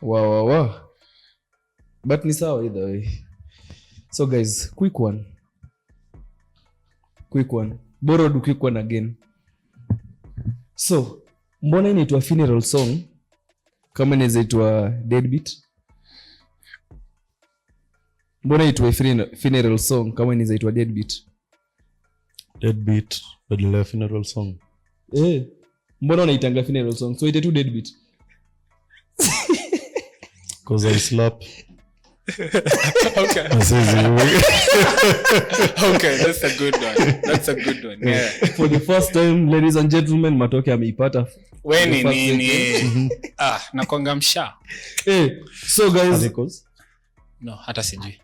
Wow. But ni sawa either way. So guys, quick one. Borrowed quick one again. So, mbona inaitwa funeral song kama inaitwa deadbeat? Mbona inaitwa funeral song kama inaitwa deadbeat? Deadbeat, badala ya funeral song. Mbona unaitanga funeral song? So ite tu deadbeat. Because I slap. Okay. Okay, that's a good one. Yeah. For the first time, ladies and gentlemen, Matoke ameipata. Weni ni nakonga msha. So guys, no, hata sijui.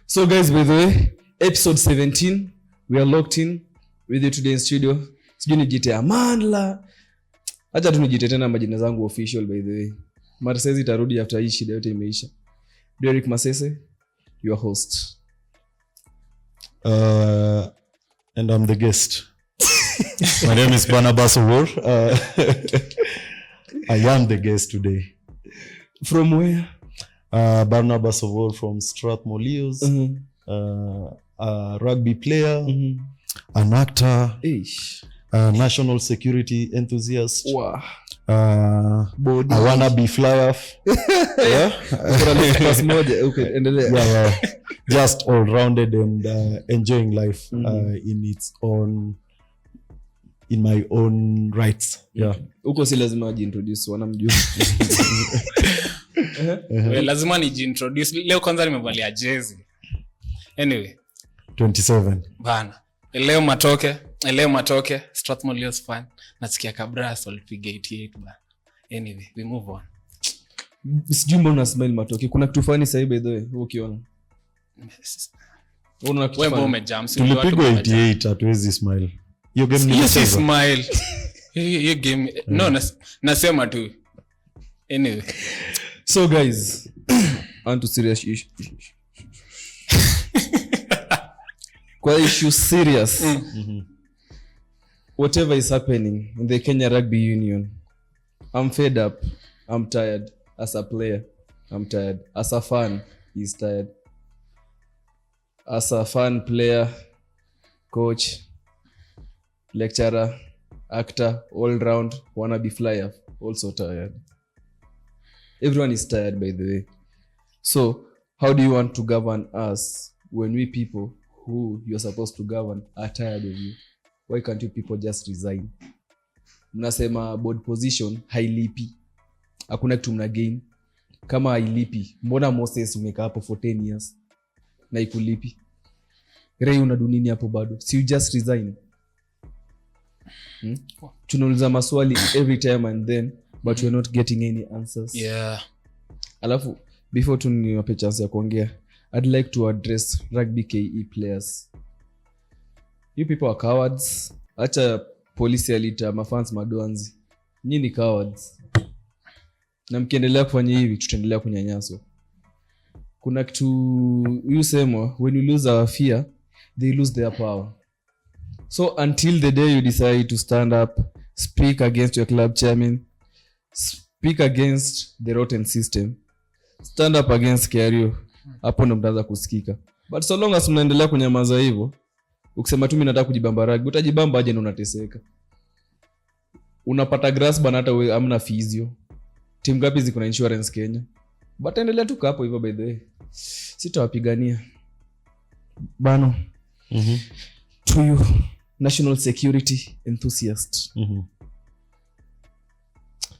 So guys, by the way, episode 17, we are locked in with you today in studio. Sijui nijite Amandla. Acha tu nijite tena majina zangu official by the way. Marsezi itarudi after hii shida yote imeisha. Derek Masese, your host. And I'm the guest. My name is Barnabas Owuor. I am the guest today. From where? Barnabas Owuor from Strathmore Leos. A rugby player, an actor, a national security enthusiast. Wow. I wanna be flyer. Okay, yeah. Just all rounded and enjoying life in my own rights. Yeah. Uko si lazima ajiintroduce, wanamjua. Lazima nijiintroduce. Leo kwanza nimevalia jezi. Anyway, 27. Bana. Leo matoke Strathmore Leos fan. Nasikia Kabras walipiga 88 bana. Anyway, we move on. Sijui mbona smile Matoke. Kuna kitu funny sasa by the way, ukiona. Unaona kitu funny. Wewe umejam. Tulipigwa 88 hatuwezi smile. Hiyo game ni smile. Hiyo game no nasema tu. Anyway. So guys, on to serious issue. Kwa issue serious. Whatever is happening in the Kenya Rugby Union, I'm fed up. I'm tired. As a player, I'm tired. As a fan, he's tired. As a fan, player, coach, lecturer, actor, all round, wannabe flyer, also tired. Everyone is tired, by the way. So, how do you want to govern us when we people who you're supposed to govern are tired of you? Why can't you people just resign? Mnasema board position hailipi. Hakuna kitu mna gain. Kama hailipi, mbona Moses umekaa hapo for 10 years na ikulipi? Ray unadu nini hapo bado? Si you just resign. Tunauliza maswali every time and then but we're not getting any answers. Yeah. Alafu before tuniwape chance ya kuongea, I'd like to address rugby KE players. You people are cowards. Acha polisi alita mafans madoanzi. Nyinyi ni cowards. Na mkiendelea kufanya hivi tutaendelea kunyanyaswa. Kuna kitu yusema, when you lose our fear, they lose their power. So until the day you decide to stand up, speak against your club chairman, speak against the rotten system, stand up against Kerio, hapo ndo mtaanza kusikika. But so long as mnaendelea kunyamaza hivyo, ukisema tu mimi nataka kujibamba rugby, utajibamba aje na unateseka. Unapata grass bana hata wewe amna physio. Team ngapi ziko na insurance Kenya? But endelea tu hapo hivyo by the way. Sitawapigania. Bano. To you, national security enthusiast.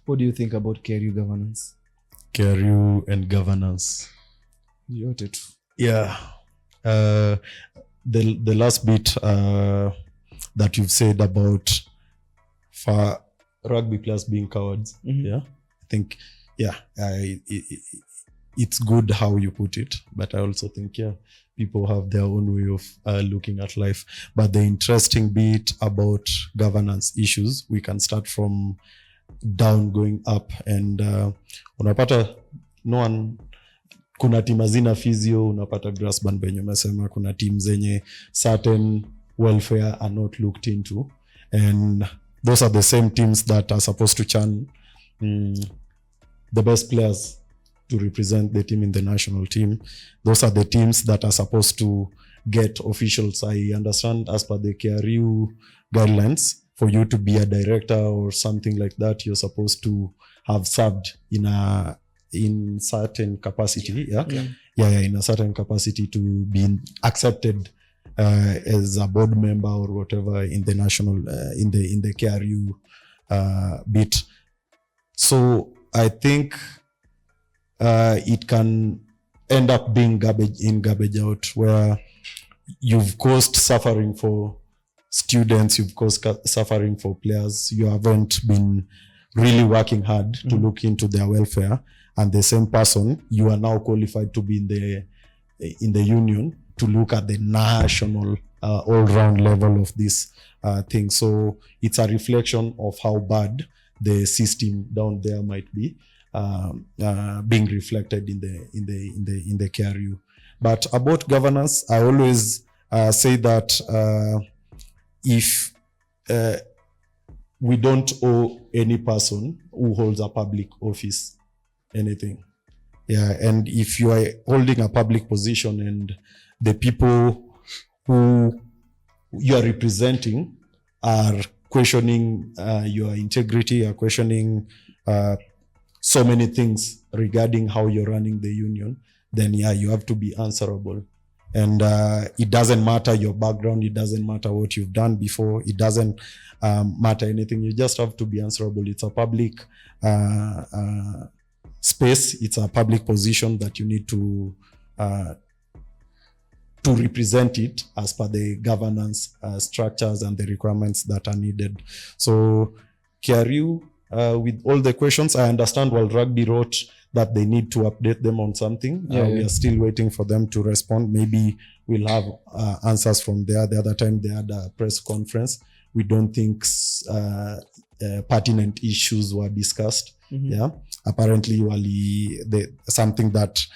What do you think about KRU governance? KRU and governance. Yote tu. Yeah. The last bit that you've said about for rugby players being cowards. Yeah. I think, it's good how you put it, but I also think, people have their own way of looking at life. But the interesting bit about governance issues, we can start from down going up, and unapata no one, kuna team hazina physio, unapata grass band benye umesema, kuna team zenye certain welfare are not looked into, and those are the same teams that are supposed to churn the best players to represent the team in the national team. Those are the teams that are supposed to get officials. I understand as per the KRU guidelines, for you to be a director or something like that, you're supposed to have served in certain capacity. In a certain capacity to be accepted as a board member or whatever in the national in the KRU bit. So I think it can end up being garbage in, garbage out, where you've caused suffering for students, you've caused suffering for players. You haven't been really working hard to look into their welfare, and the same person, you are now qualified to be in the union to look at the national all-round level of this thing. So it's a reflection of how bad the system down there might be being reflected in the KRU. But about governance, I always say that if we don't owe any person who holds a public office anything. And if you are holding a public position and the people who you are representing are questioning your integrity, are questioning so many things regarding how you're running the union, then you have to be answerable. And it doesn't matter your background, it doesn't matter what you've done before, it doesn't matter anything. You just have to be answerable. It's a public space, it's a public position that you need to represent it as per the governance structures and the requirements that are needed. So KRU, with all the questions, I understand World Rugby wrote that they need to update them on something. We are still waiting for them to respond. Maybe we'll have answers from there. The other time they had a press conference. We don't think pertinent issues were discussed. Apparently, something that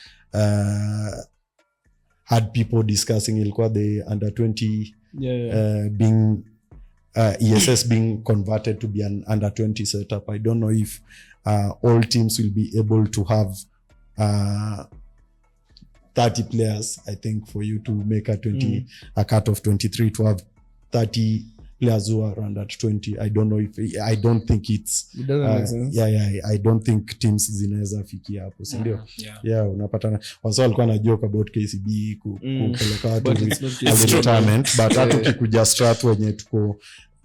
had people discussing ilikuwa the under 20 being ESS being converted to be an under 20 setup. I don't know if all teams will be able to have 30 players. I think for you to make a cut of 23 to have 30 players who are under 20, I don't know if I don't think it doesn't make sense. I don't think teams zinaweza fikia hapo, si ndio? Unapata wasa walikuwa na joke about KCB kupeleka watu retirement, but hata ukikuja strat wenye tuko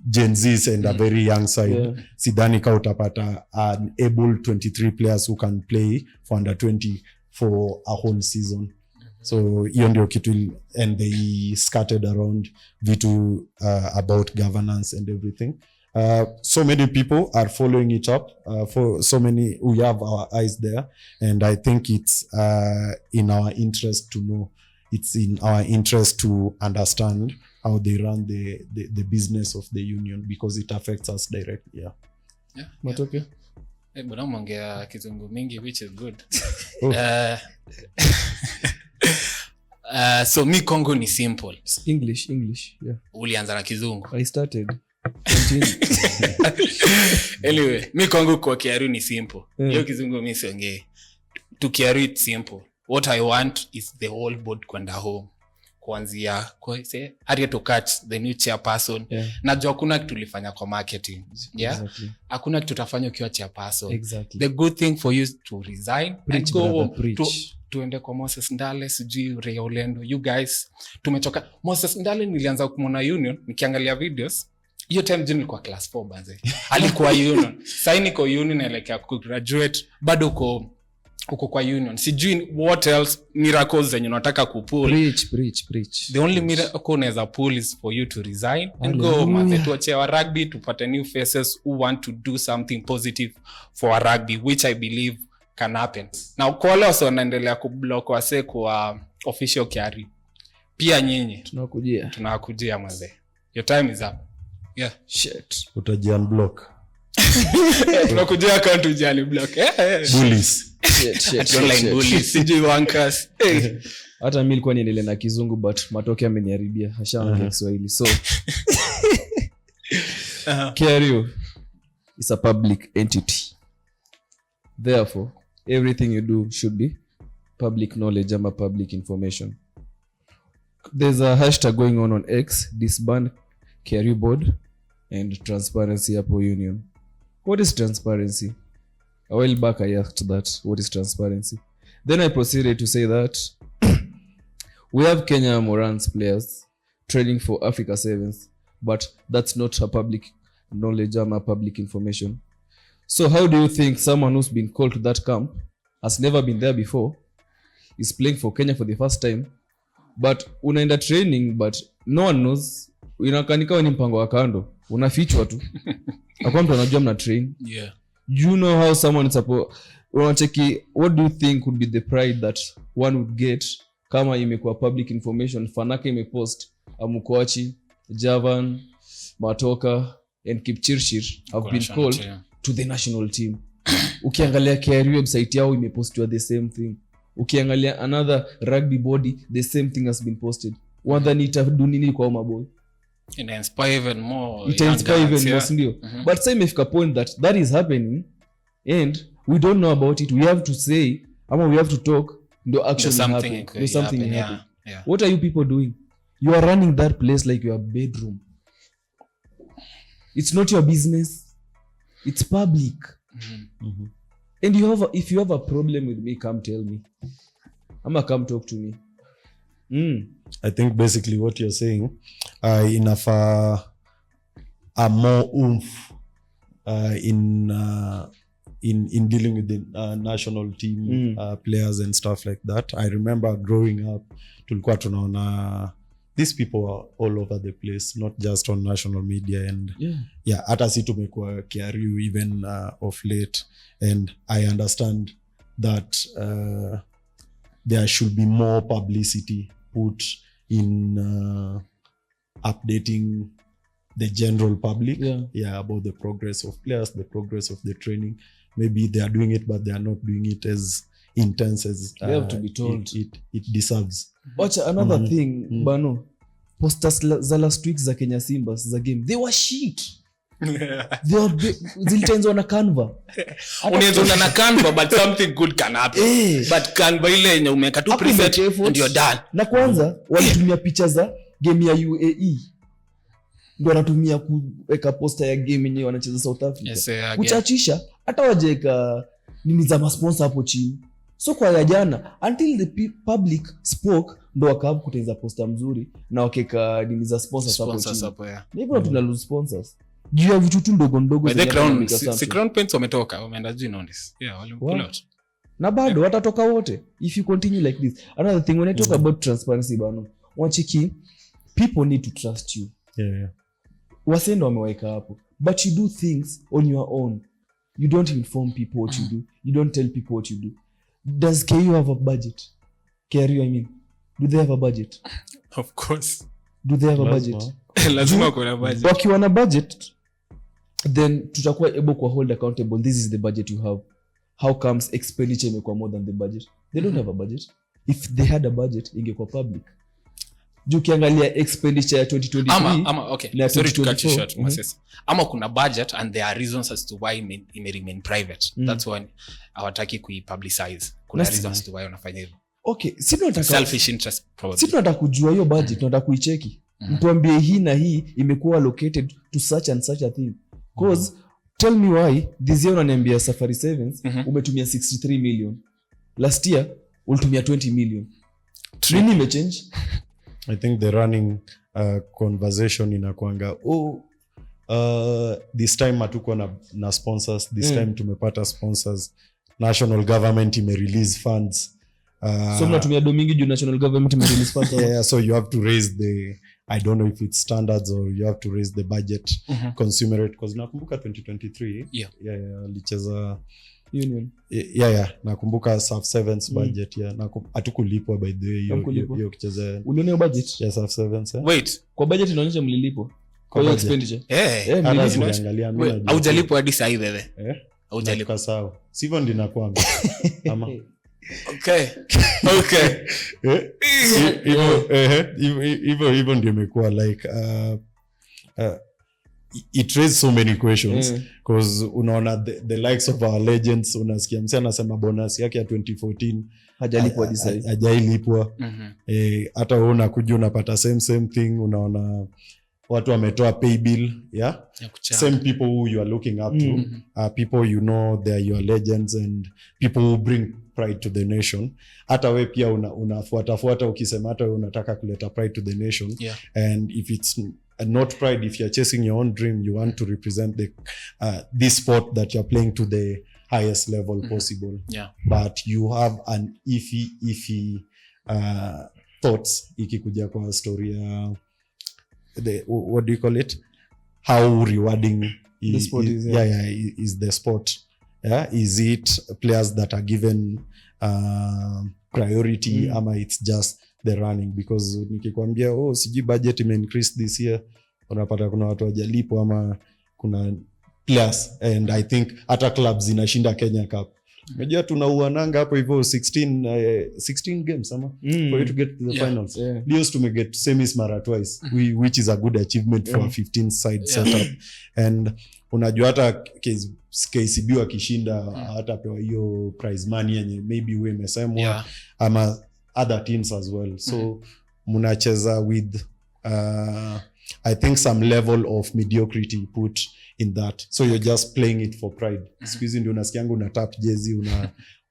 Gen Z's and a very young side, sidhani ka utapata an able 23 players who can play for under 20 for a whole season. So hiyo ndio kitu, and they scattered around vitu about governance and everything. So many people are following it up, for so many, we have our eyes there, and I think it's in our interest to know, it's in our interest to understand how they run the business of the union, because it affects us directly. Matoke? Bwana mwongea kizungu mingi, which is good. So mi Congo ni simple. English, Ulianza na kizungu. I started. Anyway, mi Congo kwa KRU ni simple. Hiyo kizungu mi siongee. To KRU it's simple. What I want is the whole board kwenda home. Kuanzia hadi to catch the new chairperson. Najua kuna kitu tulifanya kwa marketing. Exactly. Hakuna kitu tutafanya ukiwa chairperson. Exactly. The good thing for you is to resign and go home. Tuende kwa Moses Ndale, sijui Rea Olendo. You guys, tumechoka. Moses Ndale nilianza kumwona union, nikiangalia videos. Hiyo time jini nilikuwa class 4 banze. Alikuwa union. Sasa niko union naelekea graduate, bado uko kwa union. Sijui what else miracles zenye unataka kupull. Preach. The only miracle unaweza pull is for you to resign and go manze, tuache wa rugby, tupate new faces who want to do something positive for our rugby, which I believe can happen. Now kwa wale wanaendelea kublock wase kwa official KRU, pia nyinyi tunakujia manze. Your time is up. Shit. Utaji-unblock. Tunakujia account ujali-block. Bullies. Shit. Online bullies. Sijui wankers. Hata mimi nilikuwa niendelee na kizungu, but Matoke ameniharibia. Hashaongea Kiswahili. So KRU is a public entity. Therefore, everything you do should be public knowledge ama public information. There's a hashtag going on X, disband carry board and transparency hapo union. What is transparency? A while back I asked that, what is transparency? Then I proceeded to say that we have Kenya Morans players training for Africa Sevens, but that's not a public knowledge or public information. So how do you think someone who's been called to that camp, has never been there before, is playing for Kenya for the first time, but unaenda training but no one knows, inakanika ni mpango wa kando, unafichwa tu. Hakuna mtu anajua mna train. Yeah. You know how someone is unacheki, what do you think would be the pride that one would get kama imekuwa public information, Fanaka imepost Amukoachi, Javan, Matoka and Kipchirchir have been called to the national team. Ukiangalia KRU website yao imepostiwa the same thing. Ukiangalia another rugby body, the same thing has been posted. Wadhani itadu nini kwa maboy? It inspire even more. It inspire even more, ndio. But say imefika point that is happening and we don't know about it. We have to say, ama we have to talk, ndo action happen. Do something happen. Yeah. What are you people doing? You are running that place like your bedroom. It's not your business. It's public. And if you have a problem with me, come tell me. Come talk to me. I think basically what you're saying, enough a more oomph in dealing with the national team players and stuff like that. I remember growing up, tulikuwa tunaona these people are all over the place, not just on national media, and hata si tumekuwa KRU even of late, and I understand that there should be more publicity put in updating the general public about the progress of players, the progress of the training. Maybe they are doing it, but they are not doing it as intense as they have to be told it deserves. Watch another thing, Bano. Posters za last week za Kenya Simbas za game, they were shit. They are zilitenzo na Canva. Unaweza na Canva but something good can happen. But Canva ile yenye umeka tu preset and you're done. Na kwanza walitumia picha za game ya UAE. Ndio wanatumia kuweka poster ya game yenyewe wanacheza South Africa. Kuchachisha hata wajeka nini za sponsor hapo chini. So kwa ya jana until the public spoke ndo wakaanza kutengeneza poster mzuri na wakeka nini za sponsors hapo chini. Hivyo tuna lose sponsors. Juu ya vitu tu ndogo ndogo za Crown Paints wametoka, wameenda juu notice. Yeah, wale pull out. Na bado watatoka wote if you continue like this. Another thing when I talk about transparency, Bano, wachiki, people need to trust you. Wasendo wameweka hapo, but you do things on your own. You don't inform people what you do. You don't tell people what you do. Does KU have a budget? KRU, I mean, do they have a budget? Of course. Do they have a budget? Lazima kuna budget. Wakiwa na budget, then tutakuwa able to hold accountable. This is the budget you have. How comes expenditure imekuwa more than the budget? They don't have a budget. If they had a budget, ingekuwa public. Juu kiangalia expenditure ya 2023 ama okay, sorry to cut you short, Moses. Ama kuna budget and there are reasons as to why it remain private. That's why hawataki kuipublicize. Kuna reasons as to why wanafanya hivyo. Okay, si tunataka selfish interest probably. Si tunataka kujua hiyo budget, tunataka kuicheki. Mtuambie hii na hii imekuwa allocated to such and such a thing. Cause tell me why this year unaniambia Safari Sevens umetumia 63 million. Last year ulitumia 20 million. Nini imechange? I think the running conversation inakuanga this time hatuko na sponsors, this time tumepata sponsors, national government ime release funds, so mnatumia domingi juu national government ime release funds. Yeah, so you have to raise the, I don't know if it's standards or you have to raise the budget consumer rate, because nakumbuka 2023 licheza union nakumbuka Saf Sevens budget hatukulipwa by the way hiyo kicheza. Uliona budget ya Saf Sevens wait, kwa budget inaonyesha mlilipwa kwa hiyo expenditure mliliangalia mimi haujalipwa hadi sasa hivi haujalipwa sawa, sivyo ndio nakwambia ama okay hivyo ndio imekuwa like it raised so many questions because unaona the likes of our legends, unasikia msee anasema bonus yake ya 2014 hajailipwa. Hata wewe unakuja unapata same thing, unaona watu wametoa pay bill, same people who you are looking up to, people you know they are your legends and people who bring pride to the nation. Hata wewe pia unafuata ukisema hata wewe unataka kuleta pride to the nation, and if it's not pride, if you're chasing your own dream, you want to represent this sport that you're playing to the highest level possible, but you have an iffy thoughts ikikuja kwa story what do you call it, how rewarding the sport is, is the sport, is it players that are given priority ama it's just the running? Because nikikwambia sijui budget increase this year, unapata kuna watu wajalipo ama kuna players, and I think hata clubs zinashinda Kenya Cup. Unajua tunauananga hapo hivyo 16 games ama for you to get to the finals. Lios tumeget semis mara twice, which is a good achievement for a 15 side setup. And unajua hata KCB wakishinda hata pewa hiyo prize money yenye maybe wewe umesemwa ama other teams as well. So mnacheza with I think some level of mediocrity put in that, so you're just playing it for pride. Squeeze ndio unasikianga una tap jersey,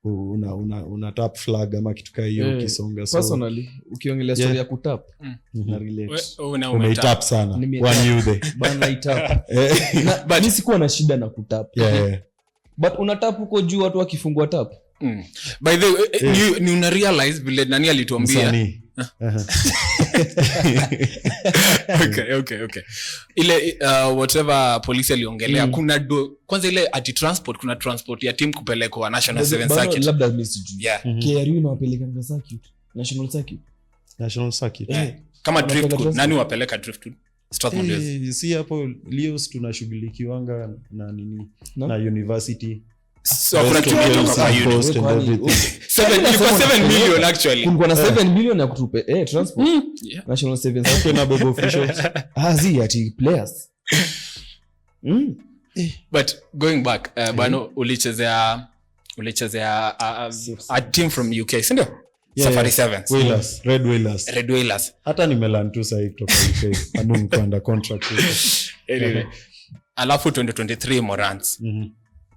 una tap flag ama kitu kama hiyo kisonga. So personally ukiongelea story ya kutap na relate, umeitap sana one you the bana itap but sikuwa na shida na kutap, but unatap huko juu watu wakifungwa tap. By the way, ni una realize vile nani alituambia okay. Ile whatever police aliongelea, kuna kwanza ile ati transport, kuna transport ya team kupelekwa national 7 circuit. Labda message. KRU inawapeleka kwa circuit, national circuit. Kama driftwood, nani wapeleka driftwood? Si hapo Lios tunashughulikiwanga na nini na university. So kuna tumetoka kwa union 7 million actually. Kulikuwa na 7 million ya kutupe transport. National 7 circuit na bobo officials. Zi ati players. But going back, Bano ulichezea a team from UK, si ndio? Safari Sevens. Whalers, Red Whalers. Hata nimelan tu sasa kutoka UK. Anu mkwanda contract. Alafu 2023 Morants.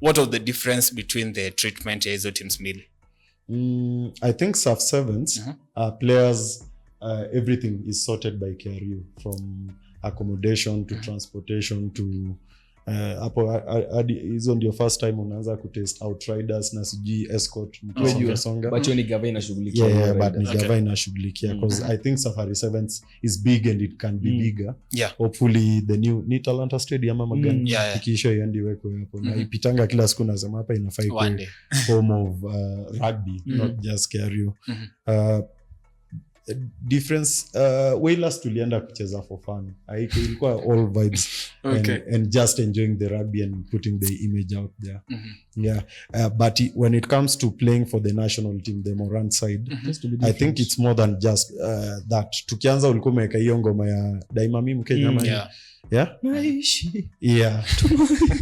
What was the difference between the treatment ya hizo teams mbili? I think SAF Sevens players, everything is sorted by KRU, from accommodation to transportation to hapo hizo ndio first time unaanza kutest outriders na siji escort mkisonga, but ni gava inashughulikia. But ni gava inashughulikia because I think Safari Sevens is big and it can be bigger. Hopefully the new ni Talanta Stadium ama gani ikiisha iende weko hapo na ipitanga kila siku nasema hapa inafai kwa home of rugby, not just KRU. Difference Whalers tulienda kucheza for fun, ilikuwa all vibes and just enjoying the rugby and putting the image out there. But when it comes to playing for the national team, the Morant side, I think it's more than just that. Tukianza ulikuwa umeweka hiyo ngoma ya Daima Mimi Kenya ama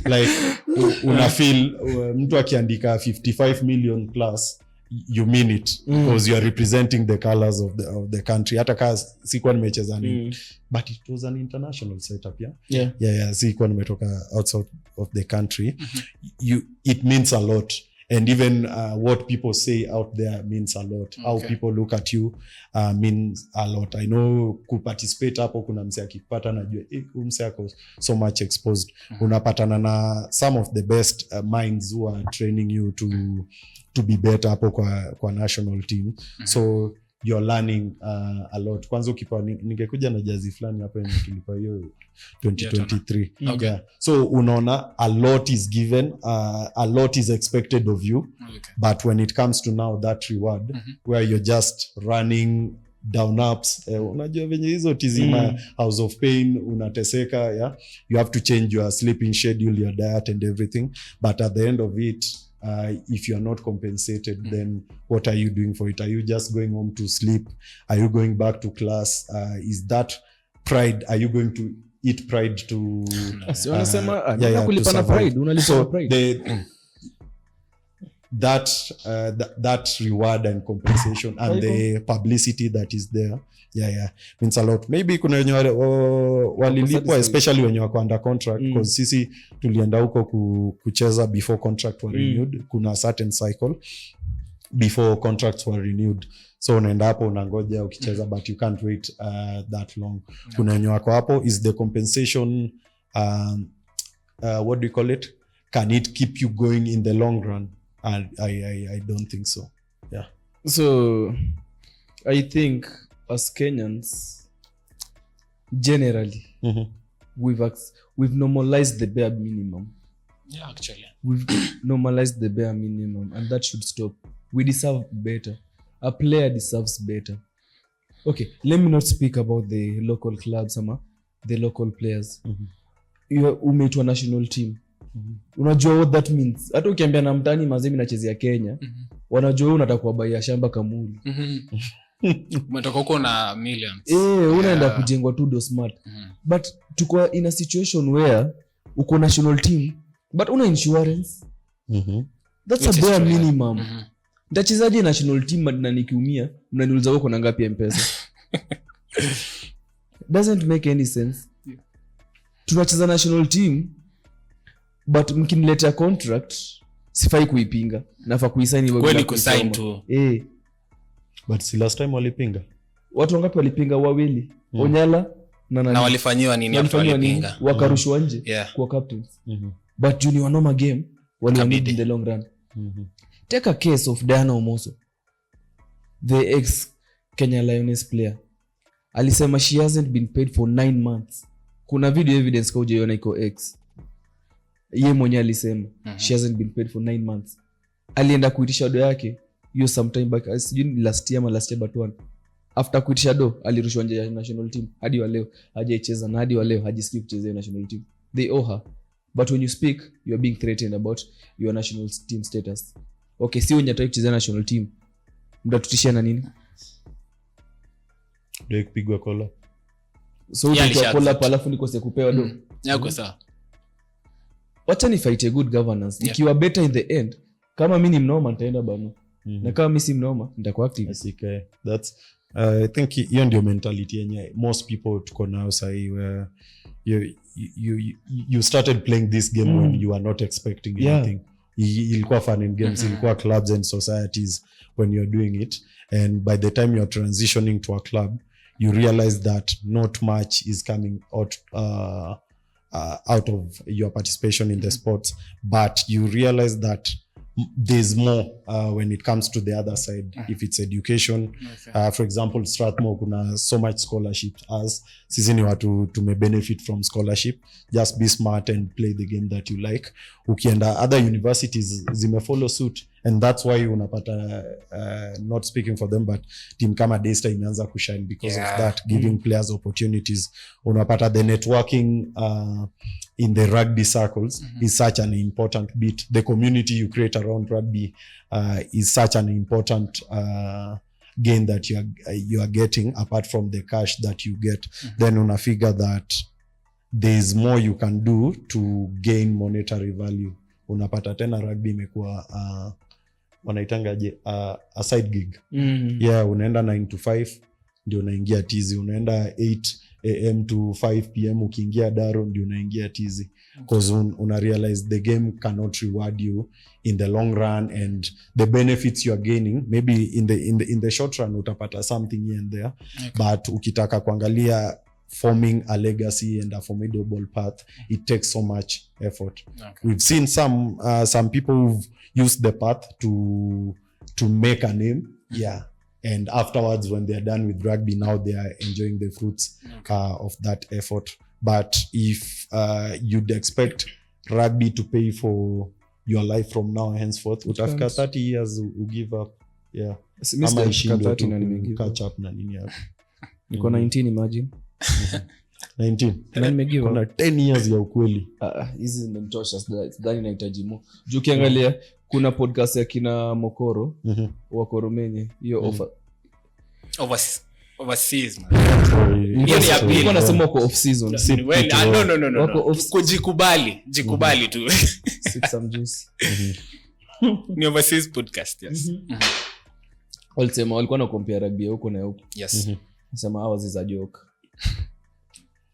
like una feel mtu akiandika 55 million plus, you mean it because you are representing the colors of the country. Hata kama sikuwa nimecheza nini, but it was an international setup. Sikuwa nimetoka outside of the country. It means a lot, and even what people say out there means a lot. How people look at you means a lot. I know kuparticipate hapo kuna mse akipata najua mse ako so much exposed. Unapatana na some of the best minds who are training you to be better hapo kwa national team. So you're learning a lot. Kwanza ukipa ningekuja na jazi fulani hapo yenye tulipa hiyo 2023. So unaona a lot is given, a lot is expected of you, but when it comes to now that reward where you're just running down ups, unajua venye hizo tizima house of pain unateseka, you have to change your sleeping schedule, your diet and everything, but at the end of it, if you are not compensated, then what are you doing for it? Are you just going home to sleep? Are you going back to class? Is that pride? Are you going to eat pride to wanasema to kulipa na survive. pride, unalipa So na pride. that reward and compensation and the publicity that is there means a lot. Maybe kuna wenye walilipwa, especially wenye wako under contract, because sisi tulienda huko kucheza before contract were renewed. Kuna certain cycle before contracts were renewed, so unaenda hapo unangoja ukicheza, but you can't wait that long. Kuna wenye wako hapo. Is the compensation what do you call it, can it keep you going in the long run? And I don't think so. So I think as Kenyans generally, we've normalized the bare minimum. Actually we've normalized the bare minimum, and that should stop. We deserve better. A player deserves better. Okay, let me not speak about the local clubs ama the local players. Umeitwa national team. Unajua what that means. Hata ukiambia na mtani mazemi nachezea Kenya, wanajua wewe unataka kubaia shamba Kamuli. Umetoka huko na millions. Unaenda kujengwa tu do smart. But tuko in a situation where uko national team but una insurance. That's a bare minimum. Ndachezaje national team na nikiumia mnaniuliza uko na ngapi M-Pesa? Doesn't make any sense. Tunacheza national team but mkiniletea contract sifai kuipinga, nafaa kuisign wewe kweli kusign tu. But si last time walipinga. Watu wangapi walipinga? Wawili. Onyala na walifanyiwa nini hapo? Walipinga wakarushwa nje kwa captains. But junior normal game wali in the long run. Take a case of Diana Omoso, the ex Kenya Lionesses player. Alisema she hasn't been paid for 9 months. Kuna video evidence kwa ujaiona iko ex. Yeye mwenyewe alisema she hasn't been paid for 9 months. Alienda kuitisha do yake hiyo sometime back, sijui last year but one. After kuitisha do alirushwa nje ya national team. Hadi wa leo hajaicheza na hadi wa leo hajisikii kuchezea national team. They owe her. But when you speak, you are being threatened about your national team status. Okay, si wenye kuchezea national team. Mtatutishia na nini? Ndio kupigwa kola. So ukipigwa kola alafu nikose kupewa do. Yako sawa. Wacha ni fight a good governance. Ikiwa better in the end, kama mimi ni mnoma nitaenda Bano. Na kama mimi si mnoma nitakuwa active. That's I think hiyo ndio mentality yenye most people tuko nao sahi, where you started playing this game when you are not expecting anything. Ilikuwa fun in games, ilikuwa clubs and societies when you're doing it, and by the time you're transitioning to a club you realize that not much is coming out of your participation in the sports, but you realize that there's more when it comes to the other side. If it's education, for example Strathmore kuna so much scholarship, as sisi ni watu tume benefit from scholarship. Just be smart and play the game that you like. Ukienda other universities zime follow suit, and that's why unapata not speaking for them, but team kama Daystar imeanza kushine because of that, giving players opportunities. Unapata the networking in the rugby circles is such an important bit. The community you create around rugby is such an important gain that you are getting apart from the cash that you get. Then una figure that there is more you can do to gain monetary value. Unapata tena rugby imekuwa wanaitangaje a side gig. Unaenda 9 to 5 ndio unaingia tizi, unaenda 8 am to 5 pm ukiingia daro ndio unaingia tizi, because una realize the game cannot reward you in the long run, and the benefits you are gaining maybe in the short run utapata something here and there, but ukitaka kuangalia forming a legacy and a formidable path, it takes so much effort. We've seen some people who've used the path to make a name, and afterwards when they are done with rugby, now they are enjoying the fruits of that effort. But if you'd expect rugby to pay for your life from now henceforth, utafika 30 years you give up. Ama ishindo to catch up na nini hapo. Niko 19, imagine. 19 na nimegive kuna 10 years ya ukweli. Hizi zinatosha, sidhani nahitaji mo. Juu ukiangalia kuna podcast ya kina Mokoro wa Koromenye, hiyo overseas man. Nilikuwa nasema kwa off season. No. Jikubali tu. Sip some juice. Ni overseas podcast, yes. Walisema walikuwa na compare rugby huko na huko. Yes. Nasema hours is a joke.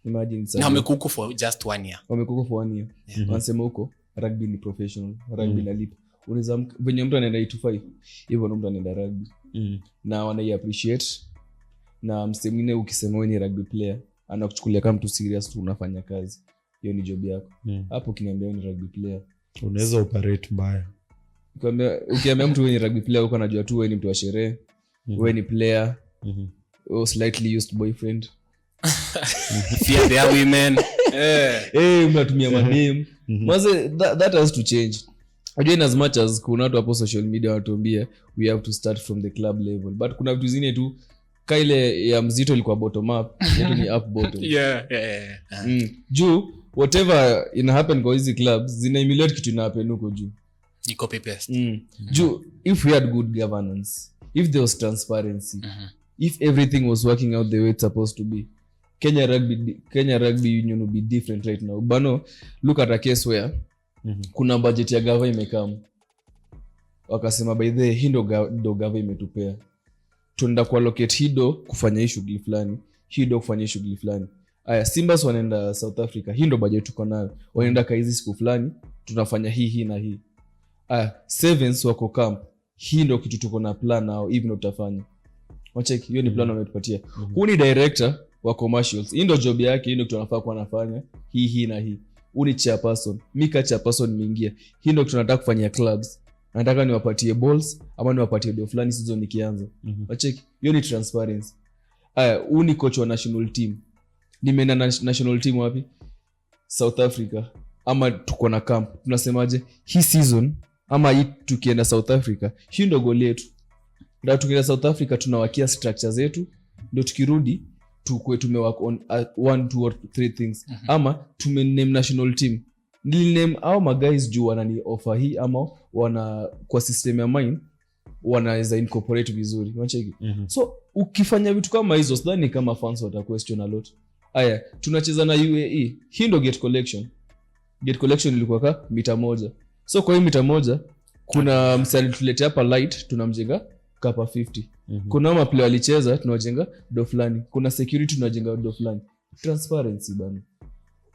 Imagine na wamekuku for just 1 year. Wanasema huko rugby ni professional, rugby na lipa. Unaweza venye mtu anaenda 8-5 hivyo mtu anaenda rugby. Na wanai appreciate na msemine ukisema wewe ni rugby player anakuchukulia kama mtu serious tu unafanya kazi. Hiyo ni job yako. Hapo ukiniambia wewe ni rugby player unaweza operate mbaya. Ukiambia mtu wewe ni rugby player uko anajua tu wewe ni mtu wa sherehe. Wewe ni player. Or slightly used boyfriend. Fear their women. Unatumia madem. Maze that has to change. Again, as much as kuna watu hapo social media wanatuambia we have to start from the club level, but kuna vitu zingine tu kaile ya mzito ilikuwa bottom up, yetu ni up bottom. Juu whatever ina happen kwa hizi clubs zina emulate kitu ina happen huko juu. Ni copy paste. Juu if we had good governance, if there was transparency, if everything was working out the way it's supposed to be, Kenya Rugby Union would be different right now. Bano, look at a case where kuna budget ya gava imekam. Wakasema by the hindo gava imetupea. Tunaenda kuallocate hido kufanya hii shughuli fulani, hido kufanya hii shughuli fulani. Aya, Simbas wanaenda South Africa, hindo budget tuko nayo. Wanaenda kaizi siku fulani, tunafanya hii na hii. Aya, Sevens wako camp. Hindo kitu tuko na plan nao, even utafanya. Wacheki, hiyo ni plan wametupatia. Huu ni director wa commercials. Hii ndio job yake, hii ndio tunafaa kuwa nafanya. Hii na hii. Uni chairperson. Mika chairperson nimeingia. Hii ndio tunataka kufanyia clubs. Nataka niwapatie balls ama niwapatie do fulani season ikianza. Wacheki, hiyo ni transparency. Aya, uni coach wa national team. Nimeenda national team wapi? South Africa. Ama tuko na camp. Tunasemaje? Hii season ama hii tukienda South Africa, hii ndio goal yetu. Ndio tukienda South Africa tunawakia structure zetu, ndio tukirudi tukue tumework on 1, 2 or 3 things. Ama tumename national team. Niliname au maguys juu wanani offer hii ama wana kwa system ya mine wanaweza incorporate vizuri. Unacheki? So ukifanya vitu kama hizo sidhani kama fans wata question a lot. Aya, tunacheza na UAE. Hii ndio gate collection. Gate collection ilikuwa ka mita 1. So kwa hiyo mita 1 kuna msali tulete hapa light tunamjenga kapa 50. Kuna maplayer walicheza tunajenga do fulani. Kuna security tunajenga do fulani. Transparency bana.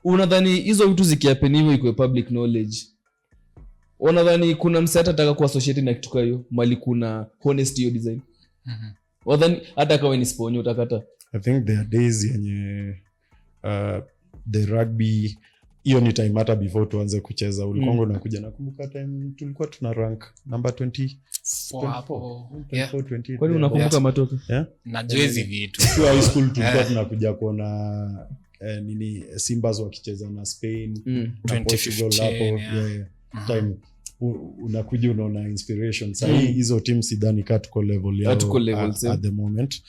Unadhani hizo vitu zikihappen hivyo iko public knowledge? Unadhani kuna msata ataka ku associate na kitu kama hiyo mali kuna honesty hiyo design? Unadhani hata kama ni sponyo utakata? I think there are days yenye the rugby hiyo ni time hata before tuanze kucheza ulikuwa unakuja nakumbuka time tulikuwa tuna rank number 20 hapo. 20. Kwani unakumbuka matokeo? Na jezi vitu. Kwa high school tulikuwa tunakuja kuona nini Simbas wakicheza na Spain, 2015 hapo time unakuja unaona inspiration. Sasa hizo teams sidhani ka tuko level yao at the moment.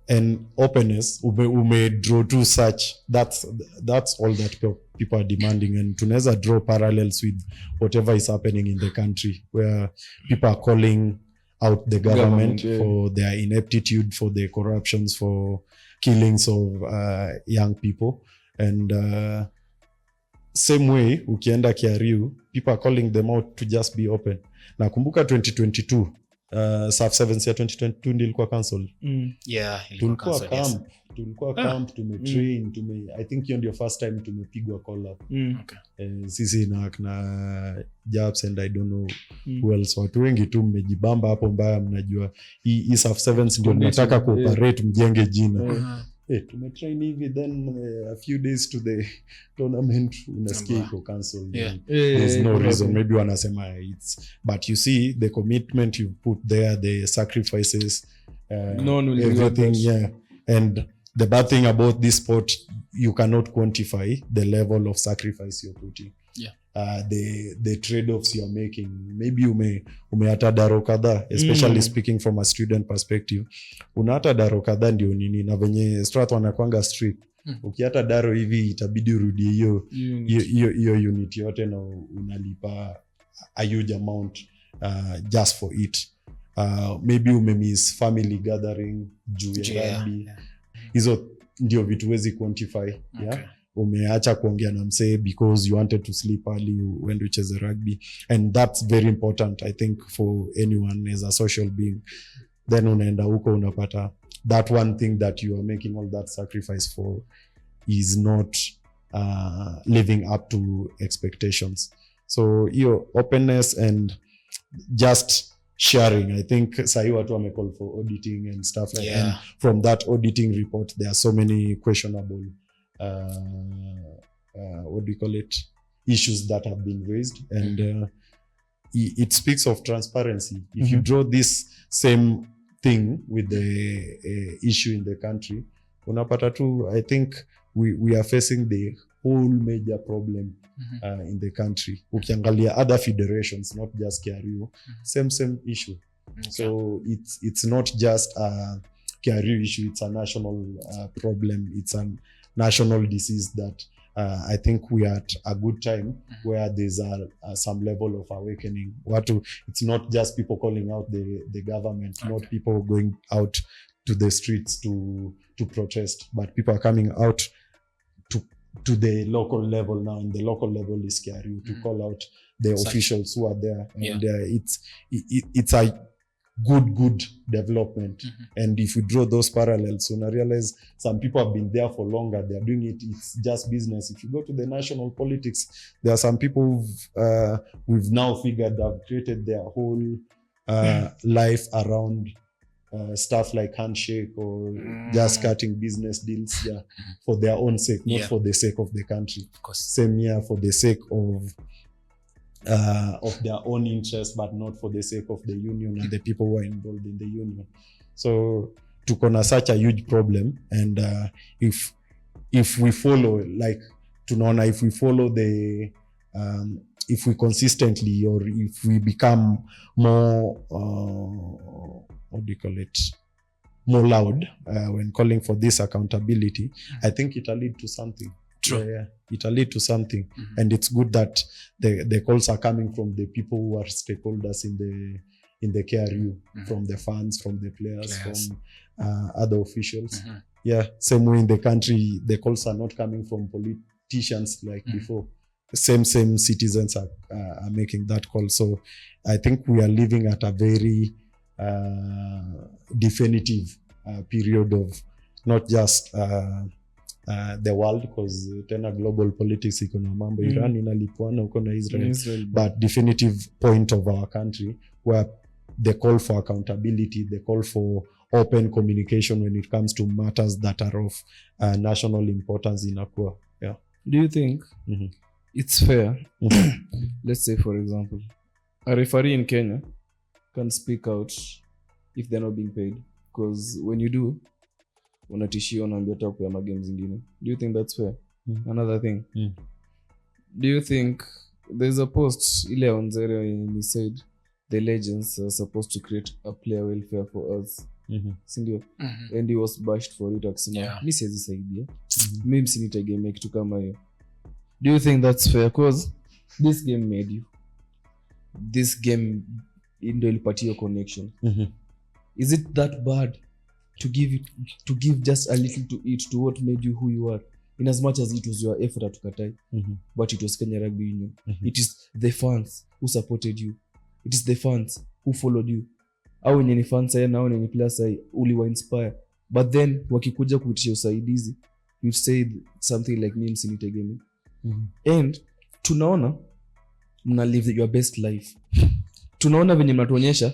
And openness ume draw to such that's all that people are demanding, and tunaweza draw parallels with whatever is happening in the country where people are calling out the government for their ineptitude, for their corruptions, for killings of young people. And same way ukienda Kiariu, people are calling them out to just be open. Nakumbuka 2022 SAF 7 ya 2022 nilikuwa cancel. Ilikuwa cancel. Tulikuwa camp tumetrain, I think hiyo ndio first time tumepigwa call up. Sisi na Jabs and I don't know who else. Watu wengi tu mmejibamba hapo mbaya, mnajua hii SAF 7 ndio mnataka cooperate mjenge jina. Tumetrain hivi then a few days to the tournament unasikia iko cancel. There's no reason, maybe wanasema it's, but you see the commitment you put there, the sacrifices, everything. And the bad thing about this sport, you cannot quantify the level of sacrifice you're putting. The trade-offs you're making. Maybe umeata daro kadhaa, especially speaking from a student perspective. Unaata daro kadhaa ndio nini, na venye strat wanakwanga strict. Ukiata daro hivi itabidi urudi hiyo unit yote na unalipa a huge amount just for it. maybe umemiss family gathering juu ya rugby. Hizo ndio vitu wezi quantify. Yeah, umeacha kuongea na msee because you wanted to sleep early when you chase rugby, and that's very important I think for anyone as a social being. Then unaenda huko unapata that one thing that you are making all that sacrifice for is not living up to expectations. So your openness and just sharing, I think sahi watu wame call for auditing and stuff like that. And from that auditing report there are so many questionable what do you call it, issues that have been raised, and it speaks of transparency. If you draw this same thing with the issue in the country, unapata tu, I think we are facing the whole major problem in the country. Ukiangalia other federations, not just KRU, same issue. So it's not just a KRU issue, it's a national problem. It's a national disease that I think we are at a good time where there's some level of awakening. It's not just people calling out the government, not people going out to the streets to protest, but people are coming out to the local level now, and the local level is KRU to call out the officials who are there, and it's a good development. And if we draw those parallels, so I realize some people have been there for longer, they're doing it, it's just business. If you go to the national politics, there are some people we've now figured have created their whole life around stuff like handshake or just cutting business deals for their own sake, not for the sake of the country. Of course. Same here, for the sake of their own interest, but not for the sake of the union and the people who are involved in the union. So tukona such a huge problem, and if we follow, like tunaona, if we follow the if we consistently, or if we become more what do you call it, more loud when calling for this accountability, I think it'll lead to something. True. Yeah, it'll lead to something. And it's good that the calls are coming from the people who are stakeholders in the KRU, from the fans, from the players. From other officials. Yeah, same way in the country, the calls are not coming from politicians like before. Same citizens are making that call. So I think we are living at a very definitive period of not just the world, because tena global politics iko na mambo, Iran inalipuana huko na Israel, but definitive point of our country where the call for accountability, the call for open communication when it comes to matters that are of national importance inakuwa. Yeah. Do you think it's fair? Let's say, for example, a referee in Kenya can speak out if they're not being paid, because when you do, unatishia unaambia top ya magame zingine. Do you think that's fair? Another thing, do you think there's a post ile on Zero and he said the legends are supposed to create a player welfare for us, sindio? And he was bashed for it, akisema mi siwezi saidia, mimi msinitegemea kitu kama hiyo. Do you think that's fair? Because this game made you, this game ndio ilipatia connection. Is it that bad to give just a little to it to what made you who you are, in as much as it was your effort atukatai, but it was Kenya Rugby Union. It is the fans who supported you, it is the fans who followed you. Au wenye ni fans ya nao wenye players sai uliwa inspire, but then wakikuja kuitisha usaidizi, you say something like me msinitegemea. And tunaona mna live your best life. Tunaona venye mnatuonyesha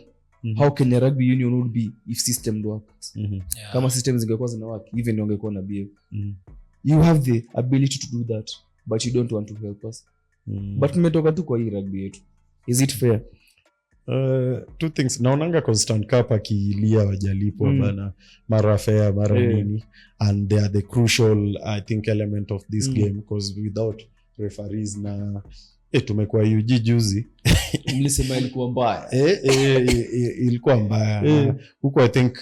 how Kenya Rugby Union would be if system works. Kama system zingekuwa zina work, even ungekuwa na behave. You have the ability to do that, but you don't want to help us. But mmetoka tu kwa hii rugby yetu. Is it fair? Two things. Naonanga Constant Cup akilia wajalipwa bana, mara fair, mara nini, and they are the crucial, I think, element of this game, because without referees na tumekuwa UG juzi mlisema ilikuwa mbaya. Ilikuwa mbaya. Huko I think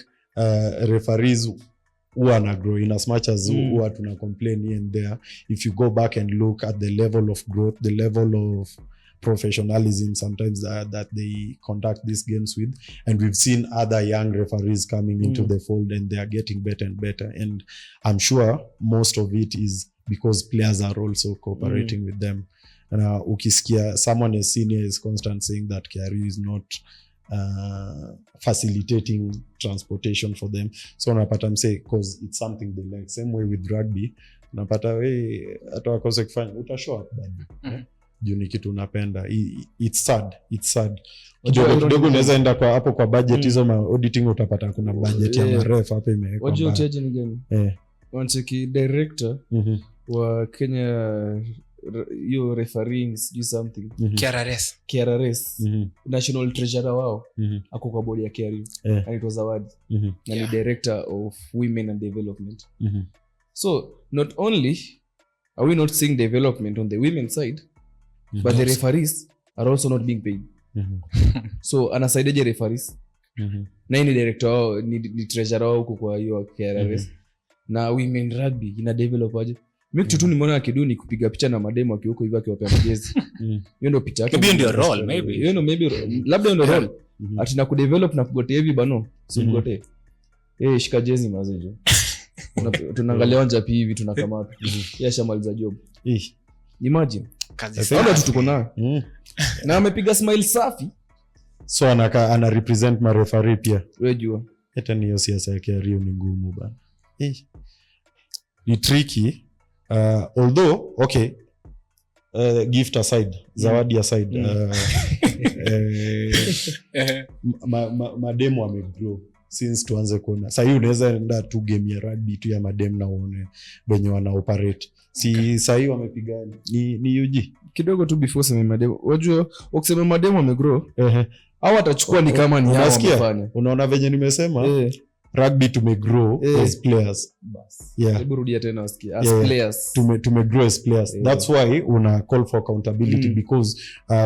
referees huwa na grow in as much as huwa tuna complain here and there. If you go back and look at the level of growth, the level of professionalism sometimes that they conduct these games with, and we've seen other young referees coming into the fold, and they are getting better and better, and I'm sure most of it is because players are also cooperating with them. And ukisikia someone as senior is constant saying that KRU is not facilitating transportation for them, so unapata mse because it's something they like. Same way with rugby, unapata we hata wakose kufanya utashow up bado juu ni kitu unapenda. It's sad kidogo unaweza enda kwa hapo kwa budget hizo ma auditing, utapata kuna budget ya maref hapo imewekwa. Wajua uteje ni gani? Wancheki director wa Kenya yo refereeing do something KRS national treasurer wao ako kwa bodi ya KRU and it was award na ni director of women and development. So not only are we not seeing development on the women side, but the referees are also not being paid. So anasaidiaje referees? Na ni director wao ni treasurer wao huko kwa hiyo KRS na women rugby ina develop aje? Mimi kitu tu nimeona akiduni kupiga picha na mademo akiuko hivi akiwapea majezi. Hiyo ndio picha yake. Maybe ndio role, maybe. You know, maybe labda ndio role. Ati na kudevelop na kugotea hivi bano. Simgote. Shika jezi mazenjo. Tunaangalia wanja hivi tunakamata. Yeye shamaliza job. Imagine. Sasa tuko na. Na amepiga smile safi. So ana represent ma referee pia. Wewe jua. Hata ni hiyo siasa yake ya Rio ni ngumu bana. Ni tricky. Although okay, gift aside, zawadi aside, mademu wamegrow since tuanze kuona. Sasa hii unaweza enda tu game ya rugby tu ya mademu na uone wenye wana operate. Si sasa hii wamepiga ni UG kidogo tu before sema mademu. Unajua ukisema mademu wamegrow au atachukua ni kama ni hao wamefanya. Unaona venye nimesema rugby tumegrow as players. Hebu rudia tena usikie as players. Tumegrow as players. That's why una call for accountability because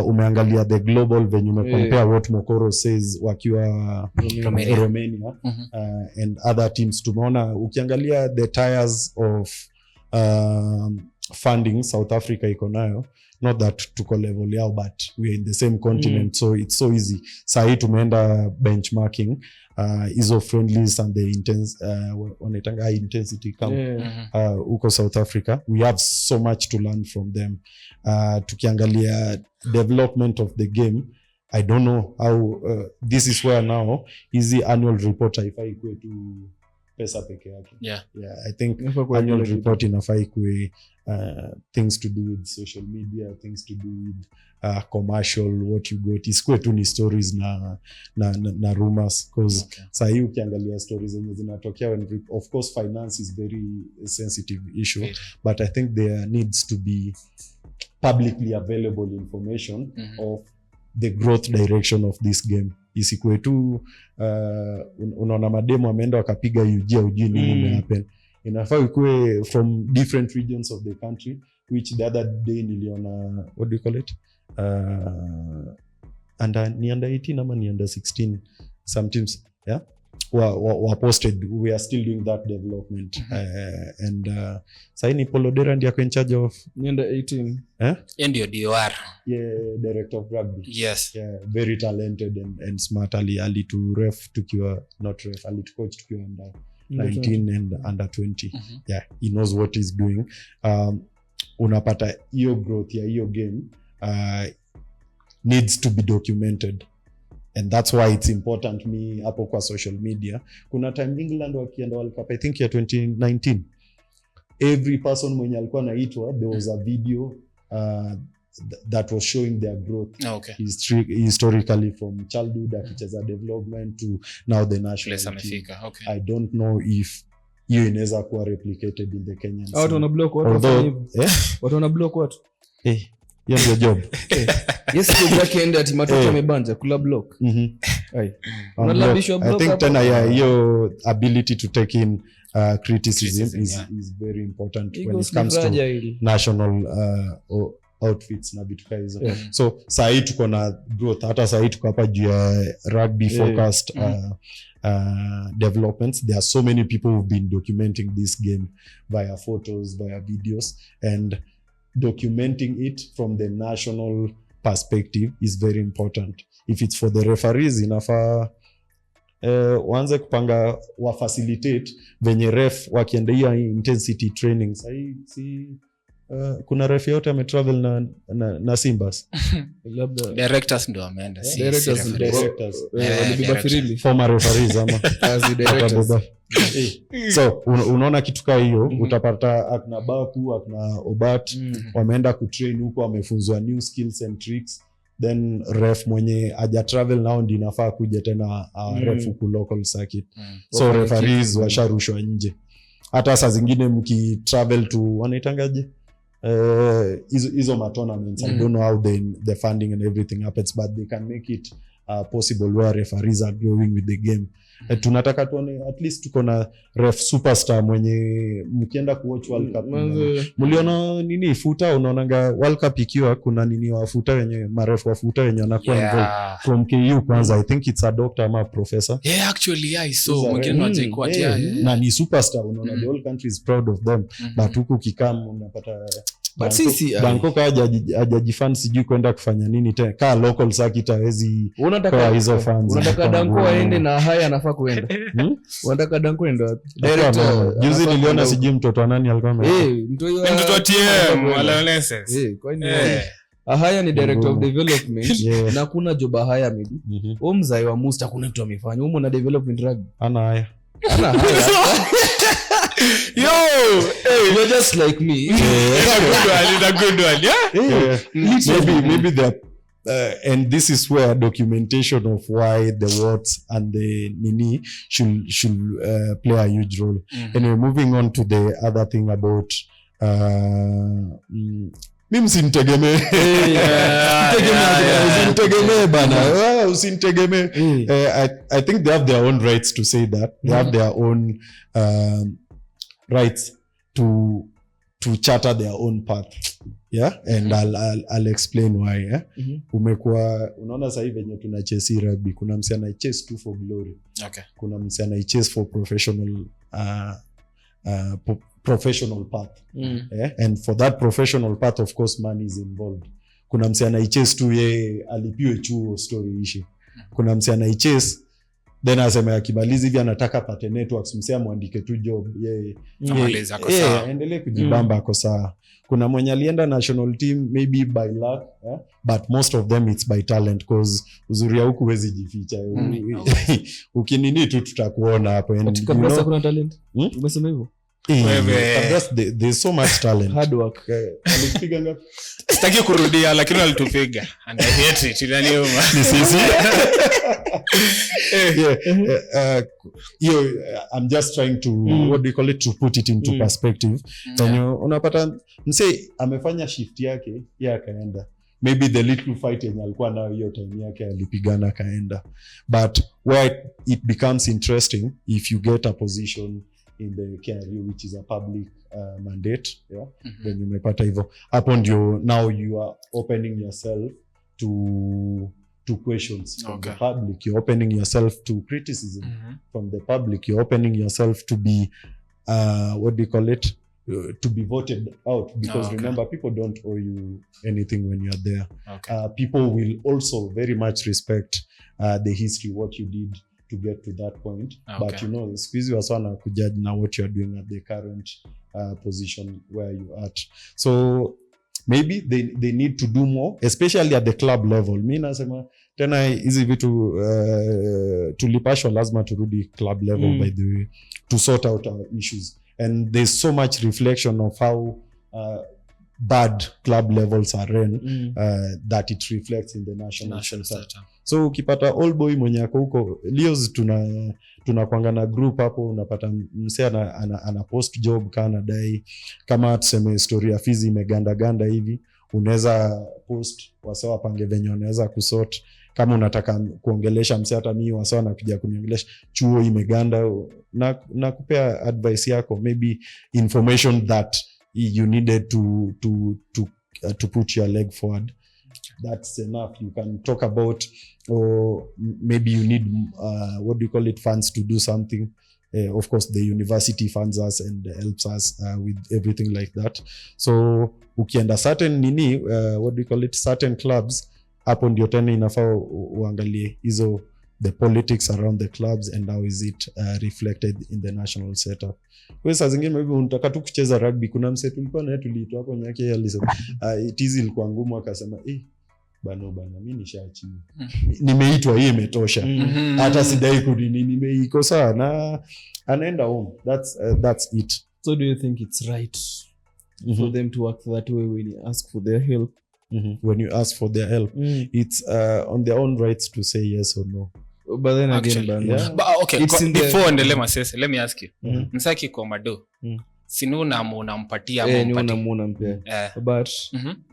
umeangalia the global venye umecompare what Mokoro says wakiwa Romania and other teams. Tumeona ukiangalia the tiers of funding South Africa iko nayo, not that tuko level yao but we are in the same continent so it's so easy. Sahi tumeenda benchmarking hizo friendlies and the intense wanaitanga high intensity camp huko South Africa. We have so much to learn from them. Tukiangalia development of the game, I don't know how this is where now easy annual report haifai kuwe tu pesa peke yake. I think annual report inafaa ikuwe things to do with social media, things to do with commercial, what you got. Isikwe tu ni stories na rumors because sahi ukiangalia stories zenye zinatokea when of course finance is very sensitive issue but I think there needs to be publicly available information of the growth direction of this game. Isikwe tu unaona mademo ameenda wakapiga UG nini happen. Inafaa ikuwe from different regions of the country, which the other day niliona what do you call it under 18 ama ni under 16 sometimes wa posted. We are still doing that development and saini Polodera ndiye in charge of under 18 ndio DOR director of rugby. Yes, very talented and smart. Ali to ref tukiwa not ref, ali to coach tukiwa under 19 and under 20. He knows what he's doing. Unapata hiyo growth ya hiyo game needs to be documented and that's why it's important me hapo kwa social media. Kuna time England wakienda World Cup I think ya 2019, every person mwenye alikuwa anaitwa there was a video that was showing their growth historically from childhood akicheza development to now the national team. I don't know if hiyo inaweza kuwa replicated in the Kenyan scene. Watu wana block watu watu wana block watu hiyo ndio job. Yes, kwa weekend ati matoto amebanja kula block. Unalabishwa block. I think tena hiyo ability to take in criticism is very important when it comes to national outfits na vitu kama hizo. So sasa tuko na growth, hata sasa tuko hapa juu ya rugby focused developments. There are so many people who've been documenting this game via photos, via videos and documenting it from the national perspective is very important. If it's for the referees, inafaa waanze kupanga wa facilitate venye ref wakiendea intensity training. Kuna ref yote ametravel na simbas labda directors ndo wameenda directors walibiba firili former referees ama as directors. So unaona kitu kaa hiyo utapata akina Baku akina Obat wameenda kutrain huko, wamefunzwa new skills and tricks, then ref mwenye aja travel nao ndi nafaa kuja tena ref ku local circuit. So referees washarushwa nje. Hata saa zingine mki travel to wanaitangaje hizo ma tournaments, I don't know how the funding and everything happens, but they can make it possible where referees are growing with the game. Tunataka tuone at least tuko na ref superstar mwenye mkienda kuwatch World Cup. Mliona nini futa, unaonanga World Cup ikiwa kuna nini wa futa wenye marefu wa futa wenye wanakuwa involved from KU kwanza. I think it's a doctor ama professor. Yeah, actually I saw mwingine wajaikuwa na ni superstar, unaona the whole country is proud of them. But huku kikam unapata but sisi Bangkok hajajifan sijui kwenda kufanya nini tena kaa local circuit hawezi kwa hizo fans. Unataka Danko aende na haya anafaa kuenda. Unataka Danko aende wapi? Director juzi niliona sijui mtoto nani alikuwa mtoto wa TM wa Lionesses. Kwa nini haya ni director of development na kuna job haya maybe mzai wa Musta kuna mtu amefanya huko na development rugby ana haya Yo, you're just like me. A good one, yeah? Maybe the and this is where documentation of why the words and the nini should play a huge role. Anyway, moving on to the other thing about mimi usinitegemee. Usinitegemee bana. Usinitegemee. I think they have their own rights to say that. They have their own rights to charter their own path. Yeah, and I'll explain why. Yeah? Umekuwa unaona sasa hivi venye tunachase rugby, kuna msi ana chase tu for glory. Okay. Kuna msi ana chase for professional path. Yeah? And for that professional path, of course, money is involved. Kuna msi ana chase tu ye alipiwe chuo story ishi. Kuna msi ana chase then asema akimaliza hivi anataka pate networks, msema muandike tu job yeye endelee kujibamba ako sawa. Kuna mwenye alienda national team maybe by luck, but most of them it's by talent, cause uzuri huku huwezi jificha. Ukinini tu tutakuona hapo. And kabisa kuna talent. Umesema hivyo? There's so much talent. Hard work. Alipiga ngapi? Sitaki kurudia lakini alitupiga. And I hate it. Inaniuma. Ni sisi. I'm just trying to what do you call it, to put it into perspective. Unapata mse amefanya shift yake akaenda, maybe the little fight yenye alikuwa nayo hiyo time yake alipigana akaenda, but where it becomes interesting if you get a position in the KRU which is a public mandate, then umepata hivyo hapo ndio now you are opening yourself to questions from the public, you're opening yourself to criticism from the public, you're opening yourself to be what do you call it, to be voted out, because remember, people don't owe you anything when you're there. People will also very much respect the history, what you did to get to that point, but you know, squeeze was one to judge now what you're doing at the current position where you at. So maybe they need to do more, especially at the club level. Mimi nasema tena hizi vitu tulipashwa lazima turudi club level by the way, to sort out our issues. And there's so much reflection of how bad club levels are run, that it reflects in the national setup. So ukipata old boy mwenye ako huko Lios, tunakuanga na group hapo, unapata mse ana post job kana dai, kama tuseme story ya Fizi imeganda hivi, unaweza post wasawa pange venye unaweza kusort. Kama unataka kuongelesha mse, hata mimi wasawa nakuja kuniongelesha chuo imeganda, na kupea advice yako, maybe information that you needed to put your leg forward. That's enough. You can talk about, or maybe you need what do you call it, funds to do something. of course the university funds us and helps us with everything like that. So ukienda certain what do you call it, certain clubs, hapo ndio tena inafaa uangalie hizo the politics around the clubs and how is it reflected in the national setup. Kwa saa zingine maybe unataka tu kucheza rugby, kuna mse tulikuwa naye tuliitwa hapo Nyake, alisema it is ilikuwa ngumu, akasema Bano mimi nishaachi, nimeitwa, hii imetosha, hata sidai kunini, nimeiko sawa na anaenda home. That's it. So do you think it's right for them to work that way when you ask for their help? When you ask for their help, it's on their own rights to say yes or no. But then Actually, again, yeah. But okay, before ndele masese, let me ask you. Msaki kwa mado. Sinuna unampatia unampea. But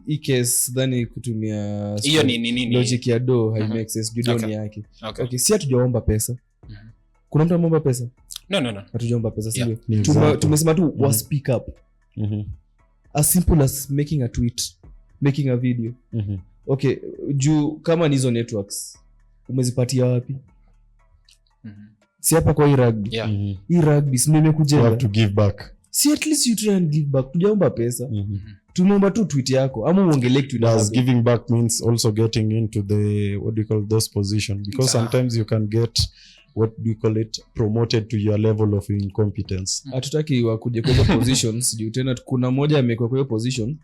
hii case dhani kutumia hiyo ni logic ya do hai make sense judoni yake. Okay, si hatujaomba pesa. Kuna mtu ameomba pesa? No. Hatujaomba pesa, sio? Tumesema tu wa speak up. As simple as making a tweet, making a video. Okay, juu kama nizo networks umezipatia wapi? Si hapa kwa hii rugby. Hii rugby si nimekujenga. You have to give back. Si at least you try and give back. Tujaomba pesa. Tumeomba tu tweet yako ama uongelee tweet yako. Does giving back means also getting into the what do you call those positions, because sometimes you can get what do you call it, promoted to your level of incompetence. Hatutaki wakuje kwa positions juu tena kuna mmoja amekuwa kwa hiyo position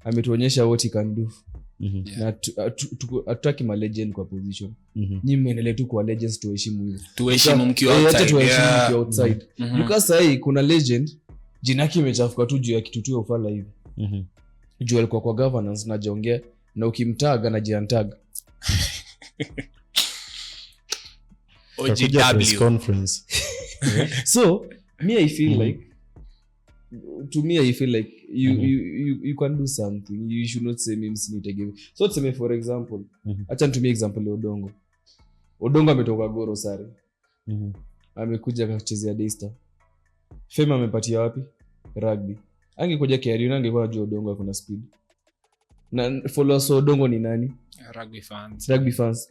ametuonyesha what he can do. Na hatutaki ma legend kwa position. Nyinyi mnaendelea tu kwa legends, tuheshimu hivyo. Tuheshimu mkiwa outside. Tuheshimu mkiwa outside. Because sasa kuna legend jina yake imechafuka tu juu ya kitu tu ufala hivi. Juu alikuwa kwa governance na jongea na ukimtaga na jiantag. OGW conference. So me I feel like you can do something. You should not say mimi sinitegemea. So tuseme for example, acha nitumie example ya Odongo ametoka Goro Sare. Amekuja kuchezea Daystar. Fema amepatia wapi? Rugby. Angekuja Kenya Rugby angekuwa juu Odongo kuna speed. Na followers Odongo ni nani? Rugby fans.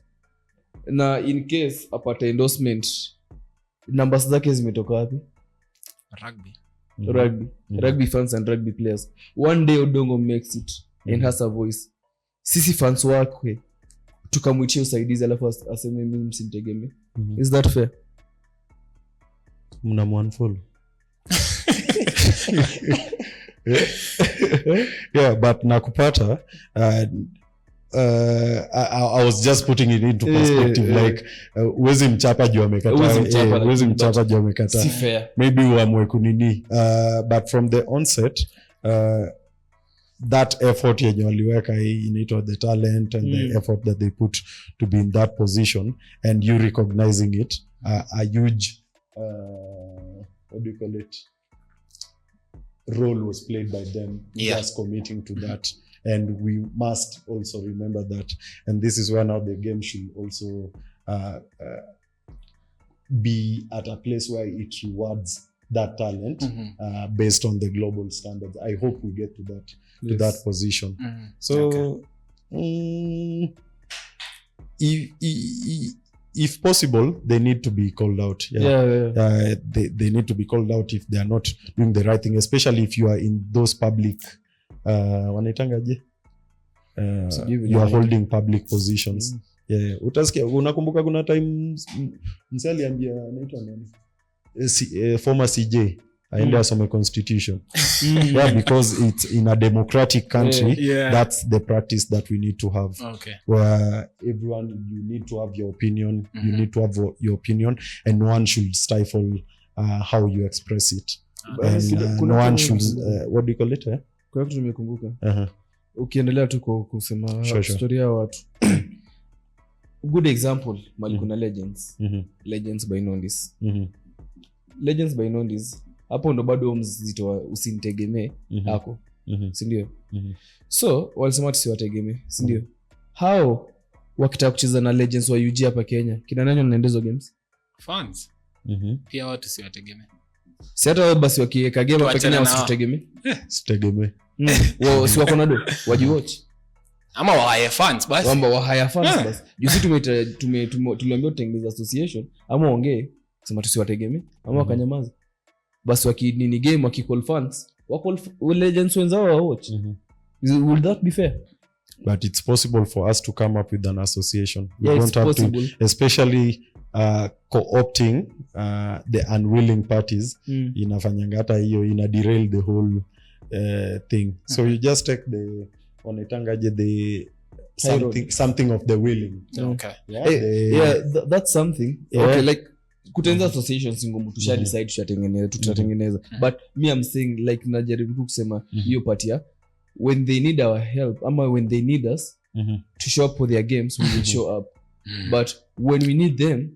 Na in case apata endorsement, numbers zake zimetoka wapi? Rugby fans and rugby players. One day Odongo makes it and has a voice. Sisi fans wake tukamwichia usaidizi alafu aseme mimi msinitegemee. Is that fair? Mnamwanfollow. Yeah, but nakupata I was just putting it into perspective, like uwezi mchapa juu amekata. Si fair. Maybe uamwe kunini, but from the onset that effort yenye waliweka inaitwa the talent and the effort that they put to be in that position, and you recognizing it, a huge what do you call it, role was played by them, just committing to that. And we must also remember that, and this is where now the game should also be at a place where it rewards that talent based on the global standards. I hope we get to that position. So if possible, they need to be called out. They need to be called out if they are not doing the right thing, especially if you are in those public wanaitangaje, you are holding public positions. Utasikia, unakumbuka kuna time msali ambia anaitwa nani, former CJ aende asome constitution. Because it's in a democratic country. That's the practice that we need to have, where everyone, you need to have your opinion, you need to have your opinion, and no one should stifle how you express it, and no one should what do you call it, Kwa kitu nimekumbuka. Ukiendelea tu kusema historia ya watu. Good example, mali kuna legends. Legends by Nondis. Legends by Nondis. Hapo ndo bado mzito usinitegemee hako. Si ndio? So, walisema tusiwategemee, si ndio? How wakitaka kucheza na legends wa UG hapa Kenya? Kina nani wanaendezo games? Fans. Pia watu siwategemee. Si hata basi wakiweka game hapa Kenya wasitutegemee. Sitegemee. Wao si wako na do wajiwatch ama wa hire fans basi, kwamba wa hire fans basi. Juzi tuliambiwa tutengeneza association ama ongee sema tusiwategemee ama wakanyamaza basi wakinini game wakicall fans legends wenzao wa watch will that be fair? But it's possible for us to come up with an association. We Yeah, don't it's have possible. to, especially co-opting the unwilling parties. Inafanyanga hata hiyo ina derail the whole thing. So you just take the wanaitangaje the something of the willing. Okay. That's something. Yeah. Okay, like kutengeneza associations ngumu tusha decide tutatengeneza but me I'm saying like najaribu kusema hiyo part ya when they need our help ama when they need us to show up for their games we will show up but when we need them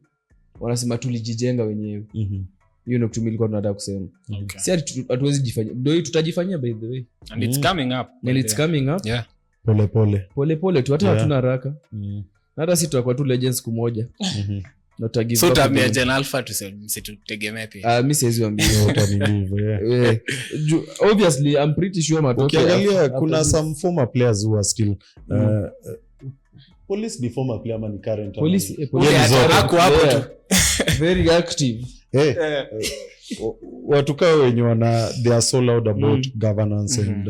wanasema tulijijenga wenyewe hiyo ndio kitu nilikuwa tunataka kusema si hatuwezi jifanya ndio tutajifanyia by the way and it's coming up and it's coming up yeah pole tu hata hatuna haraka hata si tutakuwa tu legends siku moja na tutagive so tabia Gen Alpha msitutegemee pia mimi siwezi waambia yeah. Obviously I'm pretty sure matokeo ukiangalia kuna some former players who are still police ni former player man current police hapo tu very active watu kao wenye they are so loud about governance and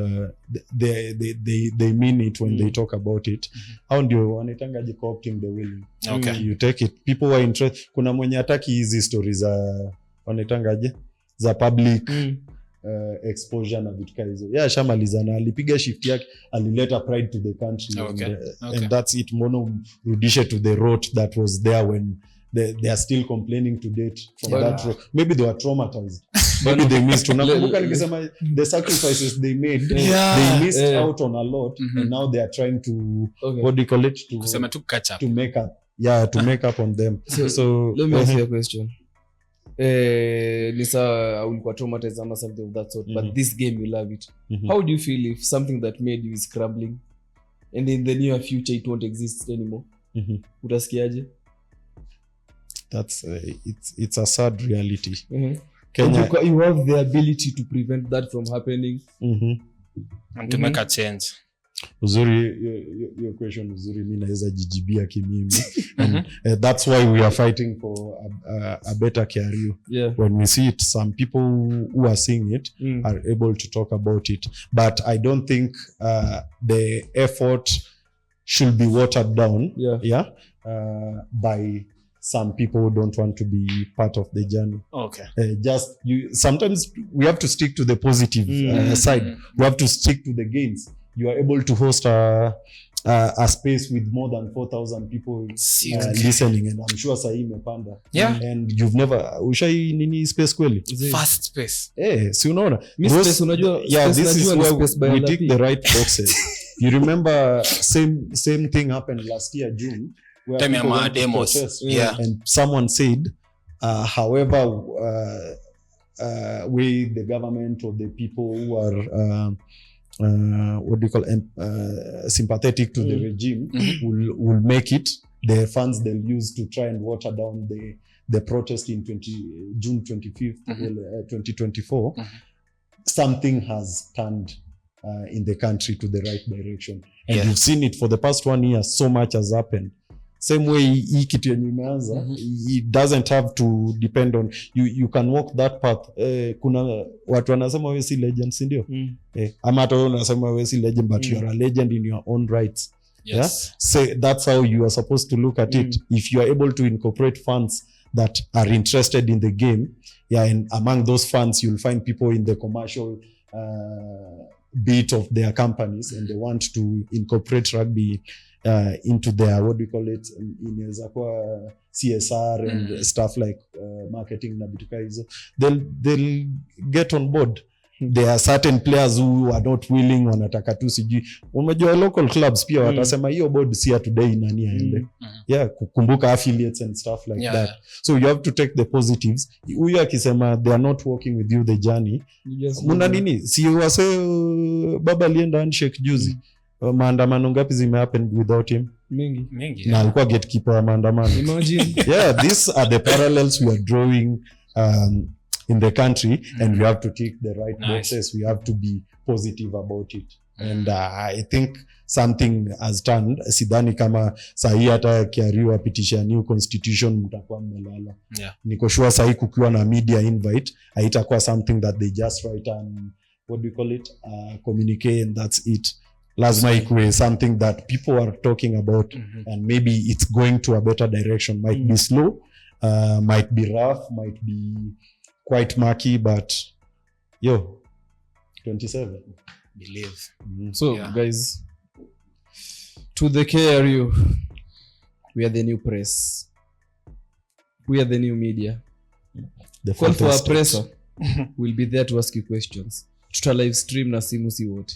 they mean it when they talk about it how ndio wanaitangaje co-opting the willing you take it people were interested kuna mwenye ataki hizi stories za wanaitangaje za public exposure na vitu kama hizo shamalizana alipiga shift yake alileta pride to the country and that's it mono rudishe to the road that was there when they are still complaining to date from that road. Maybe they were traumatized maybe they missed unakumbuka nikisema the sacrifices they made they missed out on a lot and now they are trying to what do you call it to kusema to catch up to make up to make up on them so let me ask you a question Lisa ulikuwa traumatized ama something of that sort but this game you love it how do you feel if something that made you is crumbling and in the near future it won't exist anymore utasikiaje? That's it's a sad reality. Kenya, you have the ability to prevent that from happening and to make a change. Uzuri your question uzuri mimi naweza jijibia kimimi and that's why we are fighting for a better career. When we see it some people who are seeing it are able to talk about it but I don't think the effort should be watered down by some people who don't want to be part of the journey. Just sometimes we have to stick to the positive side. We have to stick to the gains. You are able to host a space with more than 4,000 people listening and I'm sure sahi imepanda and you've never ushai nini space kweli fast space si unaona space unajua this is where we tick the right boxes. You remember same thing happened last year June time ya demos and someone said however we the government or the people who are what do you call sympathetic to the regime will make it the funds they'll use to try and water down the protest in June 25th 2024 something has turned in the country to the right direction and you've seen it for the past 1 year so much has happened same way hii kitu yenye imeanza it doesn't have to depend on you can walk that path kuna watu wanasema wewe si legend si ndio ama hata wewe unasema wewe si legend but you are a legend in your own rights so that's how you are supposed to look at it if you are able to incorporate funds that are interested in the game and among those funds you'll find people in the commercial bit of their companies and they want to incorporate rugby into their what do you call it inaweza kuwa CSR and stuff like marketing na vitu kama hizo they'll get on board. There are certain players who are not willing wanataka tu sijui unajua local clubs pia watasema hiyo board si today nani aende kukumbuka affiliates and stuff like that so you have to take the positives huyu akisema they are not working with you the journey muna nini si wase baba alienda handshake juzi maandamano ngapi zimehappen without him mingi na alikuwa gatekeeper wa maandamano imagine these are the parallels we are drawing in the country and we have to take the right boxes we have to be positive about it and I think something has turned. Sidhani kama sahi hata kiariwa pitisha new constitution mtakuwa mmelala. Niko sure sahi kukiwa na media invite haitakuwa something that they just write and what do you call it, communicate and that's it. Lazima ikuwe something that people are talking about, and maybe it's going to a better direction. Might be slow, might be rough, might be quite murky, but 27 believe. So guys, to the KRU, we are the new press, we are the new media. The Call for our presser. We'll be there to ask you questions. Tuta live stream na simu si wote.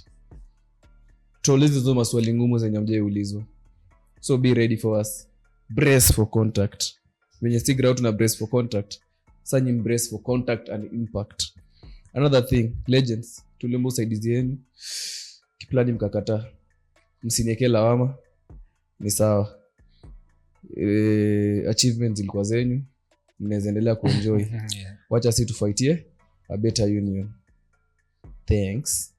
Tutauliza hizo maswali ngumu zenye hamjaulizwa. So be ready for us. Brace for contact. When stick out na brace for contact, sanyi brace for contact and impact. Another thing, legends, tulimbo saidizi yenu. Kiplani mkakataa. Msinieke lawama. Ni sawa. Achievements ilikuwa zenyu. Mnaweza endelea kuenjoy. Wacha si tufightie a better union. Thanks.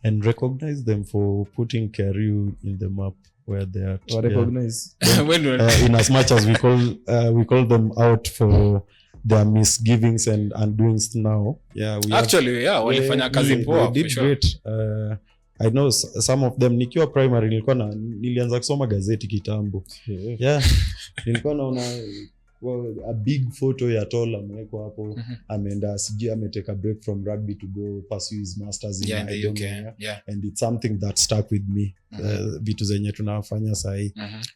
And recognize them for putting KRU in the map where they are. Recognize. In as much as we call them out for their misgivings and undoings now. Walifanya kazi poa. They did great. I know some of them. Nikiwa primary nilianza kusoma gazeti kitambo. Nilikuwa naona a big photo ya Tola amewekwa hapo. Ameenda sijui ametake a break from rugby to go pursue his masters in the UK. And it's something that stuck with me. Vitu zenye tunafanya sahi.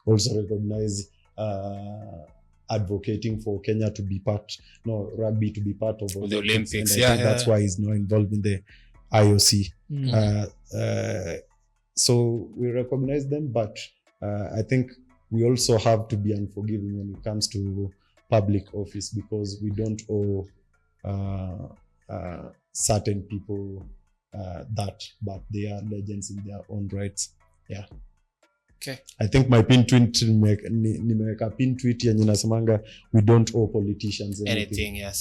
Also recognize advocating for Kenya to be rugby to be part of the Olympics. And I think that's why he's now involved in the IOC. So we recognize them, but I think we also have to be unforgiving when it comes to public office, because we don't owe certain people that, but they are legends in their own rights. Okay. I think my pin tweet nimeweka pin tweet yenye nasemanga we don't owe politicians anything.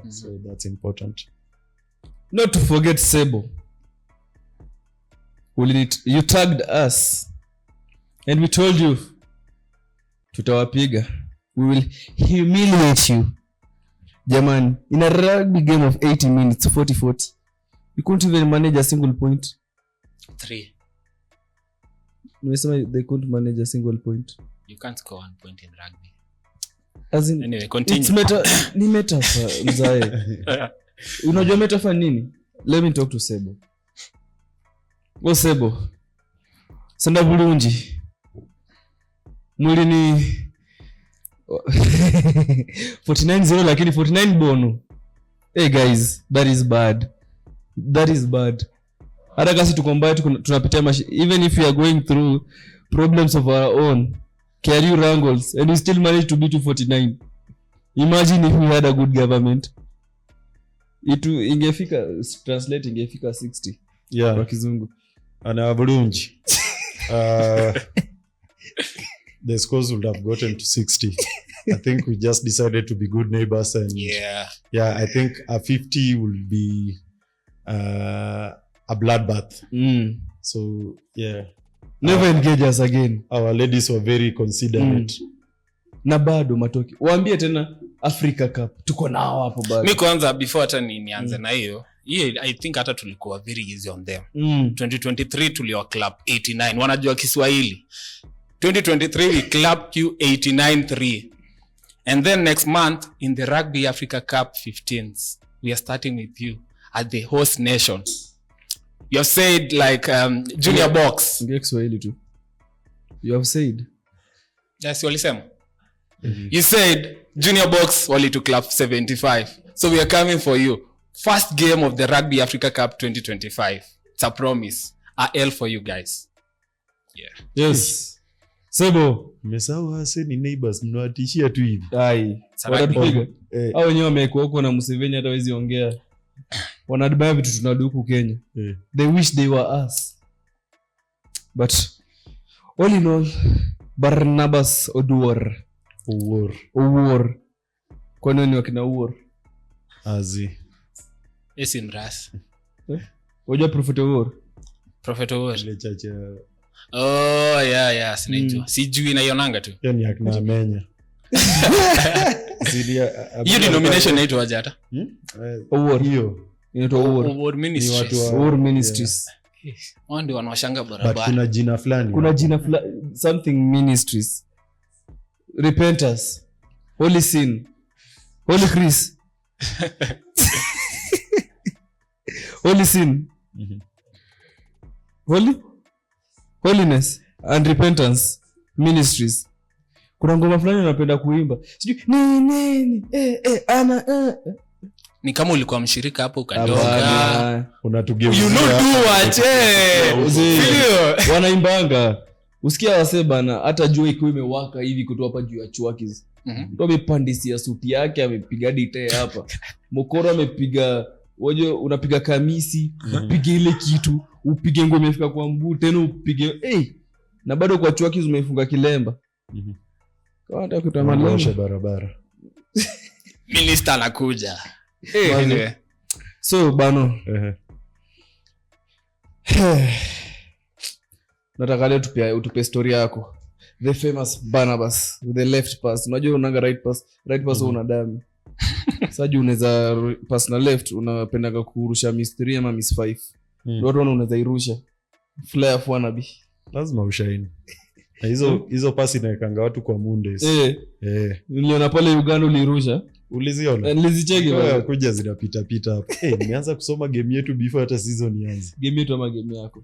So that's important. Not to forget Sebo. You tagged us and we told you tutawapiga, we will humiliate you. Jamani, in a rugby game of 80 minutes, 40-40, you couldn't even manage a single point. 3. They couldn't manage a single point. You can't score 1 point in rugby. As in, anyway, continue. Ni metaphor, mzae. Unajua metaphor nini? Let me talk to Sebo. Sebo. Sanda bulungi. Mwili ni 49-0 lakini 49 bono. Hey guys, that is bad. Hata kasi tukombaye tunapitia even if we are going through problems of our own, KRU wrangles, and we still manage to beat 49. Imagine if we had a good government. Ingefika, translate ingefika 60. Kwa kizungu. Ana bulungi. The scores would have gotten to 60. I think we just decided to be good neighbors, and I think a 50 will be a bloodbath. So never engage us again. Our ladies were very considerate. Na bado matoki. Waambie tena Africa Cup. Tuko nao hapo bado. Mimi kwanza before hata nianze na hiyo. I think hata tulikuwa very easy on them. 2023 tuliwa club 89. Wanajua Kiswahili. 2023 we clapped you 89-3. And then next month in the Rugby Africa Cup 15s, we are starting with you at the host nation. You have said like junior box. Kiswahili tu. You have said. Yes, walisema. You said junior box wali to clap 75. So we are coming for you. First game of the Rugby Africa Cup 2025. It's a promise. A L for you guys. Yes. Sebo. Mesawa ni neighbors mnawatishia tu hivi. Watatupiga. Hao wenyewe wamekuwa huko na Museveni hata wezi ongea. Wanadibaya vitu tunadu huku Kenya. They wish they were us. But all in all, Barnabas Owuor. Kwa nini wakina Owuor? Esi mras. Wajua Prophet Owuor? Prophet Owuor. ile church ya Oh yeah sinajua. Sijui naionanga tu. hiyo ni akina Amenya. Hiyo denomination inaitwa aje hata? Owuor. Hiyo Inaitwa Owuor. Owuor ni Ministries. watu wa Owuor Ministries. Wao ndio wanaoshanga but barabara. kuna jina fulani. Kuna jina something ministries. Repentance. Holy Sin. Holy Chris. Holy Sin. Holiness and Repentance Ministries. Kuna ngoma fulani napenda kuimba. Sijui nini ana Ni kama ulikuwa mshirika hapo ukadoka. Unatugeuza. You know do what eh. Wanaimbanga. Usikia wase bana hata jua iko imewaka hivi kutoa hapa juu ya chuakis. Mtu amepandisia suti yake amepiga dite hapa. Mokoro amepiga waje unapiga kamisi, upige ile kitu, upige ngome imefika kwa mguu tena upige na bado kwa chuakis umefunga kilemba. Kwa hata kutamalisha barabara. Minister anakuja. Anyway. So Bano. Nataka leo utupe story yako. The famous Barnabas with the left pass. Unajua unanga right pass una dami. Sasa unaweza pass na left unapendaga kurusha miss 3 ama miss 5. Ndio unaweza irusha. Flare for nabi. Lazima ushaini. Na hizo pasi inaekanga watu kwa Mondays. Niliona pale Uganda ulirusha. Uliziona? Nilizicheki bwana. Kuja zinapita hapo. Nimeanza kusoma game yetu before hata season ianze. Game yetu ama game yako?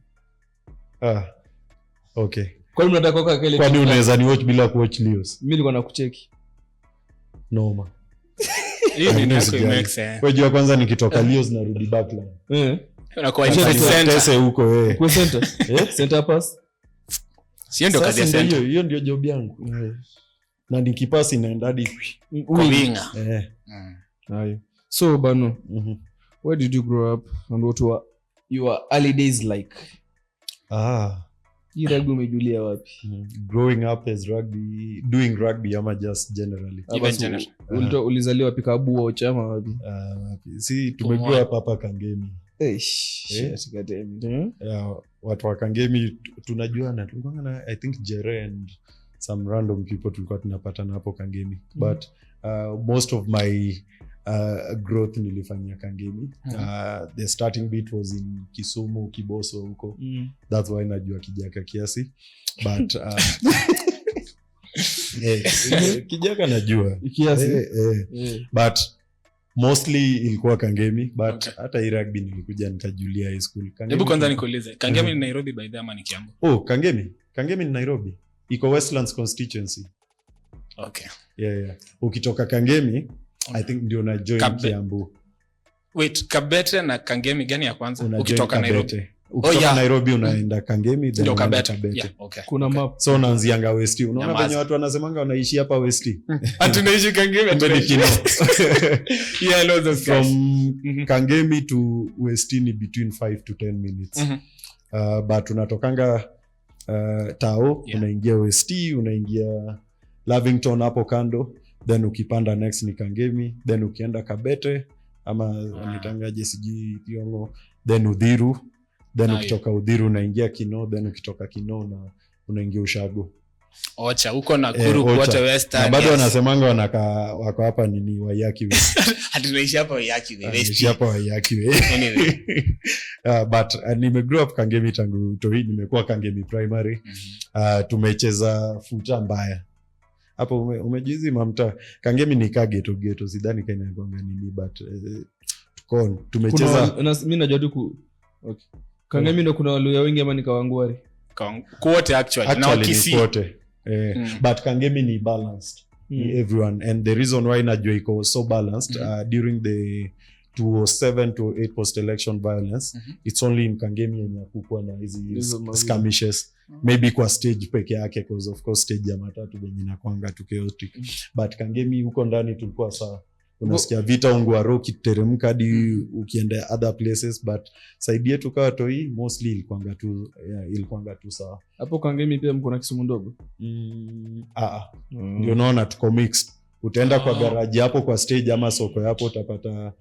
Okay. Kwani unataka kwa kile kwani unaweza ni watch bila kuwatch Lios? Mimi nilikuwa nakucheki. Noma. Hiyo ni nako make sense. Kwa hiyo kwanza nikitoka Lios narudi backline. Unakuwa center. Tese huko Kwa center. Center pass. Sio ndio kazi ya center. Hiyo ndio job yangu. Na nikipasi inaenda hadi winga. Hayo. So Bano, where did you grow up and what were your early days like? Hii rugby umejulia wapi? Growing up as doing rugby ama just generally? Ulizaliwa wapi Kabua au chama wapi? Si tumegrow up hapa Kangemi. Watu wa Kangemi tunajuana. Tulikuwa na I think Jere and some random people tulikuwa tunapatana hapo Kangemi. But most of my growth nilifanyia Kangemi. The starting bit was in Kisumu, Kiboso huko. That's why najua Kijaka kiasi. But Kijaka najua kiasi. But mostly ilikuwa Kangemi. But hata hii rugby nilikuja nikajulia high school. Hebu kwanza nikuulize, Kangemi ni Nairobi by the ama ni Kiambu? Kangemi ni Nairobi. Iko Westlands constituency. Okay. Ukitoka Kangemi I think ndio na join Kiambu. Wait, Kabete na Kangemi gani ya kwanza? Ukitoka Nairobi. Ukitoka Nairobi unaenda Kangemi then Kabete. Kuna map. So unaanzianga West. Unaona venye watu wanasemanga wanaishi hapa West. Tunaishi Kangemi Mbele lots of from Kangemi to West ni between 5 to 10 minutes. But unatokanga Tao, unaingia West, unaingia Lavington hapo kando, then ukipanda next ni Kangemi, then ukienda Kabete ama nitangaje siji Tiongo, then Udhiru, then ukitoka Udhiru unaingia Kino, then ukitoka Kino na unaingia Ushago. Ocha huko Nakuru wote Western. Na bado wanasemanga wako hapa nini Waiyaki West. Tunaishi hapa Waiyaki West. Tunaishi hapa Waiyaki West. Anyway. But nime grow up Kangemi tangu utoi, nimekuwa Kangemi primary. Tumecheza futa mbaya. Hapo umejizi mamta Kangemi ni geto sidhani Kenya kwanga nini but tumecheza mimi najua tu okay. Kangemi ndio kuna Waluya wengi ama ni Kawangware? Quote actually now Kisi. But Kangemi ni balanced. Everyone, and the reason why najua iko so balanced during the 2007 to 8 post election violence, it's only in Kangemi yenye kukua na hizi skirmishes. Maybe kwa stage peke yake because of course stage ya matatu yenye inakuanga tu chaotic. But Kangemi huko ndani tulikuwa sawa. Unasikia vita Ongwaro kiteremka hadi ukienda other places, but side yetu kwa toi mostly ilikuanga tu sawa. Hapo Kangemi pia mko na Kisumu ndogo? Ndio naona tuko mixed. Utaenda kwa garage hapo kwa stage ama soko hapo utapata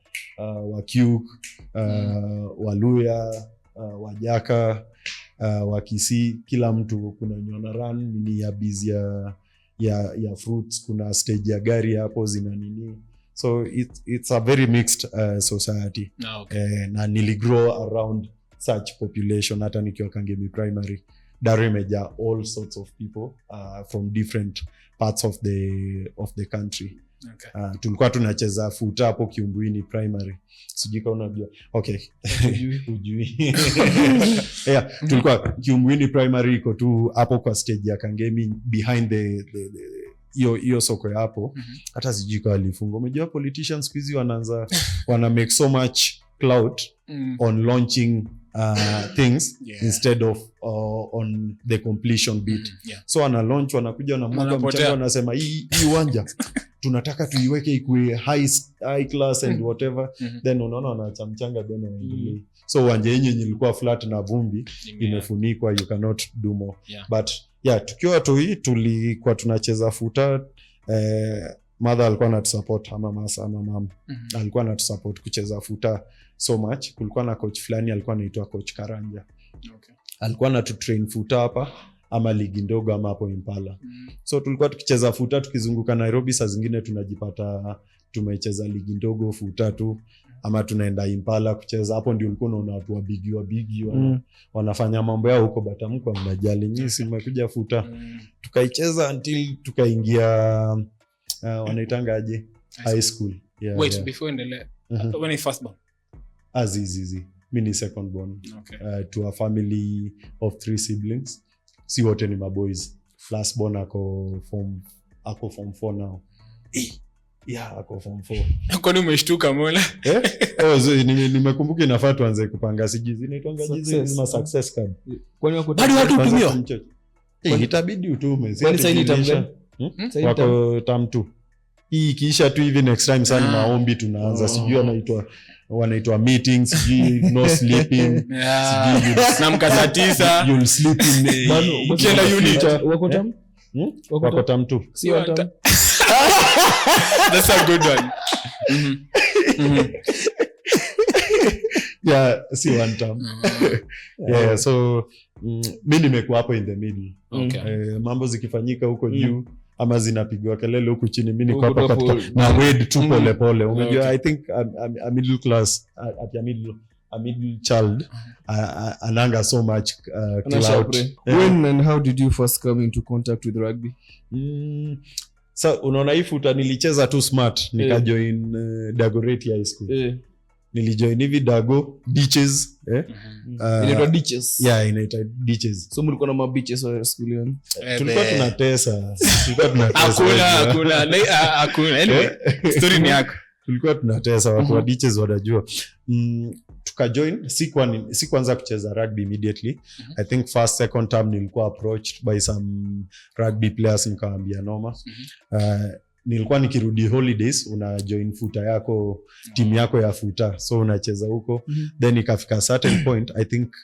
Wakiuk, Waluya, Wajaka, wakisi kila mtu kuna nyona run ni ya busy ya fruits, kuna stage ya gari hapo zina nini, so it's a very mixed society. Okay. Na niligrow around such population. Hata nikiwa Kangemi primary Daro imejaa all sorts of people from different parts of the country. Okay. Tulikuwa tunacheza futa hapo Kiumbuini primary, sijui kama unajua. Okay. Ujui. Yeah, tulikuwa Kiumbuini primary iko tu hapo kwa stage ya Kangemi behind the hiyo soko ya hapo. Hata sijui kwa alifunga. Umejua politicians squeeze wana make so much clout on launching things instead of on the completion bit. So wana launch, wanakuja na mwaga mchanga, wanasema hii uwanja tunataka tuiweke ikue high class and whatever. Then unaona wanaacha mchanga then wanaendelea. So uwanja yenyewe ilikuwa flat na vumbi imefunikwa, you cannot do more. But yeah, tukiwa tulikuwa tunacheza futa. Mother alikuwa anatusupport ama masa ama mama alikuwa anatusupport kucheza futa so much. Kulikuwa na coach fulani alikuwa anaitwa coach Karanja. Okay. Alikuwa anatutrain futa hapa ama ligi ndogo ama hapo Impala. So tulikuwa tukicheza futa tukizunguka Nairobi, saa zingine tunajipata tumecheza ligi ndogo futa tu ama tunaenda Impala kucheza. Hapo ndio ulikuwa unaona watu wa bigi wanafanya mambo yao huko, batamko mnajali nyinyi si mmekuja futa. Tukaicheza until tukaingia wanaitangaje high school. Wait, before endele when you first born? Azizi mimi ni second born. Okay. To a family of 3 siblings. Si wote ni maboys. Last born ako form 4 now. Yeah, ako form 4. Kwani umeshtuka mbona? Nimekumbuka inafaa tuanze kupanga sijizi inaitwanga jizi ni success card. Kwani wako bado watu utumio? Itabidi utume. Kwani sasa ilitamka? Wako term 2. Hii kisha tu hivi next time sana maombi tunaanza. Sijui wanaitwa meetings, sijui no sleeping. Na mkasa 9 you'll sleep in Bano kila unit. Wako term? Wako term 2. Si one term. That's a good one. Yeah, si one term. Yeah, so mimi nimekuwa hapo in the middle. Okay. Mambo zikifanyika huko juu ama zinapigwa kelele huku chini, mimi niko hapa katika na wade tu pole pole. Unajua, I think a middle class a middle child ananga so much clout. When and how did you first come into contact with rugby? So unaona hii futa nilicheza tu smart nikajoin Dagoretti High School. Nilijoin hivi Dago Ditches. Inaitwa Ditches. Yeah, inaitwa Ditches. So mlikuwa na mabeaches wa school yani? Tulikuwa tunatesa. Hakuna. Anyway, story ni yako. Tulikuwa tunatesa watu wa Ditches wanajua. Tukajoin, si kwanza kucheza rugby immediately. I think first second term nilikuwa approached by some rugby players, nikawaambia noma. Nilikuwa nikirudi holidays una join futa yako, timu yako ya futa, so unacheza huko. Then ikafika certain point, I think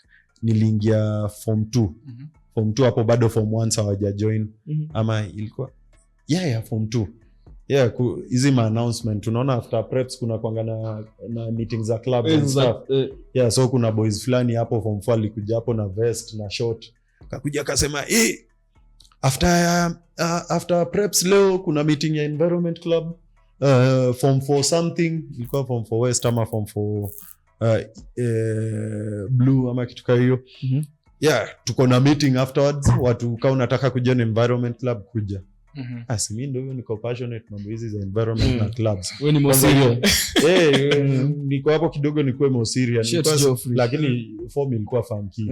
niliingia form 2. Form 2 hapo bado form 1 hawaja join. Ama ilikuwa form 2. Yeah, hizi ma announcement unaona after preps kuna kwanga na meetings za club and stuff. Yeah, so kuna boys fulani hapo form 4 alikuja hapo na vest na short. Akakuja akasema, after preps leo kuna meeting ya environment club form 4 something, ilikuwa form 4 west ama form 4 blue ama kitu kama hiyo. Yeah, tuko na meeting afterwards, watu kama unataka kujoin environment club kuja. Mimi ndio niko passionate mambo hizi za environment na clubs. Wewe ni more serious. Niko hapo kidogo nikuwe more serious, lakini form ilikuwa funky.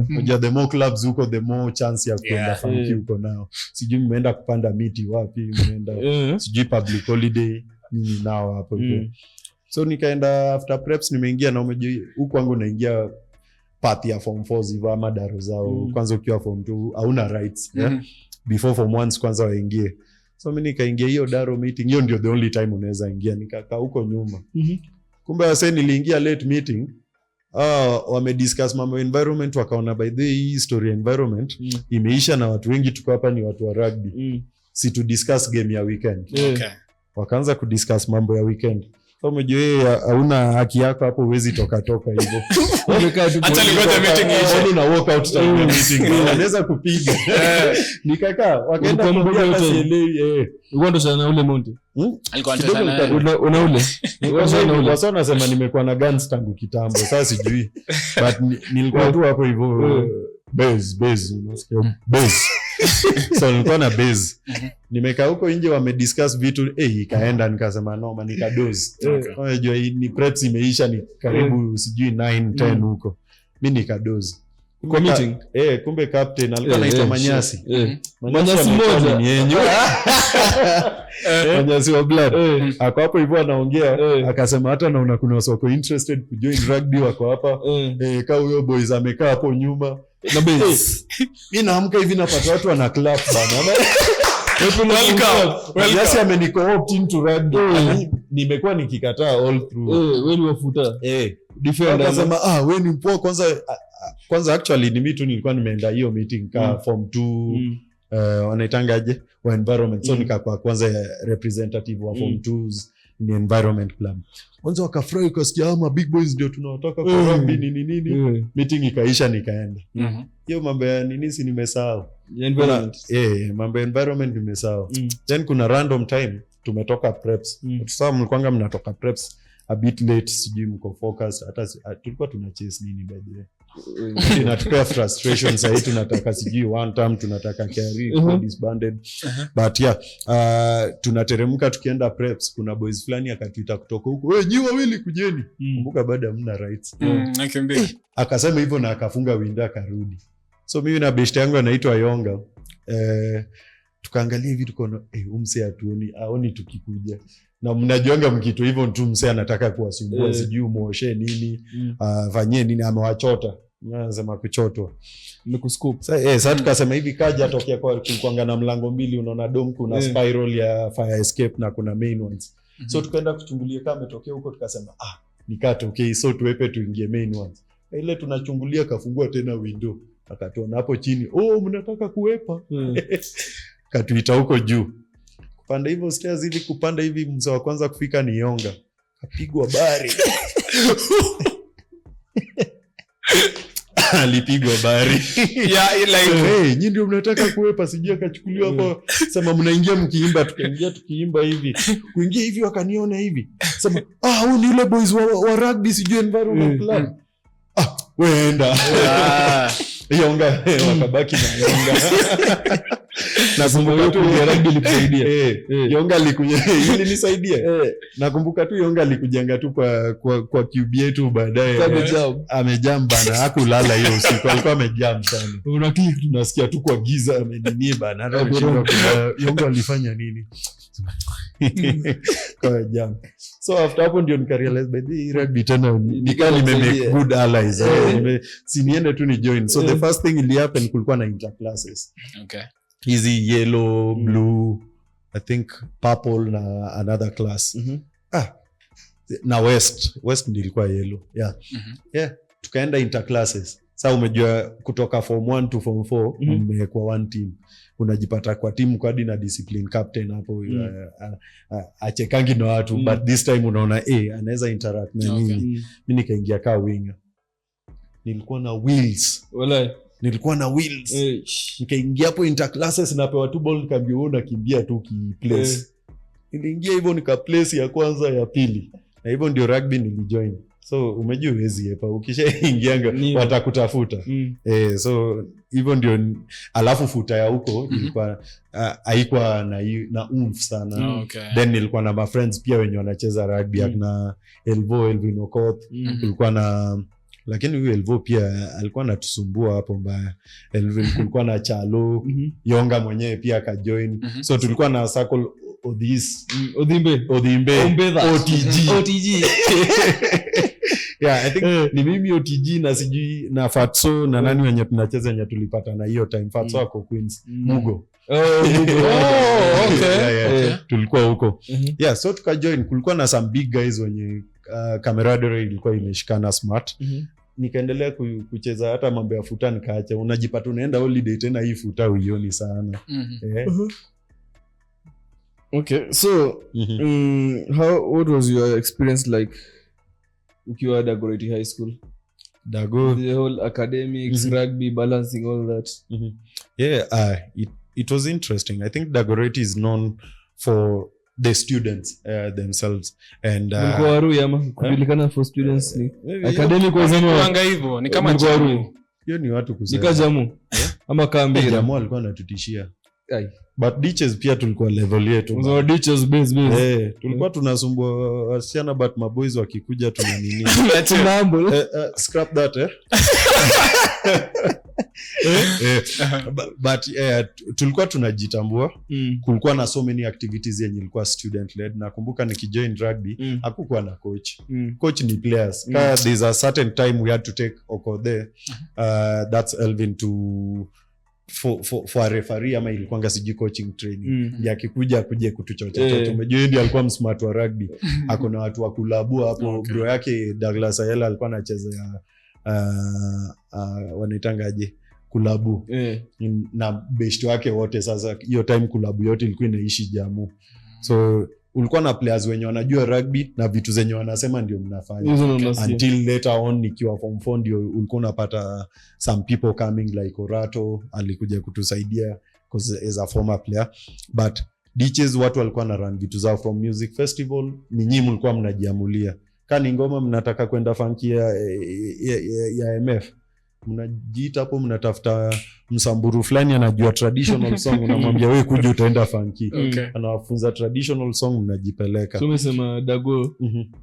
Unajua the more clubs huko the more chance ya kwenda funky huko nao. Sijui mmeenda kupanda miti wapi, mmeenda sijui public holiday mimi nao hapo hivyo. So nikaenda after preps, nimeingia na umejua huko wangu naingia party ya form 4 ziva madaro zao. Kwanza ukiwa form 2 hauna rights, before form 1 kwanza waingie. So mimi nikaingia hiyo daro meeting, hiyo ndio the only time unaweza ingia, nikakaa huko nyuma. Kumbe wase niliingia late meeting, wamediscuss mambo environment, wakaona by the history environment imeisha na watu wengi tuko hapa ni watu wa rugby. Si to discuss game ya weekend. Okay. Wakaanza kudiscuss mambo ya weekend. Kama je hauna haki yako hapo uwezi toka hivyo. Umekaa tu Acha ningoje meeting iishe. Na walk out time meeting. Wanaweza kupiga. Nikakaa wakaenda kuongea hata sielewi. Uko ndo sana ule Monty. Alikuwa anataka Una ule. Wasa nasema nimekuwa na guns tangu kitambo. Sasa sijui. But nilikuwa tu hapo hivyo base unasikia base. So nilikuwa na base. Nimekaa huko nje wamediscuss vitu ikaenda nikasema no nikadoze. Unajua ni preps imeisha ni karibu sijui 9-10 huko. Mimi nikadoze. Kwa meeting kumbe captain alikuwa anaitwa Manyasi. Manyasi moja ni yenyewe. Manyasi wa blood. Ako hapo hivyo anaongea akasema hata naona kuna wako interested kujoin rugby wako hapa. Kama huyo boys amekaa hapo nyuma na base. Mimi naamka hivi napata watu wana clap bana. Welcome. Yes, ameniko-opt into rugby. Nimekuwa nikikataa all through. Wewe ni wafuta. Defender. Akasema wewe ni mpoa kwanza actually ni mimi tu nilikuwa nimeenda hiyo meeting ka form 2 wanaitangaje wa environment. So nikakuwa kwanza representative wa form 2s ni environment club. Kwanza wakafurahi kusikia ama big boys ndio tunawataka kwa rugby nini. Meeting ikaisha nikaenda. Hiyo mambo ya nini si nimesahau. Environment. Mambo ya environment nimesahau. Then kuna random time tumetoka preps. Sasa mlikuanga mnatoka preps a bit late sijui mko focus hata tulikuwa tuna chase nini by the way. Tunataka frustration sasa tunataka sijui one term tunataka carry disbanded. But tunateremka tukienda preps kuna boys fulani akatuita kutoka huko wewe nyi wawili kujeni. Kumbuka baada mna rights. Akasema hivyo na akafunga window akarudi. So mimi na best yangu anaitwa Yonga. Tukaangalia hivi tukaona umse atuoni aoni tukikuja. Na mnajuanga mkitu hivyo tu mse anataka kuwasumbua sijui muoshe nini fanyie nini amewachota. Anasema kuchotwa. Nikuscoop. Sasa tukasema hivi kaja atokea kwa kulikuanga na mlango mbili unaona dom kuna spiral ya fire escape na kuna main ones. So tukaenda kuchungulia kama ametokea huko tukasema nikate okay so tuwepe tuingie main ones. Ile tunachungulia kafungua tena window. Akatuona hapo chini mnataka kuwepa. Katuita huko juu. Kupanda hivyo stairs hivi kupanda hivi mzee wa kwanza kufika ni Yonga. Kapigwa bari. Alipigwa bari. Nyinyi ndio mnataka kuwepa sijui akachukuliwa hapo. Sema mnaingia mkiimba tukiimba hivi. Kuingia hivi wakaniona hivi. Sema huyu ni yule boys wa rugby sijui environment club. Weenda. Yonga wakabaki na Yonga. Nakumbuka tu rugby likusaidia. Yonga alikuja ili nisaidia. Nakumbuka tu Yonga alikujanga tu kwa QB yetu baadaye. Amejam bana hakulala hiyo usiku alikuwa amejam sana. Tunasikia tu kwa giza amenini bana hata mshinda Yonga alifanya nini? Kwa jam. So after hapo ndio nikarealize by the rugby tena nikali make good allies. Siniende tu ni join. So the first thing ili happen kulikuwa na interclasses. Okay. Easy yellow, blue, I think purple na another class. Na west nilikuwa yellow. Tukaenda interclasses. Sasa umejua kutoka form 1 to form 4 mmekuwa one team. Unajipata kwa timu kwa hadi na discipline captain hapo achekangi na watu but this time unaona anaweza interact na mimi. Mimi nikaingia kama winger. Nilikuwa na wheels. Nikaingia hapo interclasses napewa tu ball nikamwambia wewe unakimbia tu kiplace. Niliingia hivyo nika place ya kwanza ya pili. Na hivyo ndio rugby nilijoin. So umejua huwezi hapa ukishaingianga watakutafuta. So hivyo ndio alafu futa ya huko ilikuwa haikuwa na sana. Then nilikuwa na my friends pia wenye wanacheza rugby na Elvin Okoth kulikuwa na lakini huyo Elvo pia alikuwa anatusumbua hapo mbaya. Elvin kulikuwa na Chalo, Yonga mwenyewe pia akajoin. So tulikuwa na circle Odimbe OTG. I think ni mimi OTG na sijui na Fatso na nani wenye tunacheza wenye tulipata na hiyo time. Fatso ako Queens. Mugo. Okay. Tulikuwa huko. So tukajoin. Kulikuwa na some big guys wenye camaraderie ilikuwa imeshikana smart. Nikaendelea kucheza hata mambo ya futa nikaacha. Unajipata unaenda holiday tena hii futa uioni sana. Okay, so what was your experience like ukiwa Dagoretti High School? Dago, the whole academics, rugby, balancing all that. It was interesting. I think Dagoretti is known for the students themselves, and kujulikana for students ni academic wanga hivyo ni kama jamu. Hiyo ni watu kusema nika jamu ama kambira jamu alikuwa anatutishia. But ditches pia tulikuwa level yetu. So ditches base. Tulikuwa tunasumbua wasichana, but maboys wakikuja tuna nini? Scrap that but tulikuwa tunajitambua. Kulikuwa na so many activities yenye ilikuwa student led. Nakumbuka nikijoin rugby hakukuwa na coach. Coach ni players. There's a certain time we had to take Okode, that's Elvin, to for a referee ama ilikuanga siji coaching training. Yakikuja akuje kutuchocha. Tumejua ndio alikuwa msmart wa rugby. Hakuna watu wa kulabu hapo. Bro yake Douglas Ayala alikuwa anacheza wanaitangaje kulabu na best wake wote. Sasa hiyo time kulabu yote ilikuwa inaishi Jamu, so ulikuwa na players wenye wanajua rugby na vitu zenye wanasema ndio mnafanya. Until later on nikiwa form 4 ndio ulikuwa unapata some people coming like Orato alikuja kutusaidia because as a former player. But ditches watu walikuwa na run vitu zao from music festival. Ni nyinyi mlikuwa mnajiamulia kani ngoma mnataka kwenda funky ya MF, mnajiita hapo, mnatafuta msamburu fulani anajua traditional song, unamwambia wewe kuja utaenda funky. Anawafunza traditional song, mnajipeleka. So umesema Dago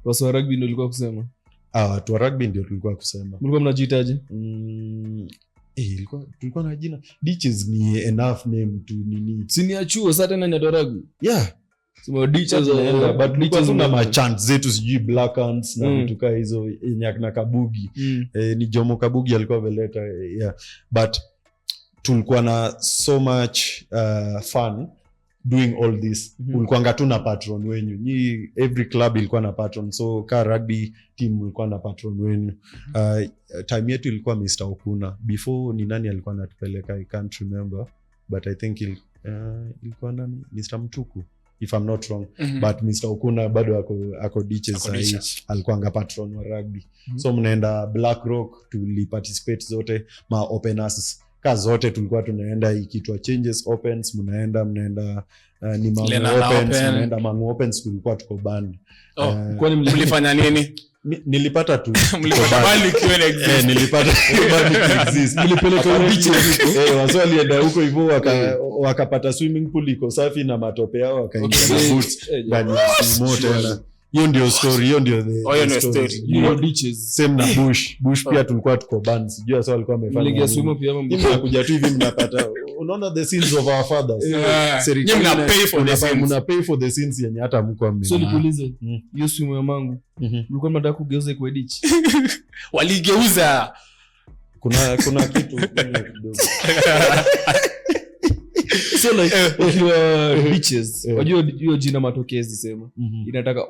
watu wa rugby ndio ulikuwa kusema? Watu wa rugby ndio tulikuwa kusema. Mlikuwa mnajiitaje? Tulikuwa na jina ditches, ni enough name tu nini. Sini chuo sasa tena ni rugby. So ditches but ditches una machant zetu sijui black hands na vitu kama hizo na Kabugi. Ni Jomo Kabugi alikuwa veleta. But tulikuwa na so much fun doing all this. Ulikuwa ngatu na patron wenyu. Ni every club ilikuwa na patron. So ka rugby team ulikuwa na patron wenyu. Time yetu ilikuwa Mr. Okuna. Before ni nani alikuwa anatupeleka, I can't remember, but I think ilikuwa nani, Mr. Mtuku if I'm not wrong. But Mr. Okuna bado ako ditches alikuwa anga patron wa rugby. So mnaenda Black Rock, tuliparticipate zote ma openers zote tulikuwa tunaenda, ikitwa changes opens mnaenda ni Mangu opens, mnaenda Mangu opens, tulikuwa tuko band. Kwani mlifanya nini? Nilipata tu mlipata bali kiwe exist. Nilipata bali exist. Nilipeleka beaches huko. Wasio alienda huko hivyo wakapata swimming pool iko safi na matope yao, wakaingia na boots ndani ya moto. Hiyo ndio story, hiyo ndio the story. Beaches same na bush pia tulikuwa tuko band. Sijui sasa walikuwa wamefanya nini. Swimo pia mnakuja tu hivi mnapata, unaona the sins of our fathers. Serikali mna pay for the sins yenye hata mko mme. So nikuulize, hiyo swimo ya mangu mlikuwa mnataka kugeuza kwa ditch? Waligeuza. Kuna kitu kidogo. So like ukiwa beaches, wajua hiyo jina matokezi sema inataka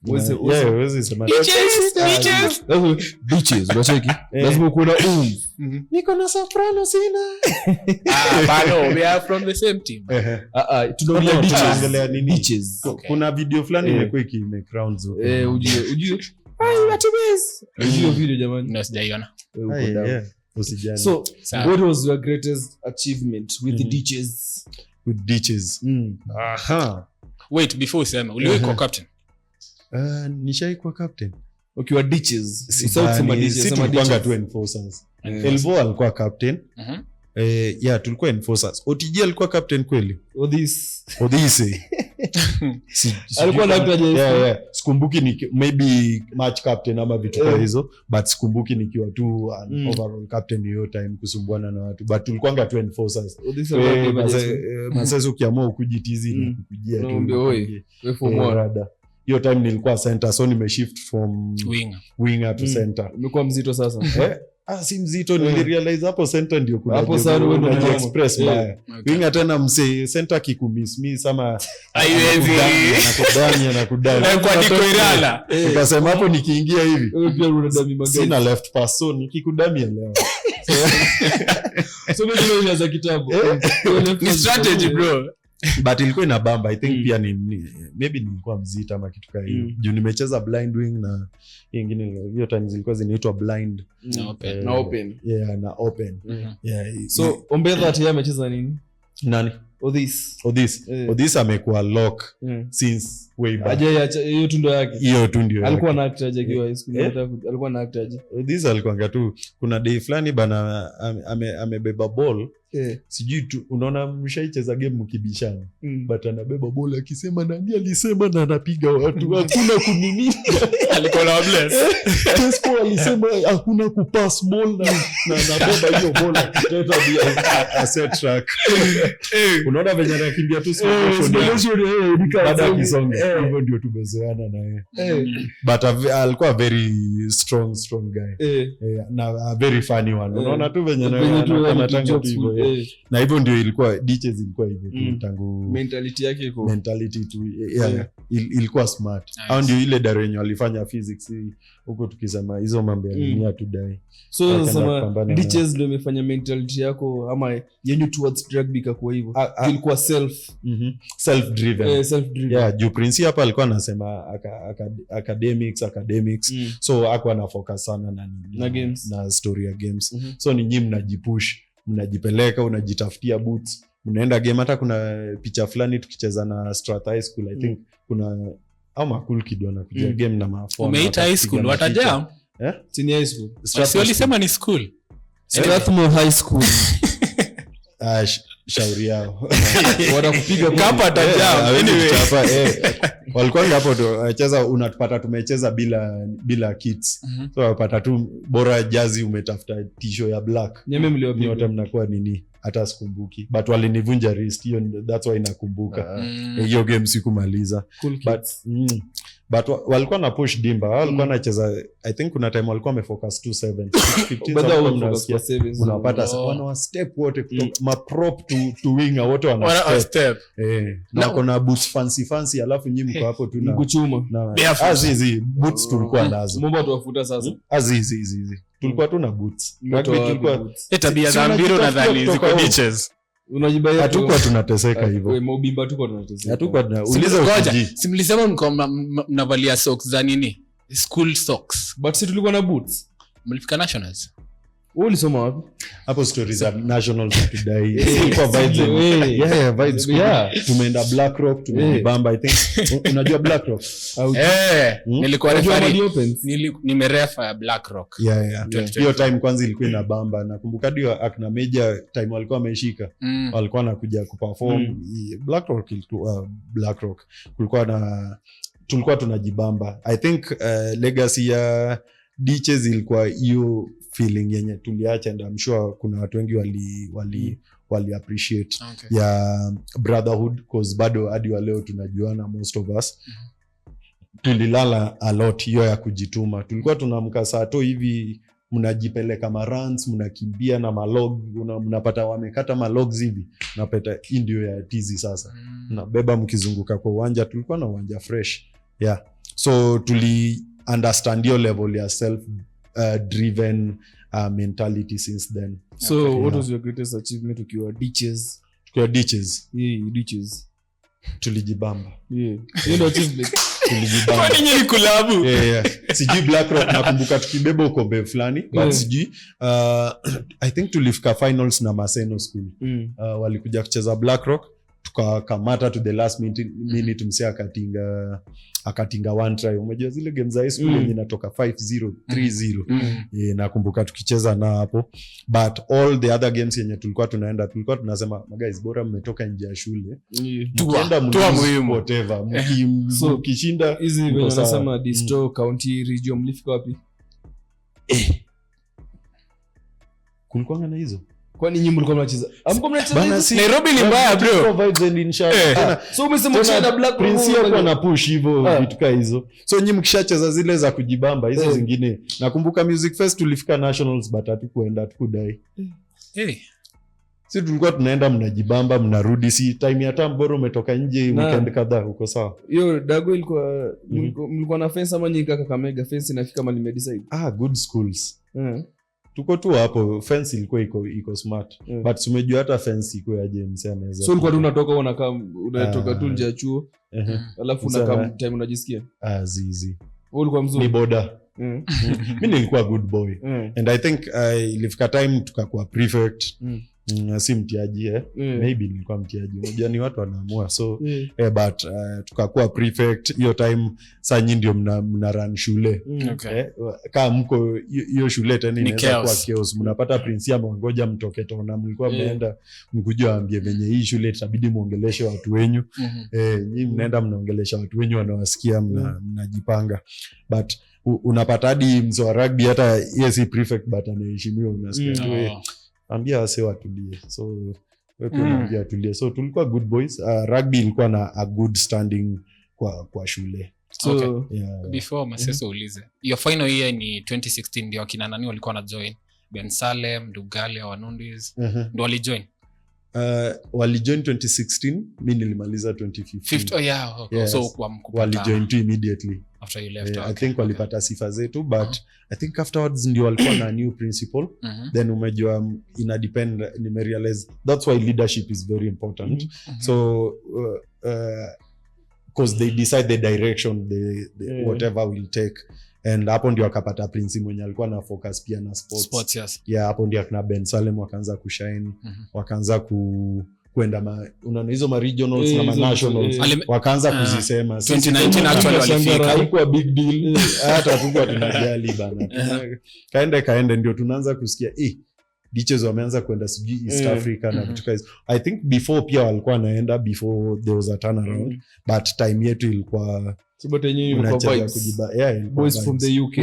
Wezi sema beaches unacheki, lazima kuona niko na soprano sina. Bano, we are from the same team. Tunaongelea beaches. Kuna video fulani imekuwa ime crowns. Ujue video jamani, nasijaiona. So what was your greatest achievement with the ditches? With ditches. Wait, before useme uliwekwa captain? Nishaikuwa captain. Ukiwa ditches. Tulikuwa tu enforcers. Elvo alikuwa captain. Tulikuwa enforcers. OTG alikuwa captain kweli? Odhise. Alikuwa anaitwa sikumbuki maybe match captain ama vitu kwa hizo, but sikumbuki nikiwa tu overall captain hiyo time kusumbuana na watu, but tulikuwa tu enforcers. Masasa ukiamua ukujitizi na kukujia tu. Hiyo time nilikuwa center, so nimeshift from winger to center. Umekuwa mzito sasa. Si mzito, nilirealize hapo center ndio kuna hapo sana wewe ndio express baya. Winga tena mse center kikumiss sama haiwezi nakudani kwa dikoirala. Ukasema hapo nikiingia hivi wewe pia unadami magari, sina left pass, so nikikudami leo. So mimi ndio za kitabu. Ni strategy bro. but ilikuwa inabamba. I think pia maybe nilikuwa mzita ama kitu kama hiyo. Juu nimecheza blind wing na nyingine hiyo time zilikuwa zinaitwa blind na open. Yeah, na open. Yeah. So Ombedha ati amecheza nini? Nani? Odhis amekuwa lock since way back. Hiyo tu ndio yake. Hiyo tu ndio. Alikuwa na actor aje kwa high school. Alikuwa na actor aje. Odhis alikuwa tu kuna day fulani bana amebeba ball. Sijui tu unaona mshaicheza game mkibishana. But anabeba ball akisema nani alisema na anapiga watu. Hakuna kunini. Alikuwa na bless. Tesco alisema hakuna kupass ball na anabeba hiyo ball akiteta a set track. Unaona venye anakimbia tu baada ya kisonga. Hivyo ndio tumezoeana naye. But alikuwa very strong guy. Na very funny one. Unaona tu venye anatanga tu hivyo. Na hivyo ndio ilikuwa ditches ilikuwa hivyo tu tangu mentality yake iko mentality tu ilikuwa smart. Hao ndio ile darenyo walifanya physics huko tukisema hizo mambo ya dunia tudai. So sema ditches ndio imefanya mentality yako ama yenyu towards rugby kwa hivyo ilikuwa self driven. Yeah, juu Prince hapa alikuwa anasema academics. So hakuwa na focus sana na games na story ya games. So ni nyinyi mnajipush, mnajipeleka, unajitafutia boots, mnaenda game. Hata kuna picha fulani tukicheza na Strath High School, I think kuna au makul kidona kuja game na mafoni. Umeita high school watajam? Senior high school. Si walisema ni school. Strathmore High School. Shauri yao. Wanakupiga kapa tajam. Anyway, walikuwa hapo tunacheza, unatupata tumecheza bila kits. So unapata tu bora jazi umetafuta t-shirt ya black. Nyeme mliopiga. Nyote mnakuwa nini? Hata sikumbuki. But walinivunja wrist. Hiyo that's why nakumbuka. Hiyo game sikumaliza. Cool kids. But walikuwa na push dimba. Walikuwa wanacheza, I think kuna time walikuwa wamefocus 2-7. Unapata wana step wote kutoka ma prop to winger wote wana step. Na kuna boots fancy alafu nyinyi mko hapo tu na kuchuma. Azizi boots tulikuwa nazo. Mungu atuwafuta sasa. Azizi. Tulikuwa tu na boots. Rugby tulikuwa tabia za mbiro na dhali ziko ditches. Unajibaya hatukuwa tunateseka hivyo. Wewe Mobimba tuko tunateseka. Hatukuwa tunauliza uji. Simlisema mnavalia socks za nini? School socks. But si tulikuwa na boots. Mlifika nationals. Wewe ulisoma wapi? Hapo stories za nationals today. Ilikuwa vibes. Yeah, vibes. Yeah. Tumeenda Black Rock, tumebamba I think. Unajua Black Rock? Nilikuwa referee. Nimerefa ya Black Rock. Yeah. Hiyo time kwanza ilikuwa inabamba. Nakumbuka ndio akina Major time walikuwa wameshika. Walikuwa wanakuja kuperform. Black Rock ilikuwa Black Rock. Tulikuwa tunajibamba. I think legacy ya ditches ilikuwa hiyo feeling yenye tuliacha, and I'm sure kuna watu wengi wali appreciate ya brotherhood, cause bado hadi wa leo tunajuana most of us. Tulilala a lot hiyo ya kujituma. Tulikuwa tunamka saa to hivi, mnajipeleka maruns, mnakimbia na malog, mnapata wamekata malogs hivi, napata ndio ya tizi sasa. Nabeba mkizunguka kwa uwanja, tulikuwa na uwanja fresh. Yeah. So tuli understand your level ya self driven mentality since then. So what was your greatest achievement ukiwa ditches? Ditches. Tulijibamba. You know achievement. Tulijibamba. Kwa nini kulabu? Yeah. Sijui Black Rock nakumbuka tukibeba ukombe fulani, but sijui I think tulifika finals na Maseno School. Walikuja kucheza Black Rock, tukakamata to the last minute msee akatinga one try. Umejua zile games za high school yenye inatoka 5-0 3-0. Nakumbuka tukicheza na hapo, but all the other games yenye tulikuwa tunasema guys, bora mmetoka nje ya shule, tuenda muhimu whatever, mkishinda hizi wenye wanasema district, county, region, mlifika wapi? Kulikuwa na hizo. Kwani nyinyi mlikuwa mnacheza? Amko mnacheza Nairobi ni mbaya bro. Vibes and inshallah. So umesema mchana Black Prince hapo na push hivyo vitu kama hizo. So nyinyi mkishacheza zile za kujibamba, hizo zingine. Nakumbuka Music Fest tulifika nationals, but hatukuenda, tukudai. Sisi tulikuwa tunaenda, mnajibamba, mnarudi, si time ya tamboro umetoka nje weekend kadhaa uko sawa. Hiyo dago ilikuwa mlikuwa na fence ama nyinyi kaka Kakamega fence inafika mali medicine? Good schools. tuko tu hapo, fence ilikuwa iko smart, but umejua hata fence iko ya James anaweza. So ulikuwa unatoka unatoka tu nje ya chuo, alafu unakaa time unajisikia zizi. Ulikuwa mzuri. Ni boda. Mimi nilikuwa good boy. And I think ilifika time tukakuwa prefect. Si mtiaji maybe nilikuwa mtiaji. Unajua ni watu wanaamua. So but tukakuwa prefect hiyo time, saa nyingi ndio mna run shule. Kama mko hiyo shule tena inaweza kuwa chaos. Mnapata prince ameongoja mtoke tona, mlikuwa mnaenda mkujua ambie venye hii shule itabidi muongeleshe watu wenyu. Nyinyi mnaenda mnaongelesha watu wenyu wanawasikia, mnajipanga. But unapata hadi mzo wa rugby hata yeye si prefect but anaheshimiwa, unasikia tu ambia wase watulie. So wewe pia unaambia tulie. So tulikuwa good boys. Rugby ilikuwa na a good standing kwa shule. So before Maseso ulize, your final year ni 2016 ndio akina nani walikuwa na join? Ben Salem, Dugale, Wanundis ndio walijoin. Walijoin 2016, mimi nilimaliza 2015. So kwa mkupata walijoin tu immediately after you left. I think walipata sifa zetu, but I think afterwards ndio walikuwa na new principal. Then umejua ina depend, nimerealize that's why leadership is very important. So because they decide the direction the whatever will take, and hapo ndio akapata prince mwenye alikuwa na focus pia na sports. Hapo ndio akina Ben Salem wakaanza kushine, wakaanza kwenda unaona hizo ma regionals na ma nationals, wakaanza kuzisema 2019 actually walifika, haikuwa big deal. Hata tukua tunajali bana, kaende ndio tunaanza kusikia beaches wameanza kwenda sijui East Africa na vitu kama hizo. I think before pia walikuwa naenda before there was a turnaround, but time yetu ilikuwa sababu yenyewe ilikuwa vibes. Boys from the UK.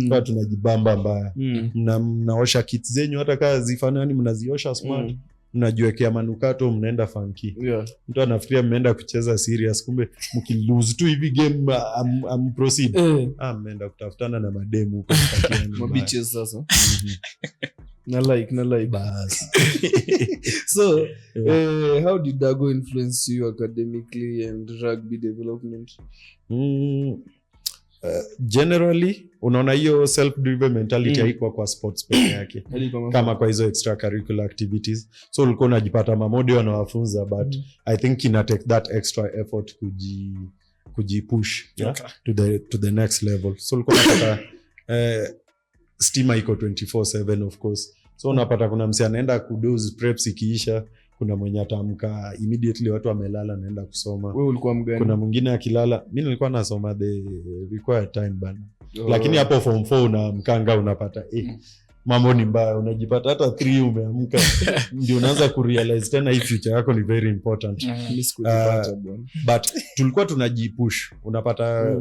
Kwa tunajibamba mbaya. Mnaosha kits zenyu hata kama zifanani, mnaziosha smart. Mnajiwekea manukato, mnaenda funky. Mtu anafikiria mmeenda kucheza serious, kumbe mkilose tu hivi game proceed. Mmeenda kutafutana na mademu huko ma beaches sasa. Na like bas. So how did Dago influence you academically and rugby development? Generally unaona hiyo self driven mentality haikuwa kwa sports peke yake, kama kwa hizo extracurricular activities. So ulikuwa unajipata mamodi wanawafunza, but I think ina take that extra effort kujipush to the next level. So ulikuwa unapata stima iko 24/7 of course. So unapata kuna msi anaenda kudoze preps ikiisha, kuna mwenye atamka immediately watu wamelala naenda kusoma. Wewe ulikuwa mgani? Kuna mwingine akilala, mimi nilikuwa nasoma the required time bana. Lakini hapo form 4 na mkanga unapata mambo ni mbaya, unajipata hata 3 umeamka ndio unaanza kurealize tena hii future yako ni very important. But tulikuwa tunajipush, unapata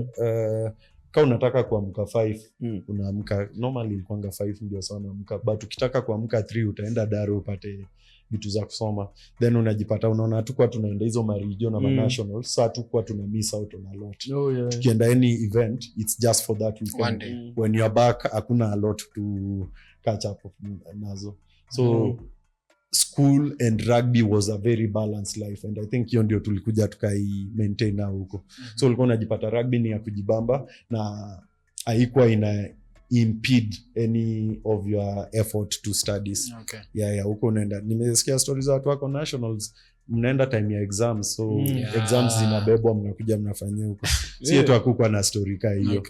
kama unataka kuamka 5 unaamka, normally ilikuanga 5 ndio sana unaamka, but ukitaka kuamka 3 utaenda daro upate vitu za kusoma. Then unajipata unaona hatukuwa tunaenda hizo ma region na national, sasa hatukuwa tuna miss out on a lot. Tukienda any event it's just for that weekend. When you are back hakuna a lot to catch up nazo. So school and rugby was a very balanced life, and I think hiyo ndio tulikuja tukai maintain na huko. So ulikuwa unajipata rugby ni ya kujibamba na haikuwa ina impede any of your effort to studies. Huko unaenda, nimesikia stories za watu wako nationals mnaenda time ya exams, so exams zinabebwa mnakuja mnafanyia huko. Si yetu hakukuwa na story kaa hiyo.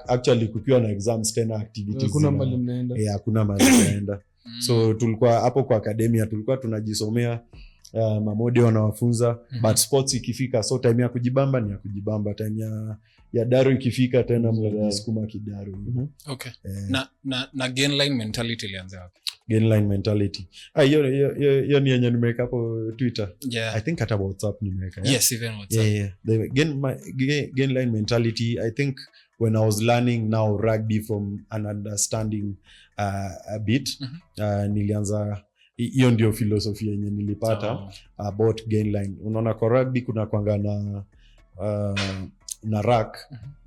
Actually kukiwa na exams tena activities kuna mali mnaenda. Hakuna mali mnaenda. So tulikuwa hapo kwa academia tulikuwa tunajisomea, mamodi wanawafunza, but sports ikifika, so time ya kujibamba ni ya kujibamba, time ya daru ikifika tena mnasukuma kidaru. Na gainline mentality ilianza wapi? Gainline mentality hiyo ni yenye nimeweka hapo Twitter. I think hata WhatsApp nimeweka. Yes, even WhatsApp. The gainline mentality, I think when I was learning now rugby from an understanding a bit, nilianza hiyo ndio philosophy yenye nilipata about gainline. Unaona kwa rugby kuna kwanga na rack,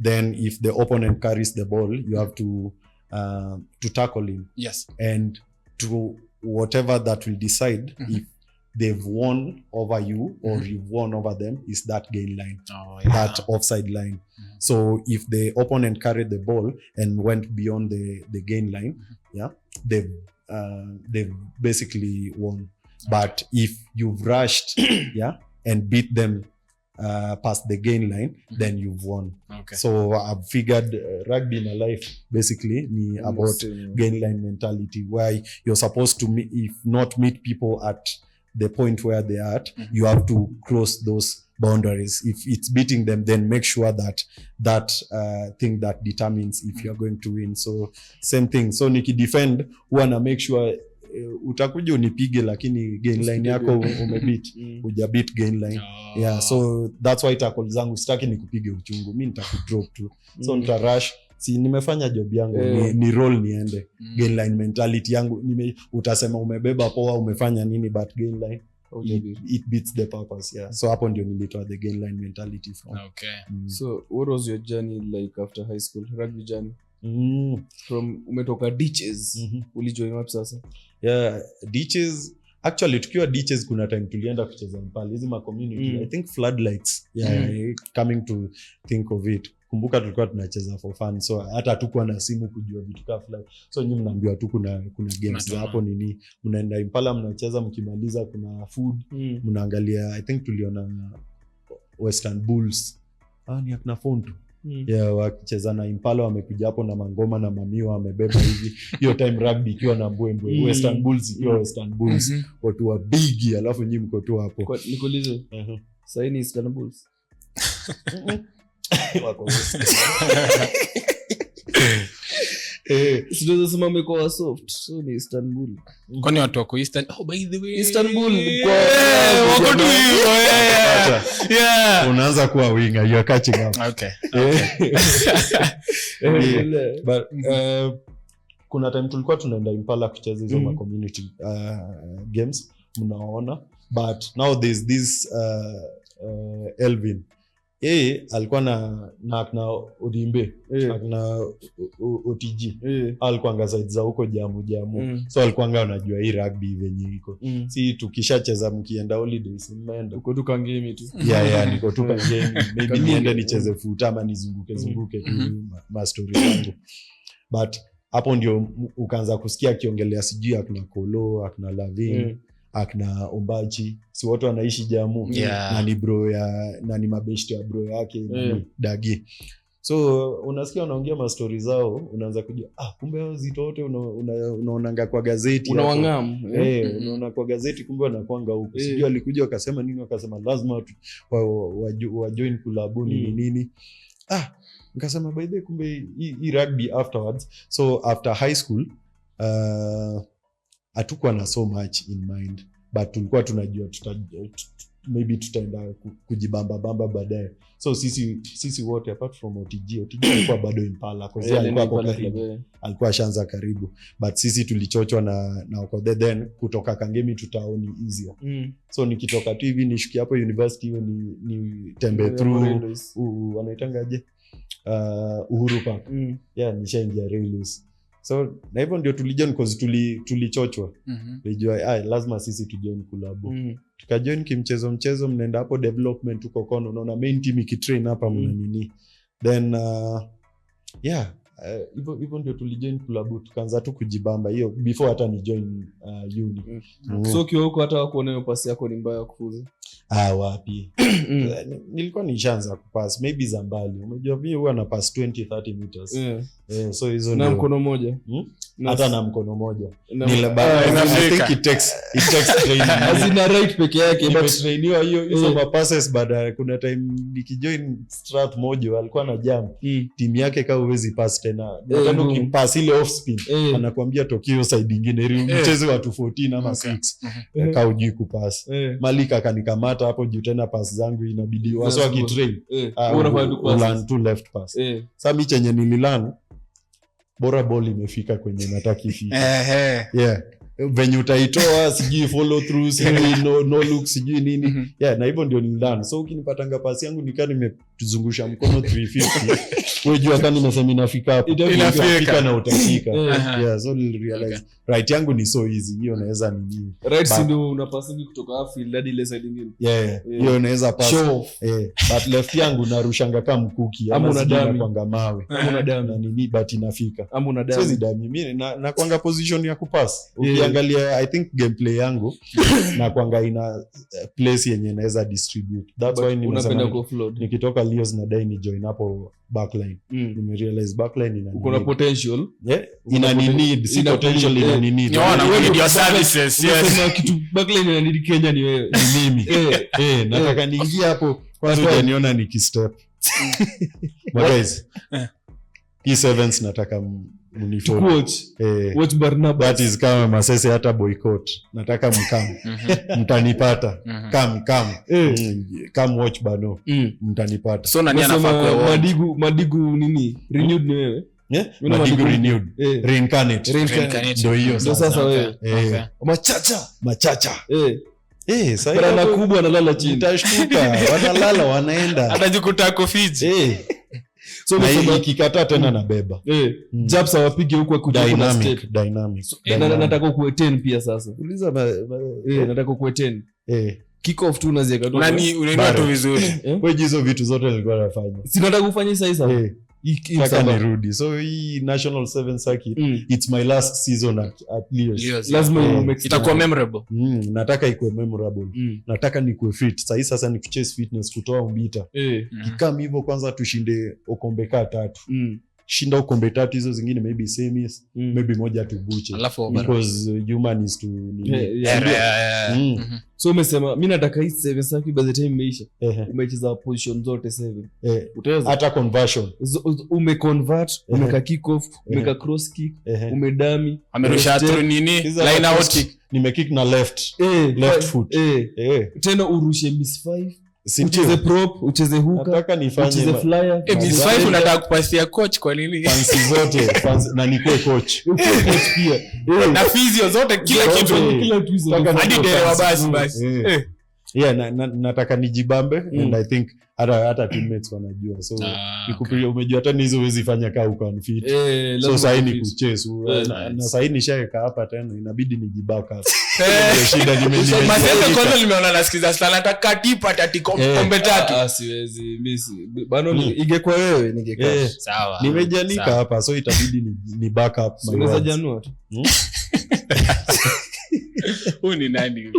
then if the opponent carries the ball you have to tackle him, and to whatever that will decide if they've won over you or you've won over them is that gain line, that offside line. So if the opponent carried the ball and went beyond the gain line, they've basically won. But if you've rushed and beat them past the gain line, then you've won. So I've figured rugby in a life basically ni about gain line mentality, where you're supposed to if not meet people at the point where they are at, you have to cross those boundaries. If it's beating them, then make sure that thing that determines if you're going to win. So same thing. So nikidefend huwa na make sure utakuja unipige lakini gain line yako umebeat hujabit gain line. So that's why tackle zangu sitaki nikupige uchungu, mimi nitakudrop tu. So nitarush, si nimefanya job yangu, ni roll niende. Gain line mentality yangu utasema umebeba poa umefanya nini, but gain line it beats the purpose. So hapo ndio nilitoa the gain line mentality from. So what was your journey like after high school, rugby journey? From umetoka ditches, ulijoin wapi sasa? Ditches, actually tukiwa ditches kuna time tulienda kucheza mpali hizi ma community, I think floodlights, coming to think of it, kumbuka tulikuwa tunacheza for fun, so hata hatukuwa na simu kujua vitu kama flood. So nyinyi mnaambiwa tu kuna games hapo nini, mnaenda Impala mnacheza, mkimaliza kuna food, mnaangalia. I think tuliona Western Bulls ni akina Fonto wakicheza na Impala, wamekuja hapo na mangoma na mamiwa wamebeba hivi. Hiyo time rugby ikiwa na mbwembwe, Western Bulls ikiwa Western Bulls, watu wa big, alafu nyinyi mko tu hapo. Nikuulize, sasa ni Western Bulls wako sio sema mko soft, so ni Istanbul. Kwani watu wako Eastern? By the way, Istanbul kwa wako tu hiyo. Unaanza kuwa winger, you are catching up. But kuna time tulikuwa tunaenda Impala kucheza hizo ma community games, mnaona. But now there's this Elvin, alikuwa na Odimbe, na OTG, alikuwa anga side za huko jamu. So alikuwa anga anajua hii rugby venye iko. Si tukishacheza mkienda holidays mmeenda uko tu kangemi tu. Niko tu kangemi, maybe niende nicheze futa ama nizunguke tu ma story zangu. But hapo ndio ukaanza kusikia akiongelea sijui akina Kolo, akina Lavin, akina Ombachi, si watu wanaishi jamu, na ni bro na ni mabeshte ya bro yake ni Dagi. So unasikia unaongea ma stories zao, unaanza kujua kumbe hao zito wote unaonanga kwa gazeti, unawangam unaona kwa gazeti, kumbe wanakuanga huko. Sijui alikuja akasema nini, akasema lazima wa join kulabuni nini. Nikasema by the way kumbe hii rugby afterwards. So after high school hatukuwa na so much in mind, but tulikuwa tunajua maybe tutaenda kujibamba baadaye. So sisi wote apart from OTG alikuwa bado Impala, kwa sababu alikuwa karibu, alikuwa shanza karibu, but sisi tulichochwa na uko then kutoka Kangemi tutaoni easier. So nikitoka tu hivi nishukia hapo university hiyo ni tembe through wanaitangaje Uhuru Park, nishaingia Railways. So na hivyo ndio tulijoin cause tulichochwa. Tulijua lazima sisi tujoin kulabu. Tukajoin kimchezo mnaenda hapo development huko kono, unaona main team ikitrain hapa mna nini. Then hivyo ndio tulijoin kulabu, tukaanza tu kujibamba hiyo before hata ni join uni. So kiwa huko hata wakuona hiyo pasi yako ni mbaya kufuza? Wapi. Nilikuwa nishaanza kupass maybe za mbali. Unajua mimi huwa na pass 20-30 meters. So hizo na mkono moja. Hata na mkono moja. I think it takes training. Azina right peke yake, but trainiwa hiyo passes baada. Kuna time nikijoin strat moja alikuwa na jump. Timu yake kama uwezi pass tena. Ndio ukipass ile off spin anakuambia tokio side nyingine ili mchezo watu 14 ama 6. Kama hujui kupass. Malika akanikamata hapo juu tena pass zangu inabidi waswa kitrain. Unafanya tu left pass. Sasa mimi chenye nililan bora ball imefika kwenye nataka ifike. Venye utaitoa sijui follow through sijui no look sijui nini. Na hivyo ndio nililan. So ukinipatanga pasi yangu nikaa nimetuzungusha mkono 350. Wewe jua kama nimesema inafika hapo. Inafika na utafika. So nilirealize right yangu ni so easy, hiyo naweza nini right ndio unapasini kutoka field hadi ile side nyingine. Hiyo naweza pass. But left yangu narushanga kama mkuki ama unadami kwanga mawe. Ama unadami na nini but inafika. Ama unadami. Siwezi dami mimi na kwanga position ya kupass. Ukiangalia I think gameplay yangu na kwanga ina place yenye naweza distribute. That's why unapenda ku offload. Nikitoka Lios na dai ni join hapo backline. Nimerealize backline ina kuna potential. Ina need si potential ina need. Ni your services. Yes. Kitu backline ina need Kenya ni wewe. Ni mimi. Nataka niingie hapo kwanza utaniona nikistep. But guys, Ep17 nataka mnifollow. Watch Barnabas. That is kama masese hata boycott. Nataka mkam. Mtanipata. Come watch Bano. Mtanipata. So nani anafaa kwa Madigu nini? Renewed ni wewe? Madigu renewed. Reincarnate. Ndio hiyo sasa. Sasa wewe. Machacha. Sasa bana kubwa analala chini. Utashtuka. Wanalala wanaenda. Atajikuta kofiji. So nikikataa tena na beba. Jabs awapige huko kwa dynamic. Nataka ku 10 pia sasa. Uliza nataka ku 10. Kick off tu unazieka tu. Nani unaenda tu vizuri. Wewe hizo vitu zote nilikuwa nafanya. Si nataka kufanya sasa. Nataka nirudi. So hii National 7 circuit it's my last season at Lios. Lazima itakuwa memorable. Nataka ikuwe memorable. Nataka nikuwe fit. Sasa ni kuchase fitness kutoa umbita. Kikam hivyo kwanza tushinde okombeka 3. Shinda ukombe 3 hizo zingine maybe semis, maybe moja tubuche. Because human is to So umesema mimi nataka hii 7 circuit by the time imeisha. Umecheza position zote 7. Utaweza hata conversion. Umeconvert, umeka kick off, umeka cross kick, umedami, amerusha through nini? Line out kick. Nimekick na left foot. Tena urushe miss 5. Ucheze prop, ucheze hooker, nataka nifanye ucheze flyer. Miss 5 unataka kupasia coach kwa nini? Fancy zote, na nikuwe coach. Pia. Na physio zote kila kitu. Hadi dereva basi. Nataka nijibambe and I think hata teammates wanajua. So umejua hata hizo huwezi fanya kaa uko unfit. So sasa ni kuchase. Na sasa ni shaka hapa tena inabidi nijibaka hapa. Shida nimeji. Masema kwanza nimeona nasikiza sana nataka tipa tati kombe 3. Siwezi miss. Bano ingekuwa wewe ningekaa. Sawa. Nimejanika hapa so itabidi ni backup my. Unaweza janua tu. Huyu ni nani?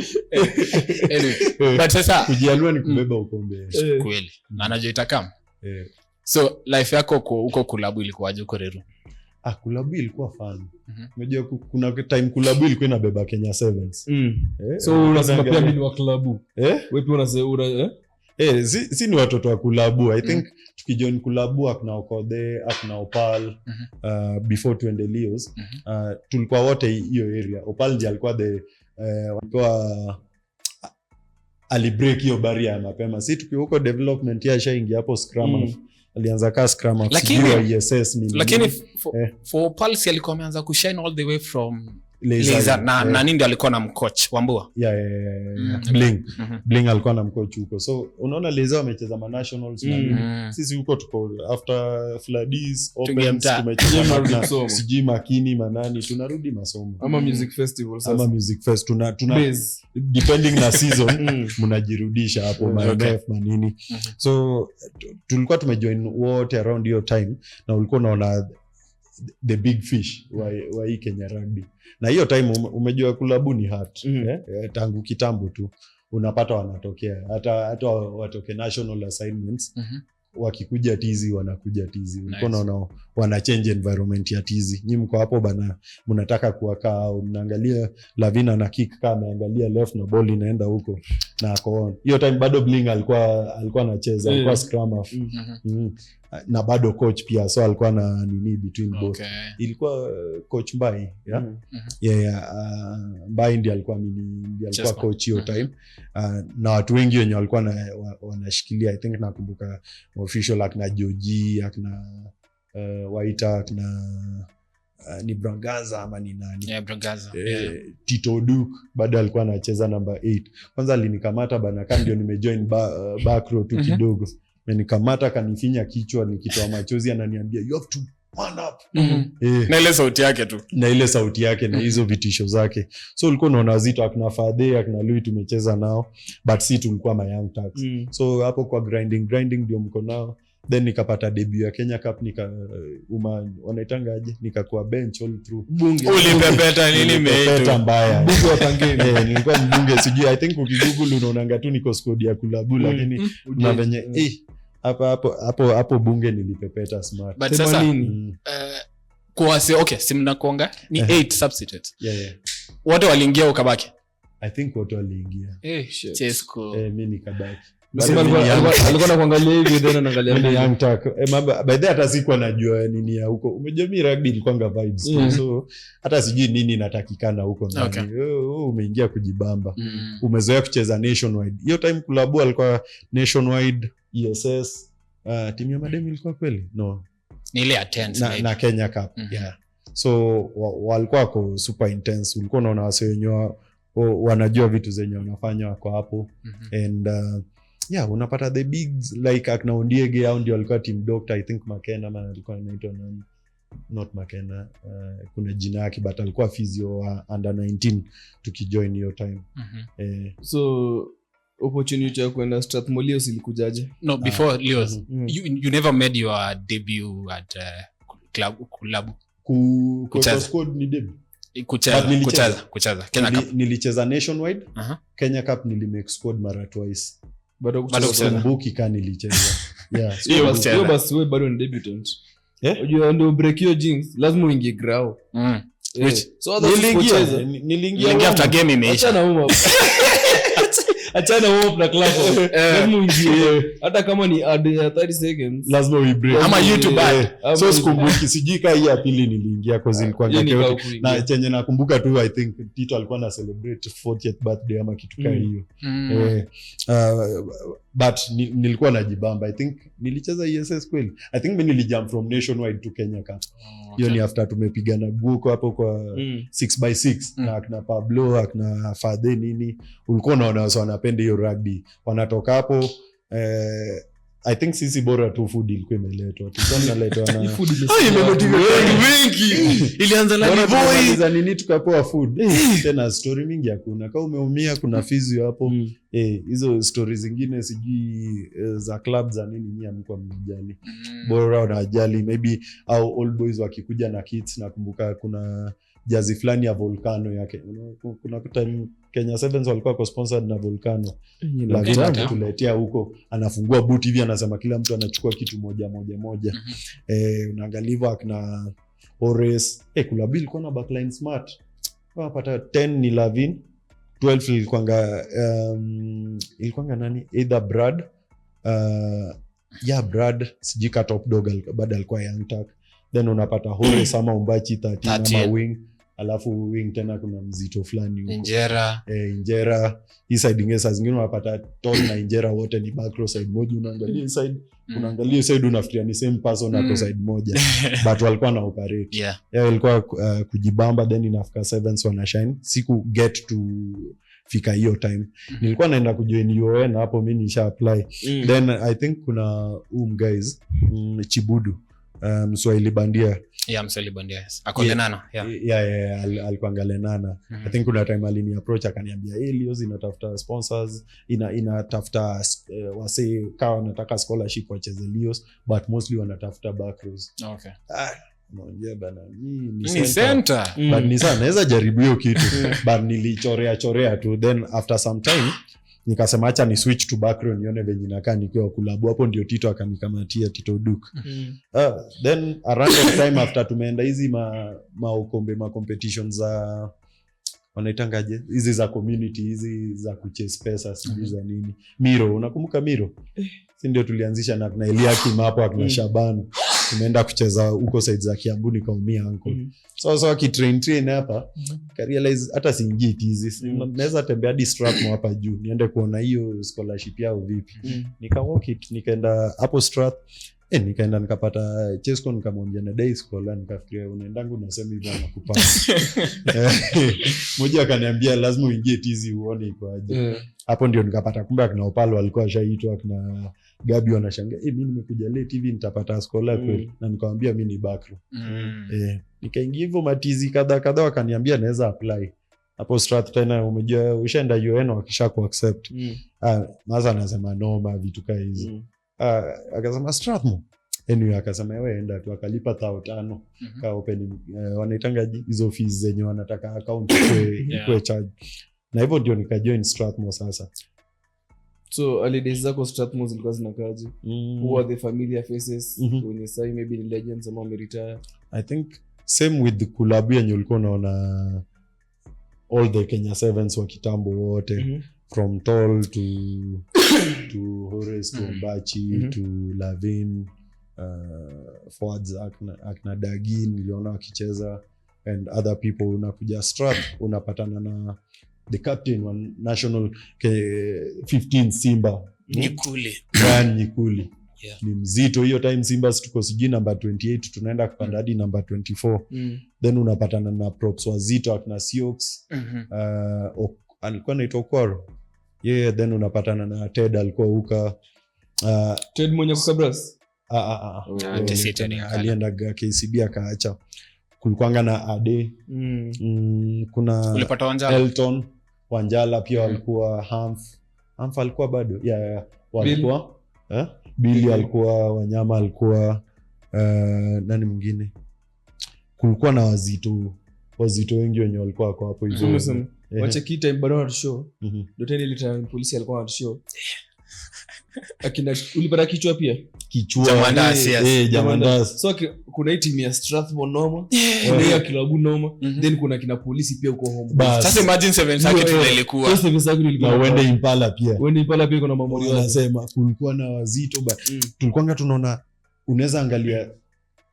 Anyway, but sasa kujialua ni kubeba ukombe. Kweli. Na anajua itakam. So life yako huko kulabu ilikuwaje huko Reru? Kulabu ilikuwa fun. Unajua kuna time kulabu ilikuwa inabeba Kenya Sevens. So unasema pia mimi ni wa klabu. Wewe pia unasema si ni watoto wa kulabu. I think tukijoin kulabu akuna Okode, akuna Opal before tuende Lios. Tulikuwa wote hiyo area. Opal ndiye alikuwa walikuwa alibreak hiyo barrier mapema. Si tukiwa huko development ya shaingi hapo scrum alianza ka scrum lakini ISS ni. Lakini for Opal si alikuwa ameanza kushine all the way from Laser na nindi alikuwa na mcoach Wambua. Bling alikuwa na mcoach huko. So unaona Laser wamecheza ma nationals na nini. Sisi huko tuko after Fladis Opens tumecheza na siji makini manani tunarudi masomo. Ama music festival sasa. Ama music fest tuna depending na season mnajirudisha hapo MF manini. So tulikuwa tumejoin wote around your time na ulikuwa unaona the big fish wa hii Kenya Rugby. Na hiyo time umejua kulabu ni hard. Tangu kitambo tu unapata wanatokea hata watoke national assignments. Wakikuja tizi wanakuja tizi. Unaona wana change environment ya tizi. Nyinyi mko hapo bana mnataka kuwakaa mnaangalia Lavina na kick kama angalia left na ball inaenda huko na ako. Hiyo time bado Bling alikuwa anacheza, alikuwa scrum half. Na bado coach pia so alikuwa na nini between both. Ilikuwa coach Mbai, Mbai ndiye alikuwa coach hiyo time. Na watu wengi wenye walikuwa wanashikilia I think nakumbuka official akina Joji, akina Waita, akina ni Brangaza ama ni nani? Brangaza. Tito Duke bado alikuwa anacheza number 8. Kwanza alinikamata bana kama ndio nimejoin back row tu kidogo. Nikamata kanifinya kichwa nikitoa machozi ananiambia you have to man up. Na ile sauti yake tu. Na ile sauti yake na hizo vitisho zake. So ulikuwa unaona Zito akina Fadhe akina Lui tumecheza nao, but si tulikuwa ma young tags. So hapo kwa grinding ndio mko nao. Then nikapata debut ya Kenya Cup wanaitanga aje, nikakuwa bench all through. Ulipepeta nini meito mbaya. Bunge wa Kangemi. Nilikuwa mbunge, sijui I think ukigoogle unaonanga tu niko squad ya kulabu, lakini na venye hapo bunge nilipepeta smart. But sasa okay, simna kuonga ni 8 substitutes. Yeah. Wote waliingia ukabaki. I think wote waliingia. Chesco. Mimi nikabaki. Alikuwa anakuangalia hivi then anaangalia mimi young tack. By the hata sikuwa najua nini ya huko. Umejua mimi rugby ilikuwanga vibes. So hata sijui nini inatakikana huko ndani. Umeingia kujibamba. Umezoea kucheza nationwide. Hiyo time kulabu alikuwa nationwide, ESS. Timu ya mademu ilikuwa kweli? No. Ni ile attend na Kenya Cup. Yeah. So walikuwa kwa super intense. Ulikuwa unaona wase wenyewe wanajua vitu zenye wanafanya wako hapo. And unapata the bigs like akina Ondiege au ndio alikuwa team doctor. I think Makena ama alikuwa anaitwa nani, not Makena, kuna jina yake, but alikuwa physio under 19 tukijoin hiyo time. So opportunity ya kwenda Strathmore silikujaje? No, before Leos, you never made your debut at club. Kucheza squad ni debut. Kucheza Kenya Cup nilicheza nationwide. Kenya Cup nilimake squad mara twice. Bado kucheza mbuki kani nilicheza. Hiyo basi wewe bado ni debutant. Unajua ndio break hiyo jinx lazima uingie grao. So niliingia after game imeisha. Achana hope na club. Lazima uingie hata kama ni add 30 seconds. Lazima uibre. Ama YouTube. So sikumbuki, sijui kai ya pili niliingia cause ilikuwa chaotic. Na chenye nakumbuka tu I think Tito alikuwa na celebrate 40th birthday ama kitu kama hiyo. But nilikuwa najibamba. I think nilicheza ESS kweli. I think mimi nilijump from nationwide to Kenya Cup. Hiyo ni after tumepigana guko hapo kwa 6x6 na akina Pablo akina Fadhe nini. Ulikuwa unaona wao wanapenda hiyo rugby. Wanatoka hapo I think sisi bora tu food ilikuwa imeletwa. Tunaletwa na food imemotivate wengi. Ilianza na boy za nini tukapoa food. Tena story mingi hakuna. Kama umeumia kuna physio hapo. Hizo stories zingine sijui za club za nini nyinyi amko mjali. Bora unajali maybe au old boys wakikuja na kids. Nakumbuka kuna jazi fulani ya Volcano yake. Kuna time Kenya Sevens walikuwa co-sponsored na Volcano. Lakini tuletea huko anafungua boot hivi anasema kila mtu anachukua kitu moja. Unaangalia hivyo akina Ores. Kula bill kwa na backline smart. Wapata 10 ni Lavin. 12 ilikuwanga nani? Either Brad. Brad sijika top dog baada alikuwa young tack. Then unapata Ores ama Umbachi 13 ama wing. Alafu wing tena kuna Mzito fulani huko. Injera. Hii side ingesa zingine unapata Tall na Injera wote ni back row side moja, unaangalia side. Unaangalia side unafikiria ni same person hapo side moja. But walikuwa na operate. Walikuwa kujibamba then inafika sevens wana shine. Siku get to fika hiyo time. Nilikuwa naenda kujoin UN hapo mimi nisha apply. Then I think kuna guys Chibudu. Mswahili bandia. Mswahili bandia. Akolenana. Alikuwa ngalenana. I think kuna time alini approach akaniambia, Leos inatafuta sponsors, inatafuta wase kama wanataka scholarship wacheze Leos, but mostly wanatafuta back rows. Okay. Mwambia bana, ni center. But ni sana naweza jaribu hiyo kitu. But nilichorea tu. Then after some time nikasema acha ni switch to back row nione venye inakaa nikiwa kulabu. Hapo ndio Tito akanikamatia, Tito Duke. Then around that time after tumeenda hizi ma competitions za wanaitangaje hizi za community, hizi za kuchase pesa sijui za nini. Miro, unakumbuka Miro? Si ndio tulianzisha na Eliakim hapo akina Shabani. Tumeenda kucheza huko side za Kiambu nikaumia uncle. So train hapa realize hata siingii tizi. Naweza tembea hadi Strathmore hapa juu niende kuona hiyo scholarship yao vipi. Nika walk it nikaenda hapo Strath. Nikaenda nikapata Chesco nikamwambia na day scholar nikafikiria unaendangu nasema hivyo nakupanga. Mmoja akaniambia lazima uingie tizi uone iko aje. Hapo ndio nikapata kumbe akina Opalo walikuwa shaitwa akina Gabi wanashangaa mimi nimekuja late hivi nitapata scholar kweli, na nikamwambia mimi ni backroom. Nikaingia hivyo matizi kadha wakaniambia naweza apply hapo Strath. Tena umejua ushaenda UN wakisha ku accept maza anasema noma vitu kama hizo. Akasema Strathmore anyway, akasema wewe enda tu, akalipa 5,000 ka opening wanaitanga hizo fees zenye wanataka account kwa charge, na hivyo ndio nikajoin Strathmore sasa. So early days zako Strathmore zilikuwa zinakaje? Who are the familiar faces when you say maybe the legends ama retire? I think same with the collab yenye ulikuwa unaona all the Kenya Sevens wa kitambo wote, from Tall to Horace to Mbachi to Lavin, forwards akna Dagin niliona wakicheza and other people. Unakuja Strath unapatana na the captain wa national 15 Simba Nyikuli. Ni mzito hiyo time. Simbas tuko sijui number 28 tunaenda kupanda hadi number 24. Then unapatana na props wazito akina Sioux, alikuwa anaitwa Kwaro. Then unapatana na Ted alikuwa huka Ted mwenye kukabras. Alienda KCB akaacha. Kulikuanga na Ade. Kuna ulipata Wanjala. Elton Wanjala pia walikuwa Hamf alikuwa bado walikuwa Billy alikuwa Wanyama alikuwa nani mwingine. Kulikuwa na wazito wengi wenye walikuwa kwa hapo hivyo. Wacha time bado na show. Doteni ile polisi alikuwa na show. Akina ulipata kichwa pia? Kichwa. Jamandasi. So kuna timu ya Strathmore noma, kuna ya kilabu noma, then kuna kina polisi pia uko home. Sasa imagine 7 circuit ilikuwa. Sasa 7 circuit ilikuwa. Na Wende Impala pia. Wende Impala pia kuna mambo wanasema kulikuwa na wazito tulikuwa tunaona unaweza angalia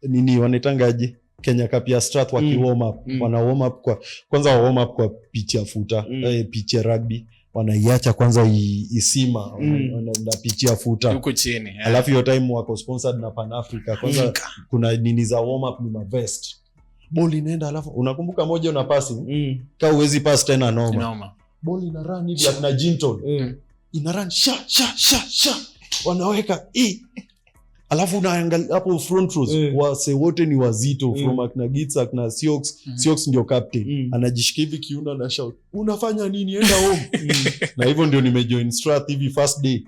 nini wanaitangaje Kenya Cup ya Strath waki warm up. Wana warm up kwa pitch ya futa, pitch ya rugby. Wanaiacha kwanza isima, wanaenda pitch ya futa huko chini. Alafu hiyo time wako sponsored na Pan Africa. Kwanza kuna nini za warm up ni vest. Ball inaenda, alafu unakumbuka moja una passing, kama uwezi pass tena noma. Ball ina run hivi na Jinton. Ina run sha wanaweka alafu unaangalia hapo front rows wase wote ni wazito from akina Gitsa akina Sioux ndio captain anajishika hivi kiuno na shout unafanya nini, enda home. Na hivyo ndio nimejoin Strath hivi first day.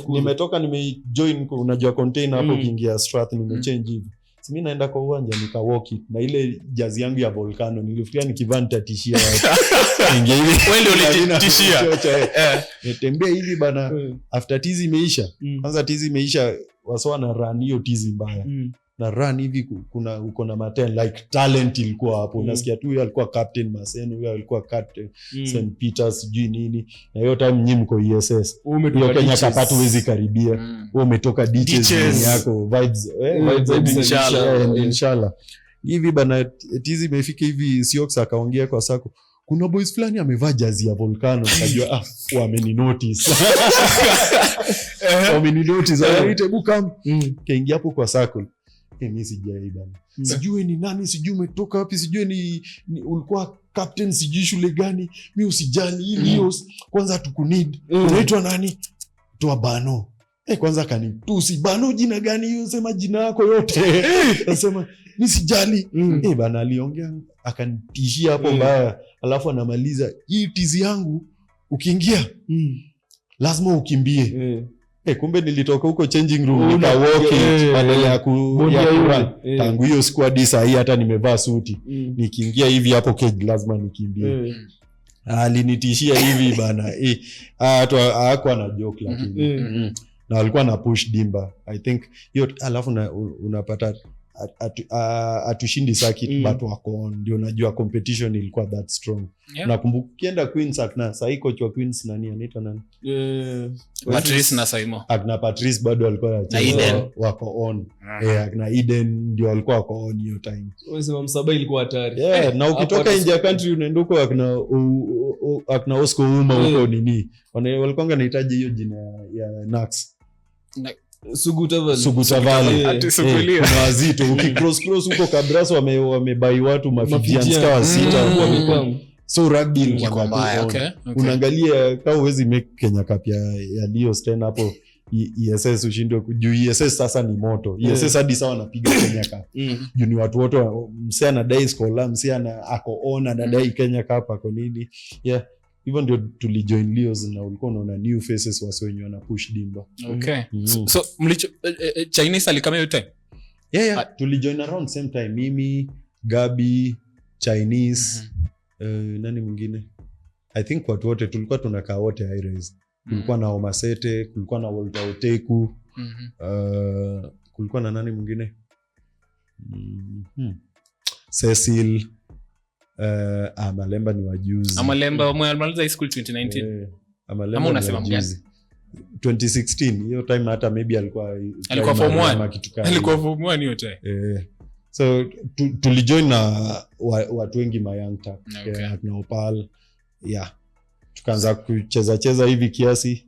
Nimetoka nimejoin, unajua container hapo kiingia Strath nimechange hivi. Mimi naenda kwa uwanja nika walk it na ile jazi yangu ya Volcano nilifikiria nikivaa nitatishia watu. Ingia hivi wewe ulitishia. Nitembea hivi bana after tizi imeisha. Kwanza tizi imeisha waswa na run hiyo tizi mbaya. Na run hivi kuna uko na maten like talent ilikuwa hapo. Unasikia tu huyo alikuwa captain Maseno, huyo alikuwa captain St Peters sijui nini. Na hiyo time nyinyi mko ESS. Hiyo Kenya Kapatu huwezi karibia. Wewe umetoka ditches yako vibes inshallah. Hivi bana tizi imefika hivi Sioux akaongea kwa sako. Kuna boys fulani amevaa jazi ya Volcano, akajua wameninotice. Wameninotice. Hebu come. Kaingia hapo kwa circle. Mimi sijai bana. Sijui ni nani, sijui umetoka wapi, sijui ni ulikuwa captain sijui shule gani. Mimi usijali hiyo. Kwanza tukunid. Unaitwa nani? Toa Bano. Kwanza kanitusi. Bano jina gani hiyo? Sema jina yako yote. Nasema mimi sijali. Bana aliongea akanitishia hapo mbaya. Alafu anamaliza hii tizi yangu ukiingia lazima ukimbie. Kumbe nilitoka huko changing room nika walk badala ya kurun. Tangu hiyo squad saa hii hata nimevaa suti. Nikiingia hivi hapo cage lazima nikimbie. Alinitishia hivi bana. Hakuwa na joke lakini. Na walikuwa na push dimba. I think hiyo alafu unapata atushindi circuit but wako on. Ndio najua competition ilikuwa that strong. Nakumbuka kienda Queens akna sahi coach wa Queens nani anaitwa nani? Patrice na Saimo. Akna Patrice bado alikuwa wako on. Akna Eden ndio walikuwa wako on hiyo time. Unasema Msaba ilikuwa hatari. Na ukitoka nje ya country unaenda huko akna Oscar Uma huko nini. Walikuwa wanahitaji hiyo jina ya Nax. Sugutavale. Kuna wazito. Ukicross huko Kabraso wamebai watu mafijians kawa sita. So rugby ilikuwa mbaya. Unaangalia kama uwezi make Kenya Cup ya Leo stand hapo. ESS ushindwe juu ESS sasa ni moto. ESS hadi sawa napiga Kenya Cup. Juu ni watu wote msee anadai scholar, msee ako on anadai Kenya Cup ako nini. Yeah. Even ndio tulijoin Lios na ulikuwa unaona new faces wase wenye wana push dimba. Okay. So Chinese alikama hiyo time? Yeah. Tulijoin around same time. Mimi, Gabi, Chinese, nani mwingine? I think watu wote tulikuwa tunakaa wote high rise. Kulikuwa na Omasete, kulikuwa na Walter Oteku, kulikuwa na nani mwingine? Cecil, Malemba ni wajuzi. Malemba maliza high school 2019. Malemba unasema mgani? 2016 hiyo time hata maybe alikuwa form 1. Alikuwa form 1 hiyo time. So tulijoin na watu wengi mayanta. Okay. Na Opal. Yeah. Tukaanza kucheza hivi kiasi.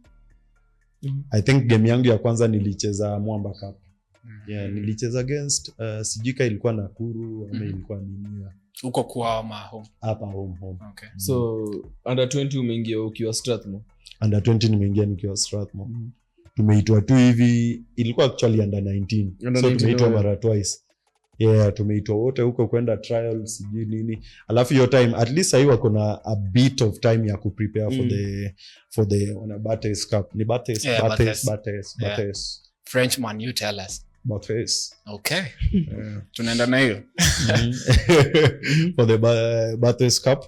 I think game yangu ya kwanza nilicheza Mwamba Cup. Yeah, nilicheza against sijika ilikuwa Nakuru ama ilikuwa nini. Uko kwa home. Hapa home. Okay. So under 20 umeingia ukiwa Strathmore. Under 20 nimeingia nikiwa Strathmore. Tumeitwa tu hivi, ilikuwa actually under 19. So tumeitwa mara twice. Yeah, tumeitwa wote huko kwenda trials sijui nini. Alafu your time at least sasa wako na a bit of time ya ku prepare for the Bates Cup. Ni Bates. Frenchman, you tell us. Bates. Okay. Tunaenda na hiyo. For the Bates Cup.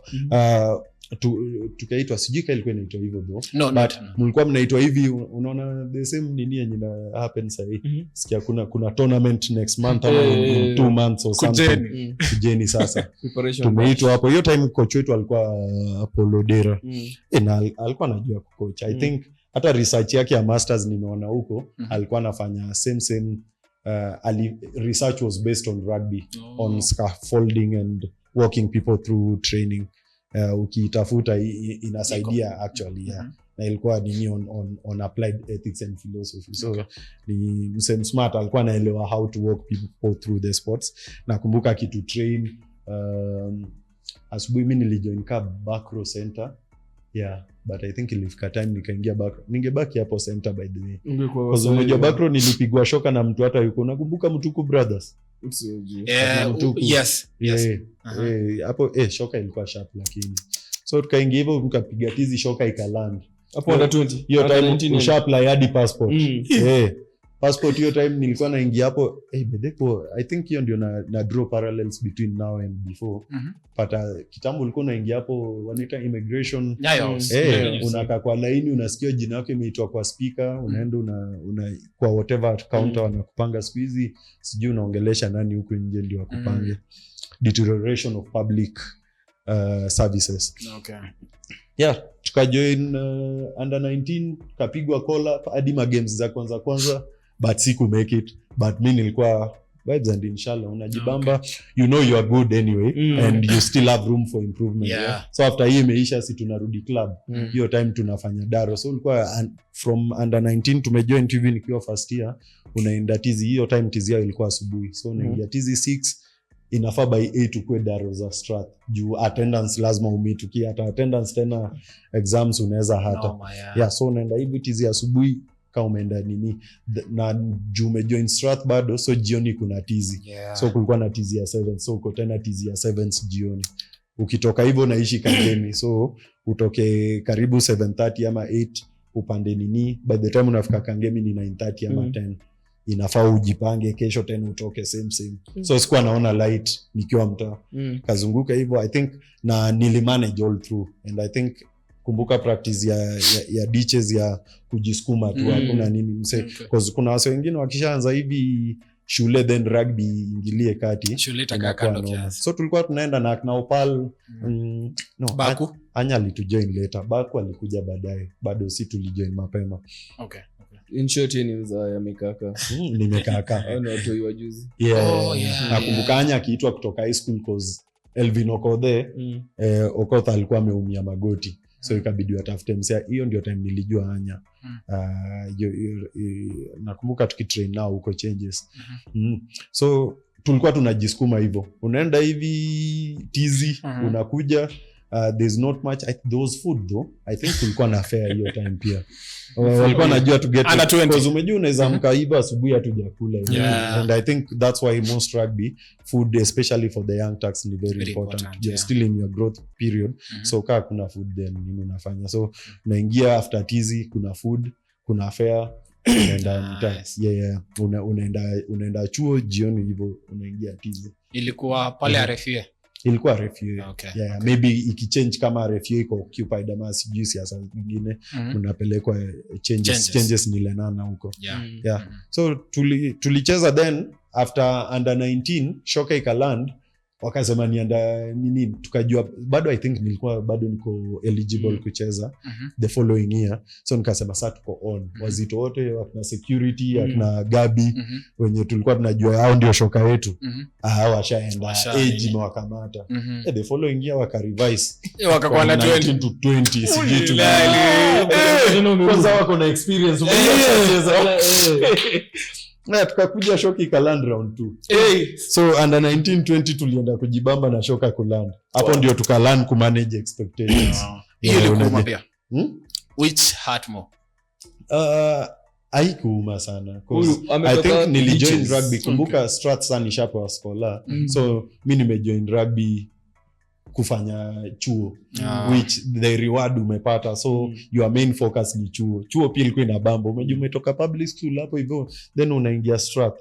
Tukaitwa sijui kama ilikuwa inaitwa hivyo though. No. Mlikuwa mnaitwa hivi, unaona the same nini yenye na happen sasa. Sikia kuna tournament next month ama in 2 months or something. Kujeni sasa. Tumeitwa hapo. Hiyo time coach wetu alikuwa Apollo Dera. Na alikuwa anajua coach. I think hata research yake ya masters nimeona huko alikuwa anafanya same research was based on rugby, on scaffolding and walking people through training. Ukiitafuta inasaidia actually. Na ilikuwa nini on applied ethics and philosophy. So ni msem smart alikuwa anaelewa how to walk people through the sports. Nakumbuka kitu train asubuhi mimi nilijoin back row center. Yeah, but I think ilifika time nikaingia back row. Ningebaki hapo center by the way. Because unajua back row nilipigwa shoka na mtu hata yuko. Nakumbuka Mtuku Brothers. Yes. Hapo shoka ilikuwa sharp lakini. So tukaingia hivyo mkapiga tizi shoka ikaland. Hapo under 20. Hiyo time sharp la hadi passport. Passport hiyo time nilikuwa naingia hapo bedeko. I think hiyo ndio na draw parallels between now and before. Pata kitambo ulikuwa unaingia hapo wanaita immigration. Unakaa kwa line unasikia jina lako imeitwa kwa speaker, unaenda una kwa whatever counter wanakupanga siku hizi sijui unaongelesha nani huko nje ndio wakupange. Deterioration of public services. Okay. Yeah, tukajoin under 19 tukapigwa call up hadi ma games za kwanza but siku make it, but mimi nilikuwa vibes and inshallah unajibamba. Okay. You know you are good anyway and you still have room for improvement. Yeah. So after hii imeisha si tunarudi club. Hiyo time tunafanya daro. So ulikuwa from under 19 tumejoin TV nikiwa first year unaenda tizi. Hiyo time tizi yao ilikuwa asubuhi. So unaingia tizi 6 inafaa by 8 ukwe daro za strat. Juu attendance lazima umitukia. Hata attendance tena exams unaweza hata. Yeah, so unaenda hivi tizi asubuhi kama umeenda nini na juu umejoin strat bado so jioni kuna tizi. So kulikuwa na tizi ya 7 so uko tena tizi ya 7 jioni. Ukitoka hivyo naishi Kangemi so utoke karibu 7:30 ama 8 upande nini by the time unafika Kangemi ni 9:30 ama 10. Inafaa ujipange kesho tena utoke same. So sikuwa naona light nikiwa mtaa. Kazunguka hivyo I think na nilimanage all through and I think kumbuka practice ya ditches ya kujisukuma tu hakuna nini mse because kuna wase wengine wakishaanza hivi shule then rugby ingilie kati shule takakando kiasi. So tulikuwa tunaenda na Opal Baku Anya alitujoin later. Baku alikuja baadaye bado si tulijoin mapema. Okay. In short ni ya mikaka. Ni mikaka. Au watu wa juzi. Yeah. Nakumbuka Anya akiitwa kutoka high school cause Elvin Okothe Okotha alikuwa ameumia magoti. So ikabidi watafute msea. Hiyo ndio time nilijua Anya. Nakumbuka tukitrain nao huko changes. So tulikuwa tunajisukuma hivyo. Unaenda hivi tizi unakuja there's not much. There was food though. I think kulikuwa na fair hiyo time pia. Walikuwa najua to get because umejua unaweza mkaiba asubuhi hatujakula. And I think that's why most rugby food, especially for the young tucks, is very important. You're still in your growth period. So kaa kuna food then nini unafanya. So unaingia after tizi kuna food, kuna fair, unaenda chuo jioni hivyo unaingia tizi. Ilikuwa pale RFA. Ilikuwa RFA. Okay. Maybe ikichange kama RFA iko occupied ama sijui siasa nyingine unapelekwa changes ni Lenana huko. So tulicheza then after under 19 shoka ikaland wakasema nianda nini tukajua bado I think nilikuwa bado niko eligible kucheza the following year, so nikasema sasa tuko on wazito wote wakina security wakina Gabi wenye tulikuwa tunajua hao ndio shoka wetu washaenda age imewakamata the following year waka revise wakakuwa na 20 to 20 sijui kwanza wako na experience umecheza na tukakuja shoki kaland round 2. So under 19-20 tulienda kujibamba na shoka kuland. Hapo ndio tukaland ku manage expectations. Hiyo ilikuwa pia. Which hurt more? Haikuuma sana. I think nilijoin rugby. Kumbuka Strat sana nishapewa scholar. So mimi nimejoin rugby kufanya chuo which the reward umepata, so your main focus ni chuo pia ilikuwa ina bamba. Umetoka public school hapo hivyo then unaingia Strat,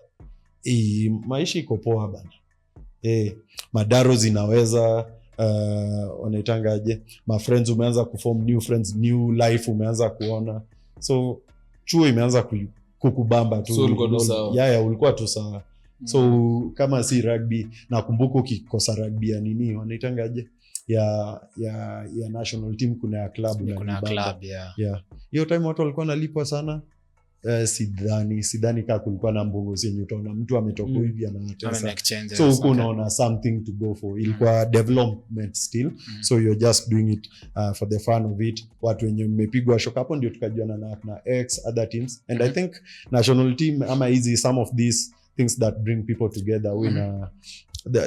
maisha iko poa bana. Madaro zinaweza wanaitangaje, my friends umeanza kuform new friends, new life umeanza kuona, so chuo imeanza kukubamba tu. So ulikuwa tu sawa. Ulikuwa tu sawa. So kama si rugby nakumbuka ukikosa rugby ya nini wanaitangaje ya national team kuna ya club kuna club hiyo time watu walikuwa nalipwa sana. Sidhani kama kulikuwa na mbongo zenye utaona mtu ametoka hivi anatesa, so huko unaona something to go for. Ilikuwa development still, so you're just doing it for the fun of it. Watu wenye mmepigwa shock hapo ndio tukajuana na ex other teams, and I think national team ama hizi some of these things that bring people together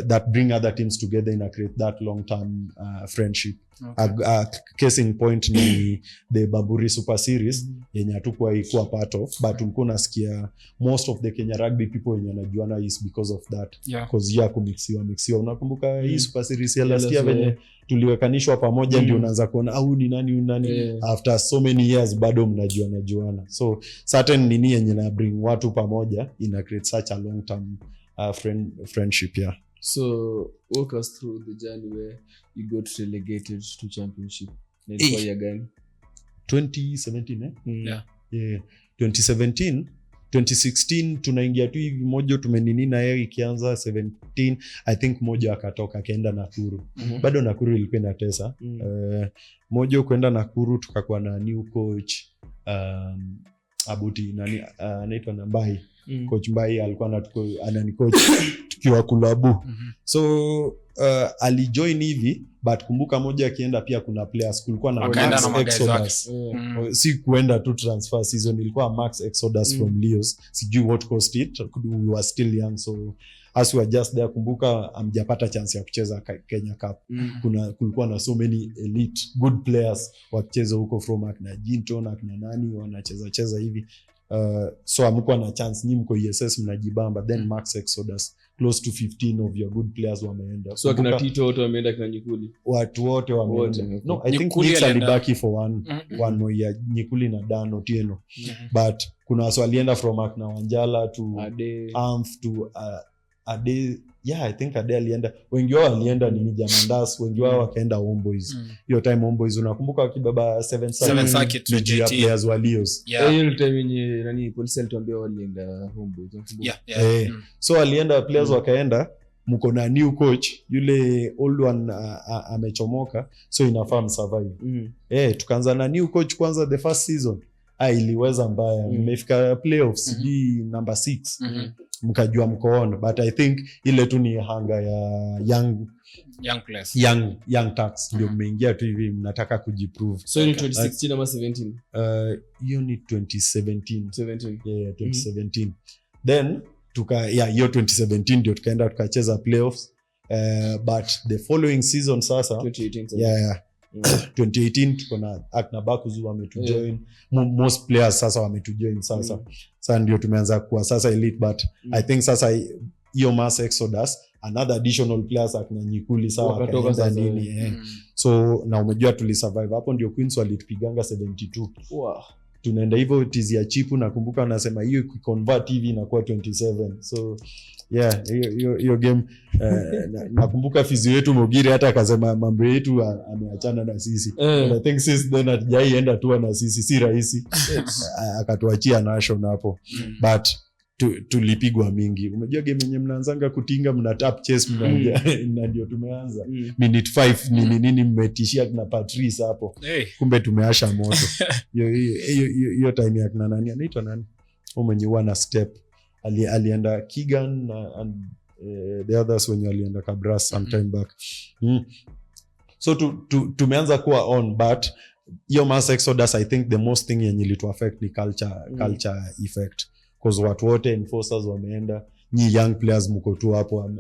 that bring other teams together in a create that long term friendship. Case in point ni the Baburi Super Series yenye hatukuwa ikuwa part of, but ulikuwa unasikia most of the Kenya Rugby people wenye wanajuana is because of that, because ya kumixiwa. Unakumbuka hii Super Series ya last year venye tuliwekanishwa pamoja ndio unaanza kuona ni nani after so many years bado mnajuana. So certain nini yenye na bring watu pamoja ina create such a long term friendship. So walk us through the journey where you got relegated to championship. Ilikuwa ya gani? 2017 2017 2016 tunaingia tu hivi moja tumenini na yeye ikianza 17 I think moja akatoka akaenda Nakuru. Bado Nakuru ilikuwa inatesa. Moja kwenda Nakuru tukakuwa na new coach Abuti nani anaitwa Nambai. Coach Mbai alikuwa anani coach tukiwa kulabu. So alijoin hivi, but kumbuka moja akienda pia kuna players kulikuwa na max exodus. Si kuenda tu transfer season, ilikuwa max exodus from Leos. Sijui what cost it, we were still young, so as we were just there, kumbuka amjapata chance ya kucheza Kenya Cup. Kulikuwa na so many elite good players wakicheza huko from akina Jinton akina nani wanacheza hivi. So amekuwa na chance, nyinyi mko ESS mnajibamba, then max exodus close to 15 of your good players wameenda. So akina Tito wote wameenda, kina Nyikuli watu wote wameenda. No, I think Nix alibaki for one more year, Nyikuli na Dan Otieno. But kuna watu walienda from akina Wanjala to Amf to Ade. I think Ade alienda. Wengi wao walienda nini Jamandas, wengi wao wakaenda Homeboys. Hiyo time Homeboys unakumbuka wakibaba 7 circuit to GT players wa Leos. Hiyo time yenye nani polisi alituambia walienda Homeboys. So alienda players wakaenda, mko na new coach, yule old one amechomoka, so inafaa msurvive. Tukaanza na new coach kwanza the first season. Iliweza mbaya. Mmefika playoffs number 6. Mkajua mkoona, but I think ile tu ni hanga ya young players, young tax ndio mmeingia tu hivi mnataka kujiprove. So ni 2016 ama 17? Hiyo ni 2017. 2017. Then hiyo 2017 ndio tukaenda tukacheza playoffs. But the following season sasa 2018 2018 tuko na Akna Bakuzu wametujoin, most players sasa wametujoin sasa. Sasa ndio tumeanza kuwa sasa elite, but I think sasa hiyo mass exodus, another additional players Akna Nyikuli sawa wakaenda nini so na umejua tulisurvive hapo, ndio Queens walitupiganga 72. Wow. Tunaenda hivyo tizi ya chipu, nakumbuka wanasema hiyo convert TV inakuwa 27. So yeah, hiyo game nakumbuka fizi wetu Mogiri hata akasema mambo yetu ameachana na sisi. And I think since then hatujaienda tu na sisi, si rahisi. Akatuachia national hapo. But tulipigwa mingi. Umejua game yenye mnaanzanga kutinga, mna tap chase, na ndio tumeanza. Minute 5 nini mmetishia na Patrice hapo. Kumbe tumeasha moto. Hiyo time ya kina nani anaitwa nani? Mwenye wana step alienda Kigan and the others when alienda Kabras sometime back. So tumeanza kuwa on, but hiyo mass exodus, I think the most thing yenye ilitu affect ni culture effect, because watu wote enforcers wameenda, nyi young players mko tu hapo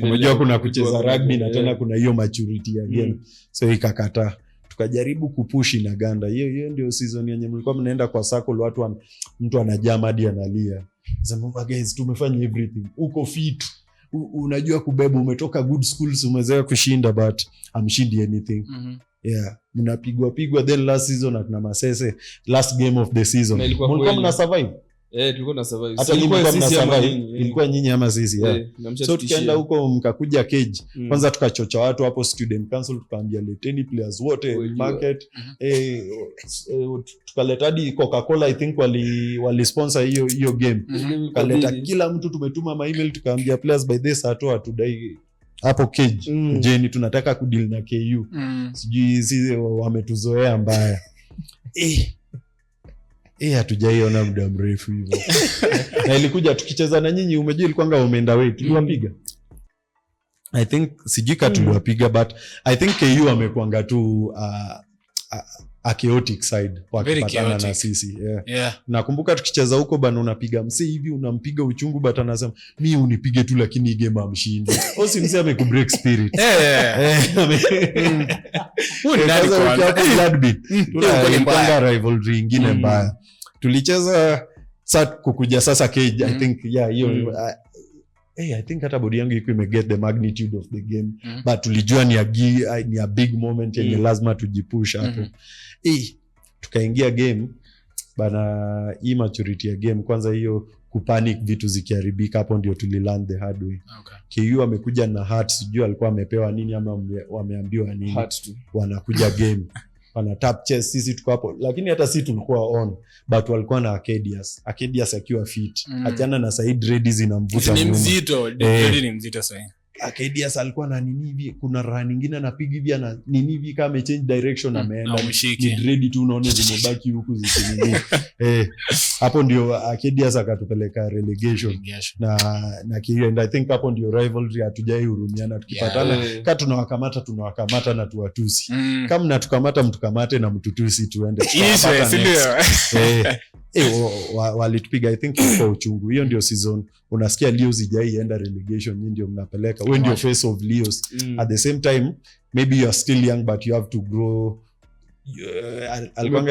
umejua kuna kucheza rugby na tena kuna hiyo maturity ya game. So ikakata, tukajaribu kupush na ganda. Hiyo ndio season yenye mlikuwa mnaenda kwa circle, watu mtu anajama hadi analia, sema guys tumefanya everything, uko fit, unajua kubeba, umetoka good schools, umezoea kushinda, but amshindi anything. Yeah, mnapigwa then last season na Masese, last game of the season mlikuwa mna survive. Tulikuwa na survive. Hata ilikuwa mna survive, ilikuwa nyinyi ama sisi. So tukaenda huko mkakuja cage. Kwanza tukachocha watu hapo student council, tukaambia leteni players wote market. Tukaleta hadi Coca-Cola, I think wali sponsor hiyo game. Tukaleta kila mtu, tumetuma ma-email tukaambia players by this hatudai hapo cage. Jeni tunataka kudeal na KU. Sijui sisi wametuzoea mbaya. Hatujaiona muda mrefu hivyo. Na ilikuja tukicheza na nyinyi, umejua ilikuwanga umeenda wewe, tuliwapiga. I think sijika tuliwapiga, but I think KU amekuanga tu a chaotic side wakipatana na sisi. Nakumbuka tukicheza huko Bano, unapiga mse hivi, unampiga uchungu, but anasema mimi unipige tu lakini game amshindi. Osi mse amekubreak spirit. Tulipanga rivalry ingine mbaya. Tulicheza kukuja sasa cage, I think hiyo I think hata body yangu iko imeget the magnitude of the game, but tulijua ni a big moment yenye lazima tujipush hapo. Tukaingia game bana, hii maturity ya game kwanza, hiyo kupanic vitu zikiharibika, hapo ndio tulilearn the hard way. KU amekuja na heart, sijui alikuwa amepewa nini ama wameambiwa nini, wanakuja game wana tap chase, sisi tuko hapo, lakini hata sisi tulikuwa on, but walikuwa na Acadius akiwa fit. Achana na Said Reddy zinamvuta nyuma, ni mzito, ni mzito sana. Acadius alikuwa na nini hivi, kuna run nyingine anapiga hivi na nini hivi kama change direction ameenda, ni ready tu, unaona zimebaki huku zikinini. Hapo ndio Acadius akatupeleka relegation na KU, and I think hapo ndio rivalry hatujai hurumiana, tukipatana kama tunawakamata na tuwatusi. Kama mnatukamata mtukamate na mtutusi tuende. Walitupiga, I think kwa uchungu. Hiyo ndio season unasikia Lios ijaienda relegation, nyinyi ndio mnapeleka, wewe ndio face of Lios. At the same time maybe you are still young, but you have to grow. Alikuwa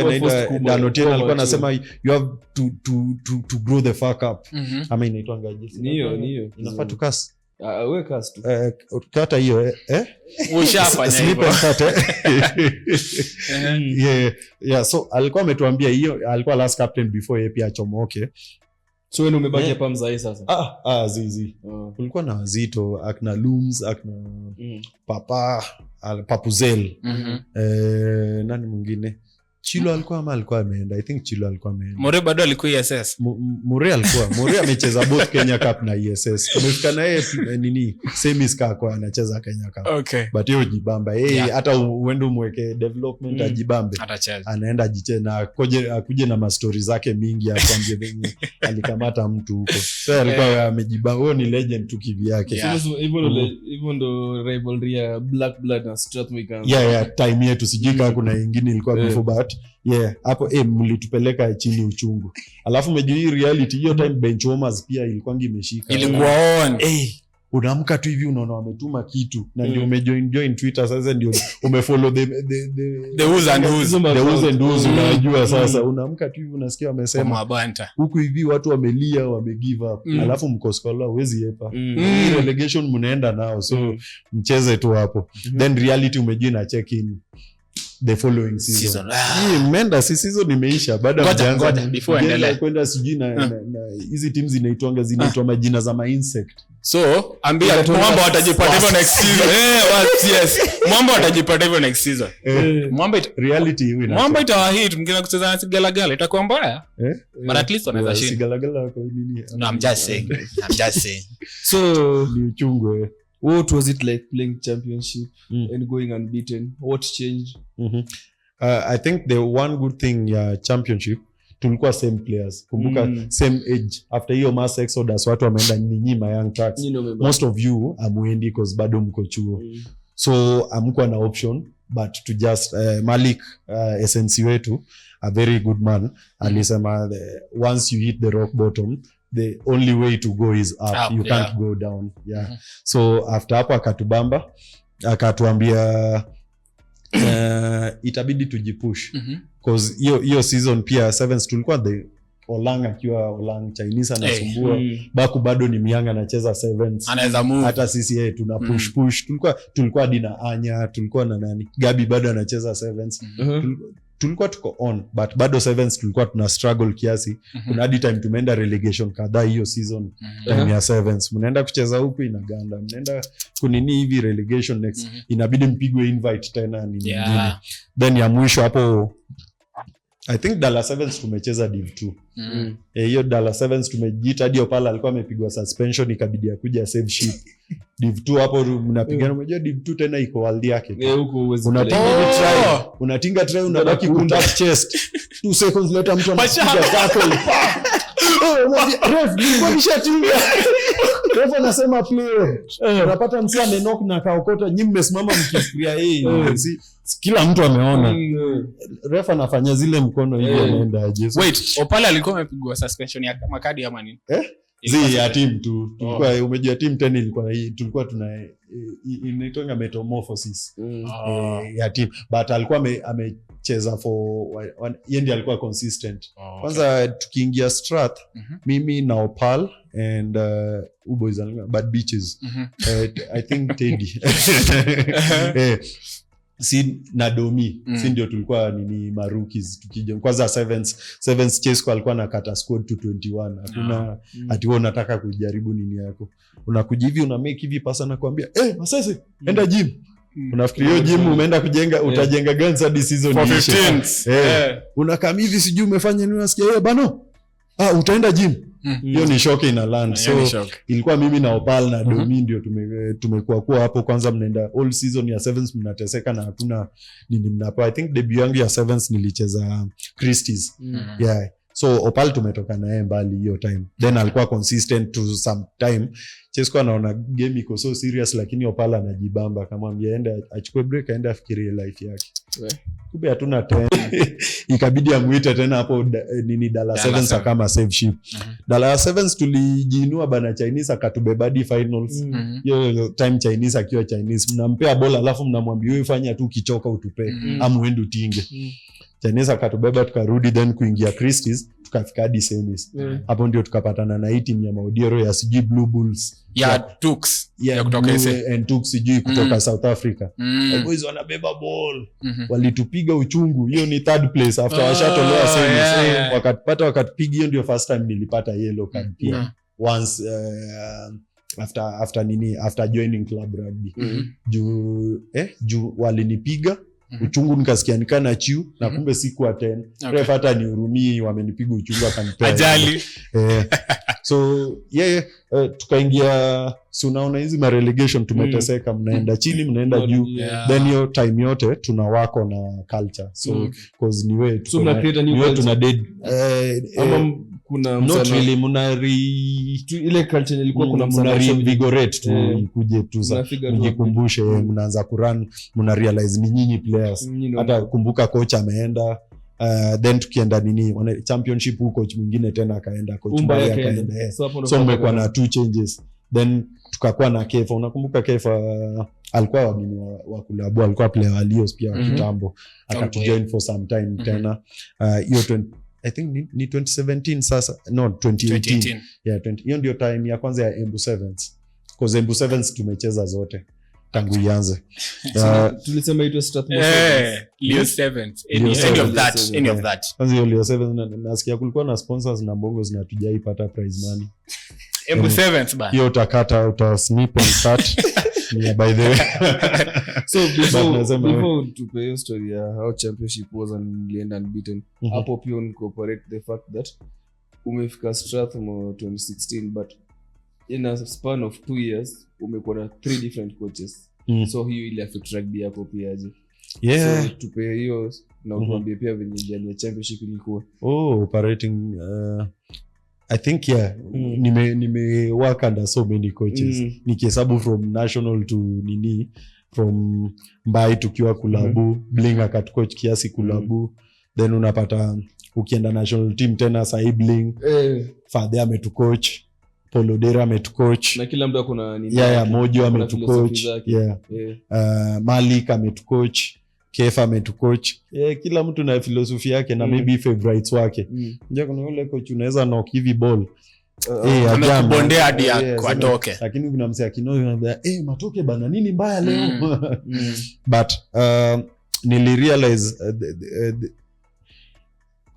Danotian alikuwa anasema you have to grow the fuck up. Ama inaitwa ngaje? Niyo inafaa tukasi. Wewe kasi tu. Kata hiyo ushafanya hivyo. So alikuwa ametuambia hiyo, alikuwa last captain before Ep achomoke. So wewe umebaki hapa mzai sasa. Zizi. Kulikuwa na wazito, akna Looms, akna Papuzel. Nani mwingine? Chilo alikuwa ameenda. I think Chilo alikuwa ameenda. More bado alikuwa ESS. More amecheza both Kenya Cup na ESS. Tumefika na yeye nini? Semis kwa anacheza Kenya Cup. But yeye jibamba. Hata uende umweke development ajibambe. Anaenda ajiche na akuje na mastori zake mingi akwambie venye alikamata mtu huko. So alikuwa amejibamba. Huyo ni legend tu kivi yake. Hivyo ndo rivalry ya Black Blood na Strathmore. Time yetu sijika kuna nyingine ilikuwa before, but hapo mlitupeleka chini uchungu. Alafu umejui reality hiyo time bench warmers pia ilikuwa imeshika. Ilikuwa on. unaamka tu hivi unaona wametuma kitu na ndio umejoin Twitter sasa ndio umefollow the who's and who's unajua sasa unaamka tu hivi unasikia wamesema huku hivi watu wamelia give up alafu mkoskola huwezi yepa relegation mnaenda nao so mcheze tu hapo then reality umejina check in the following season. Menda season imeisha baada ya ngoja before endelea kwenda sijui na hizi teams zinaitwa majina za ma insect. So ambia Mwamba watajipata hivyo next season. Yes. Mwamba watajipata hivyo next season. Reality win. Mwamba itawahit mngine kucheza na Sigalagala itakuwa mbaya. But at least wanaweza shinda. Sigalagala kwa nini? No, I'm just saying. So ni uchungu. What was it like playing championship and going unbeaten? What changed? I think the one good thing championship tulikuwa same players. Kumbuka same age. After hiyo mass exodus watu wameenda nyima young tracks. Most of you amuendi because bado mko chuo. So amkuwa na option but to just Malik SNC wetu a very good man alisema once you hit the rock bottom the only way to go is up. You can't go down. So after hapo akatubamba akatuambia itabidi tujipush because hiyo season pia sevens tulikuwa the Olang akiwa Olang Chinese anasumbua Baku bado ni Mianga anacheza sevens anaweza move hata sisi tuna push tulikuwa hadi na Anya tulikuwa na nani Gabi bado anacheza sevens tulikuwa tuko on but bado sevens tulikuwa tuna struggle kiasi kuna hadi time tumeenda relegation kadhaa hiyo season time ya sevens mnaenda kucheza huku inaganda mnaenda kunini hivi relegation next inabidi mpigwe invite tena nini then ya mwisho hapo I think Dallas Sevens tumecheza Div 2 hiyo Dallas Sevens tumejita hadi Opala alikuwa amepigwa suspension ikabidi akuja save ship Div 2 hapo mnapigana unajua Div 2 tena iko world yake huko uweze unatinga try unabaki contact chest 2 seconds later mtu anapiga tackle ref nilikuwa nishatinga ref anasema play unapata mtu amenock na kaokota nyinyi mmesimama mkifikiria kila mtu ameona ref anafanya zile mkono hivi anaenda aje wait Opala alikuwa amepigwa suspension ya kama kadi ama nini ya team tu tulikuwa umejua team 10 ilikuwa tulikuwa tuna inaitwa metamorphosis ya team but alikuwa amecheza for yeye alikuwa consistent kwanza tukiingia Strath mimi na Opal and boys bad beaches I think Teddy si na Domi si ndio tulikuwa nini marookies tukija kwanza sevens Chesco alikuwa nakata squad to 21 hakuna ati wewe unataka kujaribu nini yako unakuja hivi una make hivi pasa na kuambia masese enda gym unafikiri hiyo gym umeenda kujenga utajenga guns hadi season for 15 unakam hivi sijui umefanya nini unasikia Bano utaenda gym hiyo ni shock ina land so ilikuwa mimi na Opal na Domi ndio tumekuwa kwa hapo kwanza mnaenda all season ya sevens mnateseka na hatuna nini mnapo I think debut yangu ya sevens nilicheza Christie's so Opal tumetoka naye mbali hiyo time then alikuwa consistent to some time Chesco anaona game iko so serious lakini Opal anajibamba akamwambia enda achukue break aende afikirie life yake kumbe hatuna time ikabidi amuite tena hapo nini Dallas Sevens kama save ship Dallas Sevens tulijiinua bana Chinese akatubebadi finals hiyo time Chinese akiwa Chinese mnampea bola alafu mnamwambia wewe fanya tu kichoka utupe amuende utinge Chinese akatubeba tukarudi then kuingia Christie's tukafika hadi semis hapo ndio tukapatana na hii team ya Maudiero ya CG Blue Bulls ya Tux ya kutoka SA and Tux CG kutoka South Africa boys wanabeba ball walitupiga uchungu hiyo ni third place after washatolewa semis wakatupiga hiyo ndio first time nilipata yellow card pia once after joining club rugby juu walinipiga uchungu nikasikia nikana chiu na kumbe siku attend ref hata nihurumii wamenipiga uchungu akanipea ajali so tukaingia si unaona hizi ma relegation tumeteseka mnaenda chini mnaenda juu then hiyo time yote tuna wako na culture so cause ni wewe so mna create a new culture tuna dead ama kuna not really ile culture ilikuwa kuna mna reinvigorate tu ikuje tu mjikumbushe mnaanza kurun mna realize ni nyinyi players hata kumbuka coach ameenda then tukienda nini championship huko coach mwingine tena akaenda coach mbaya akaenda so mmekuwa na two changes then tukakuwa na Kefa. Unakumbuka Kefa alikuwa wa kulabu, alikuwa player wa Lios pia wa kitambo, akatujoin for some time tena. Hiyo I think ni 2017 sasa, no 2018. Yeah, hiyo ndio time ya kwanza ya Embu Sevens, because Embu Sevens tumecheza zote tangu ianze. Tulisema it was Strathmore Lionesses, any of that. Kwanza hiyo Lionesses nasikia kulikuwa na sponsors na bongo zinatujaipata prize money. Embu Sevens bana. Hiyo utakata utasnip and cut. Yeah, by the way. So before to pay your story how championship was and land unbeaten, hapo pia incorporate the fact that umefika Strathmore 2016 but in a span of 2 years umekuwa na 3 different coaches. So hiyo ile affect rugby yako pia aje? Yeah. So to pay hiyo na utuambie pia venye jani ya championship ilikuwa. Operating I think nime work under so many coaches. Nikihesabu from national to nini, from Mbai tukiwa kulabu, Bling akatucoach kiasi kulabu, then unapata ukienda national team tena sahi Bling, Fadhe ametucoach, Polodera ametucoach, na kila mtu akona nini, Mojo ametucoach, Malik ametucoach, Kefa ametucoach. Kila mtu na philosophy yake na maybe favorites wake. Ndio kuna yule coach unaweza knock hivi ball amekubondea hadi kwatoke, lakini kuna msee akinoa matoke bana, nini mbaya leo? But nilirealize the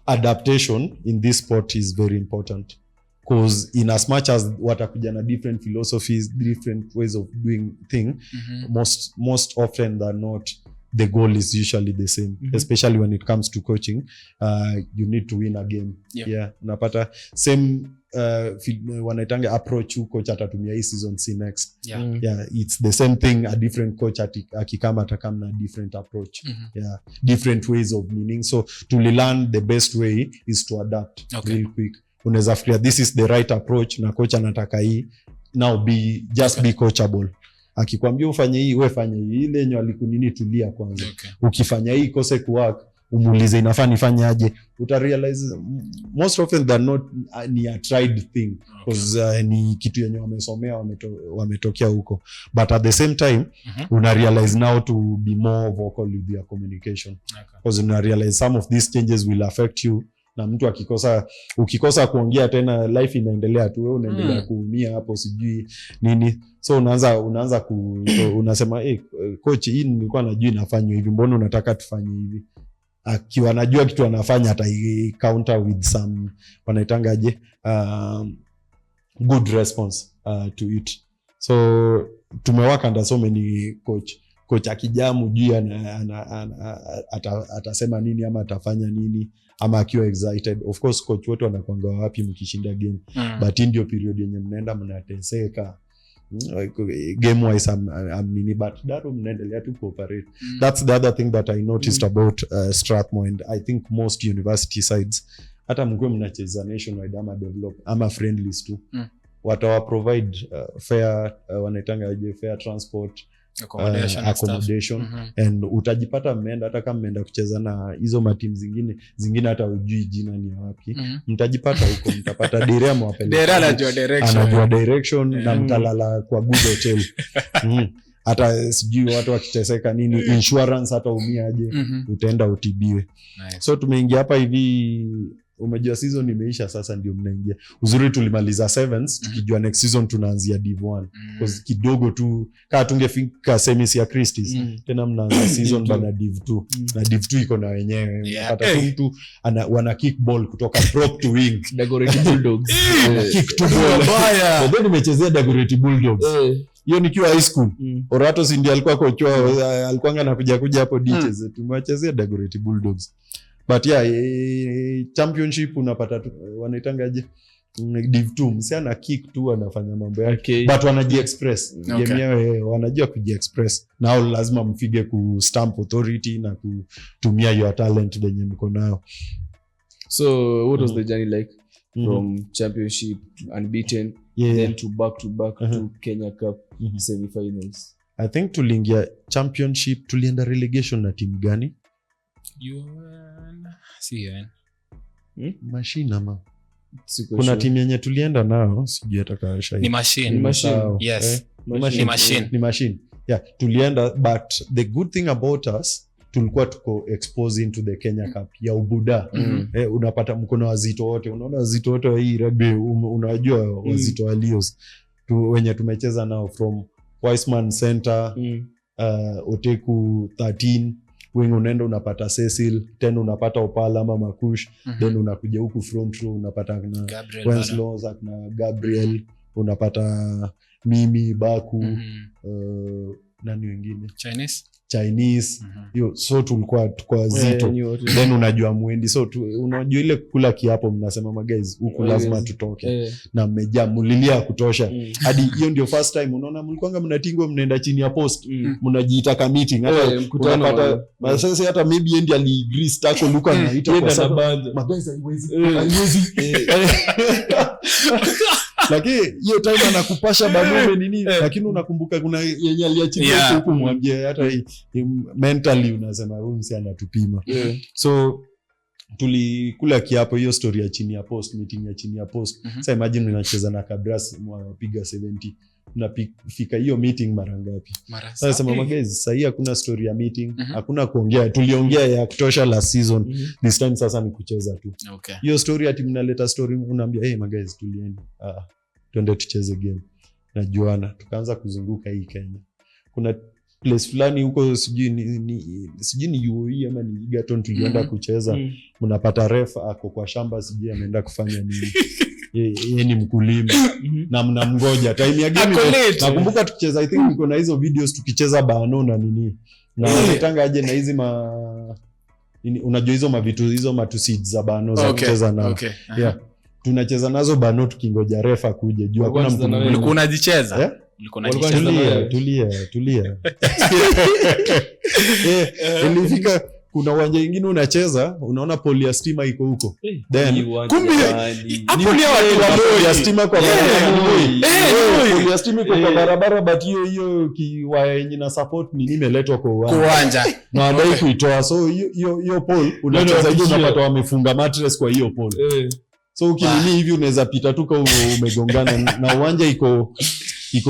adaptation in this sport is very important, because in as much as watakuja na different philosophies, different ways of doing thing, most often than not the goal is usually the same, especially when it comes to coaching. You need to win a game. Unapata same wanaitanga approach who coach atatumia hii season see next. It's the same thing, a different coach akikama atakam na different approach. Different ways of meaning. So to learn the best way is to adapt real quick. Unaweza fikiria this is the right approach na coach anataka hii, now be coachable. Akikwambia ufanye hii, wewe fanye hii, ile yenye alikunini tulia kwanza. Ukifanya hii kose kuwork, umuulize inafaa nifanye aje, utarealize most often than not ni a tried thing, because ni kitu yenye wamesomea, wametokea huko, but at the same time una realize now to be more vocal with your communication, because una realize some of these changes will affect you, na mtu ukikosa kuongea tena life inaendelea tu, wewe unaendelea kuumia hapo sijui nini. So unaanza unasema coach, hii nilikuwa najua inafanywa hivi, mbona unataka tufanye hivi? Akiwa anajua kitu anafanya ata counter with some wanaitangaje good response to it. So tumewaka under so many coach akijamu juu atasema nini ama atafanya nini, ama akiwa excited. Of course coach wote wanakuanga wapi mkishinda game, but ndio period yenye mnaenda mnateseka game wise nini, but daru mnaendelea tu cooperate. That's the other thing that I noticed about Strathmore, and I think most university sides, hata mkwe mnacheza nationwide ama develop ama friendlies tu, watawa provide fair wanaitanga fair transport, accommodation and utajipata mmeenda, hata kama mmeenda kucheza na hizo matimu zingine hata ujui jina ni wapi, mtajipata huko, mtapata dere ama wapeleka, anajua direction na mtalala kwa good hotel. Hata sijui watu wakiteseka nini, insurance hata umiaje, utaenda utibiwe. So tumeingia hapa hivi, umejua season imeisha, sasa ndio mnaingia. Uzuri tulimaliza sevens, tukijua next season tunaanzia Div 1. Because kidogo tu, kaa tungefika semis ya Christie's, tena mnaanza season bana Div 2. Na Div 2 iko na wenyewe. Pata tu mtu, wana kick ball kutoka prop to wing. Dagoretti Bulldogs. Kick to ball. Ndio nimechezea Dagoretti Bulldogs. Hiyo nikiwa high school. Orato si ndiye alikuwa coach wao, alikuwa anakuja hapo ditches. Tumewachezea Dagoretti Bulldogs. But championship unapata wanaitangaje Div 2, msiana kick tu anafanya mambo yake, but wanaji-express game yao, wanajua kuji-express. Now lazima mfige ku stamp authority na kutumia your talent yenye mko nayo. So what was the journey like from championship unbeaten then to back to Kenya Cup semi-finals? I think tuliingia championship, tulienda relegation na team gani? UN. Machine ama kuna timu yenye tulienda nao sijui atakasha Ni machine. Ni machine. Yes. Ni machine. Yeah, tulienda, but the good thing about us tulikuwa tuko exposed into the Kenya Cup ya ubuda. Unapata mkono wazito wote, unaona wazito wote wa hii rugby, unajua wazito wa Lios wenye tumecheza nao from Wiseman Center, Oteku 13, wengi unaenda unapata Cecil, tena unapata Opala ama Makush, then unakuja huku front row unapata na Wenslow, na Gabriel, unapata Mimi, Baku, nani wengine? Chinese. Yo, so tulikuwa zito. Then unajua muendi. So unajua ile kula kiapo mnasema guys, huku lazima tutoke. Na mmejaa mulilia kutosha. Hadi hiyo ndio first time unaona mlikuanga mnatingwa mnaenda chini ya post. Mnajiita ka meeting. Hata unapata sasa hata maybe endi ali stako Luka anaita kwa sababu guys haiwezi. Lakini hiyo time anakupasha Bano nini, lakini unakumbuka kuna yenye aliachilia huko mwambie hata mentally unasema huyu msi anatupima. So tulikula kiapo hiyo story ya chini ya post, meeting ya chini ya post. Sasa imagine unacheza na Kabras mwapiga 70, unafika hiyo meeting mara ngapi? Sasa sema guys, sasa hii hakuna story ya meeting, hakuna kuongea, tuliongea ya kutosha last season. This time sasa ni kucheza tu. Hiyo story ati mnaleta story unaambia hey guys tulieni, twende tucheze game. Najuana tukaanza kuzunguka hii Kenya. Kuna place fulani huko sijui ni UOE ama ni Egerton tulienda kucheza. Mnapata ref ako kwa shamba sijui ameenda kufanya nini. Yeye ni mkulima. Na mnamngoja time ya game. Nakumbuka tukicheza, I think niko na hizo videos tukicheza Bano na nini. Na wanatanga aje na hizi unajua hizo mavitu hizo matuseeds za Bano za kucheza nao. Yeah. Tunacheza nazo Bano tukingoja refa kuje. Jua kuna mtu ulikuwa unajicheza. Tulia. Ilifika kuna uwanja mwingine unacheza, unaona poli ya stima iko huko. Then kumbe hapo ni watu wa poli ya stima kwa barabara. Poli ya stima iko kwa barabara, but hiyo kiwaya yenye na support ni imeletwa kwa uwanja. Na wadai kuitoa. So hiyo pole unacheza hiyo unapata wamefunga mattress kwa hiyo pole. So ukilini hivi unaweza pita tu kama umegongana na uwanja iko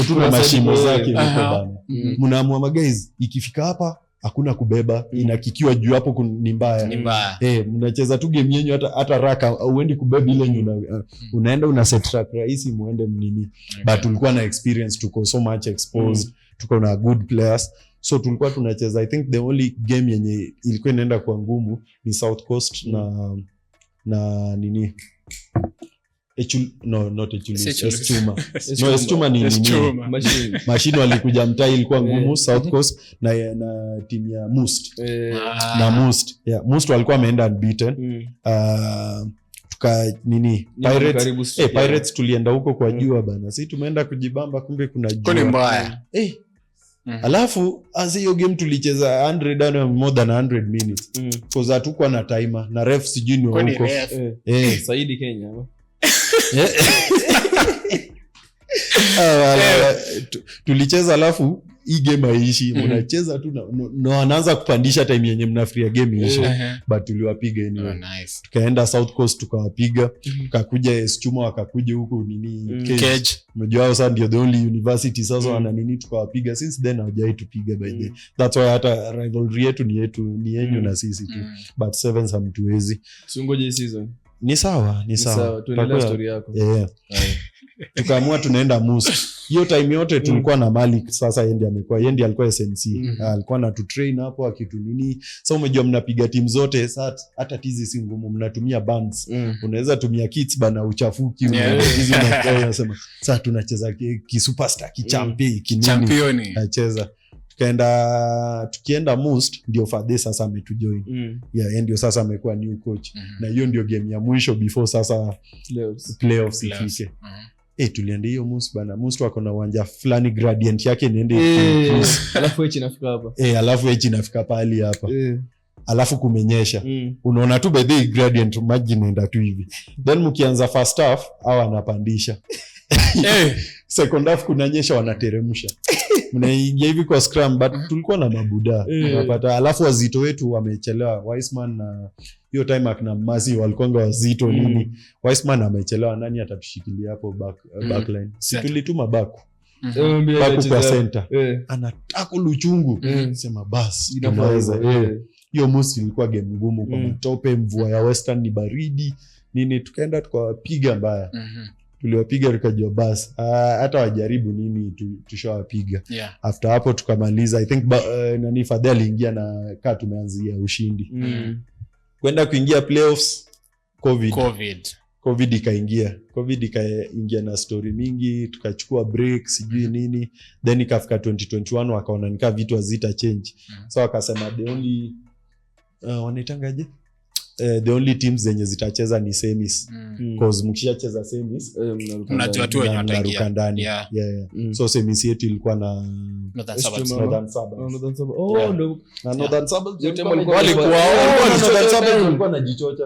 tu na mashimo zake huko bana. Mnaamua guys, ikifika hapa hakuna kubeba, inakikiwa juu hapo ni mbaya. Mnacheza tu game yenu hata raka uendi kubeba ile nyuna. Unaenda una set track rahisi muende mnini. But tulikuwa na experience, tuko so much exposed, tuko na good players. So tulikuwa tunacheza, I think the only game yenye ilikuwa inaenda kwa ngumu ni South Coast na nini. Estuma ni mashine walikuja mtaa, ilikuwa ngumu. South Coast na timu ya Must. Na Must walikuwa wameenda unbeaten. Pirates tulienda huko kwa jua bana. Sisi tumeenda kujibamba, kumbe kuna jua. Kone mbaya. Alafu as hiyo game tulicheza 100 more than 100 minutes. Because hatukuwa na timer na ref sijui ni huko. Saidi Kenya. Tulicheza alafu hii game haiishi. Mnacheza tu na wanaanza kupandisha time yenye mnafikiria game iishi. But tuliwapiga anyway. Nice. Tukaenda South Coast tukawapiga. Tukakuja Estuma wakakuja huku nini Cage. Mjua sasa ndio the only university sasa wana nini, tukawapiga. Since then hawajai tupiga by the. That's why hata rivalry yetu ni yenyu na sisi tu. But sevens hamtuwezi. Sungoje season. Ni sawa. Tuendelea story yako. Tukaamua tunaenda Musa. Hiyo time yote tulikuwa na Malik, sasa yendi alikuwa SNC. Alikuwa na tutrain hapo akitu nini. Sasa umejua mnapiga timu zote, sasa hata tizi si ngumu, mnatumia bands. Unaweza tumia kits bana uchafuki, unasema sasa tunacheza ki superstar, ki championi. Nacheza. Tukienda Must ndio Fade sasa ametujoin. Ndio sasa amekuwa new coach. Na hiyo ndio game ya mwisho before sasa playoffs ifike. Tulienda hiyo Must bana. Must wako na uwanja fulani gradient yake niende. Alafu echi nafika hapa. Alafu echi nafika pali hapa. Alafu kumenyesha. Unaona tu by the gradient maji inaenda tu hivi. Then mkianza first half au anapandisha. Second half kunanyesha wanateremsha. mnaingia hivi kwa scrum, but tulikuwa na mabuda unapata. Alafu wazito wetu wamechelewa, Wiseman na hiyo time akina Masi walikuwa wazito nini. Wiseman amechelewa, nani atatushikilia hapo backline? Tulituma Baku kwa center, anataka luchungu, sema basi tunaweza. Hiyo mosi ilikuwa game ngumu kwa matope, mvua ya Western ni baridi nini, tukaenda tukawapiga mbaya. Tuliwapiga tukajua basi hata wajaribu nini tushawapiga. After hapo tukamaliza, I think nani Fadhili aliingia na kaa tumeanzia ushindi. Kwenda kuingia playoffs, COVID ikaingia na story mingi, tukachukua break sijui nini, then ikafika 2021 wakaona nikaa vitu hazita change. So wakasema the only wanaitangaje, the only teams zenye zitacheza ni semis, cause mkishacheza semis mnajua tu wenye wataingia ndani. So semis yetu ilikuwa na Northern Suburbs. Northern Suburbs walikuwa na jichocha,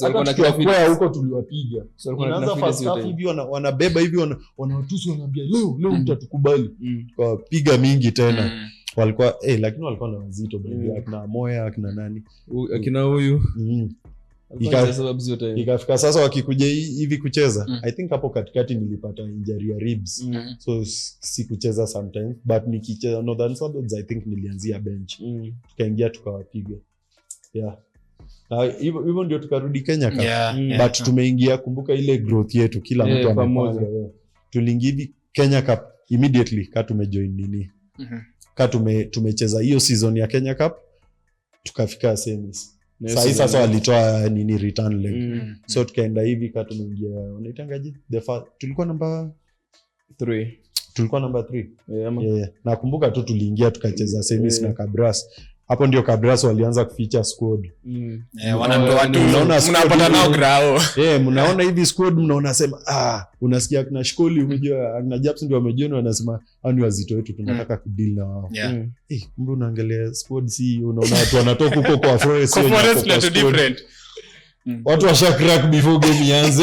walikuwa huko tuliwapiga. Inaanza first half hivi wanabeba hivi wanawatusi, wanaambia leo mtatukubali, kwa piga mingi tena. Walikuwa lakini walikuwa na wazito bado, akina Moya, akina nani, akina huyu ikafika sasa wakikuja hivi kucheza. I think hapo katikati nilipata injury ya ribs, so sikucheza sometimes, but nikicheza Northern Suburbs I think nilianzia bench, tukaingia tukawapiga. Hivyo ndio tukarudi Kenya Cup. But tumeingia, kumbuka ile growth yetu, kila mtu pamoja. Tuliingia hivi Kenya Cup immediately ka tumejoin nini, ka tumecheza hiyo season ya Kenya Cup tukafika semis. Sasa walitoa nini return leg. So tukaenda hivi ka tumeingia, unaitangaje, tulikuwa number 3. Nakumbuka tu tuliingia tukacheza semis na Kabras. Hapo ndio Kabras walianza kuficha squad. Wanapewa tu, mnapata nao grao. Mnaona hivi squad, mnaona sema unasikia kuna Shkoli, umejua na Japs ndio wamejiona, wanasema hao ni wazito wetu, tunataka kudeal na wao. Kumbe unaangalia squad, si unaona watu wanatoka huko kwa Forest na different. Watu washa crack before game ianze,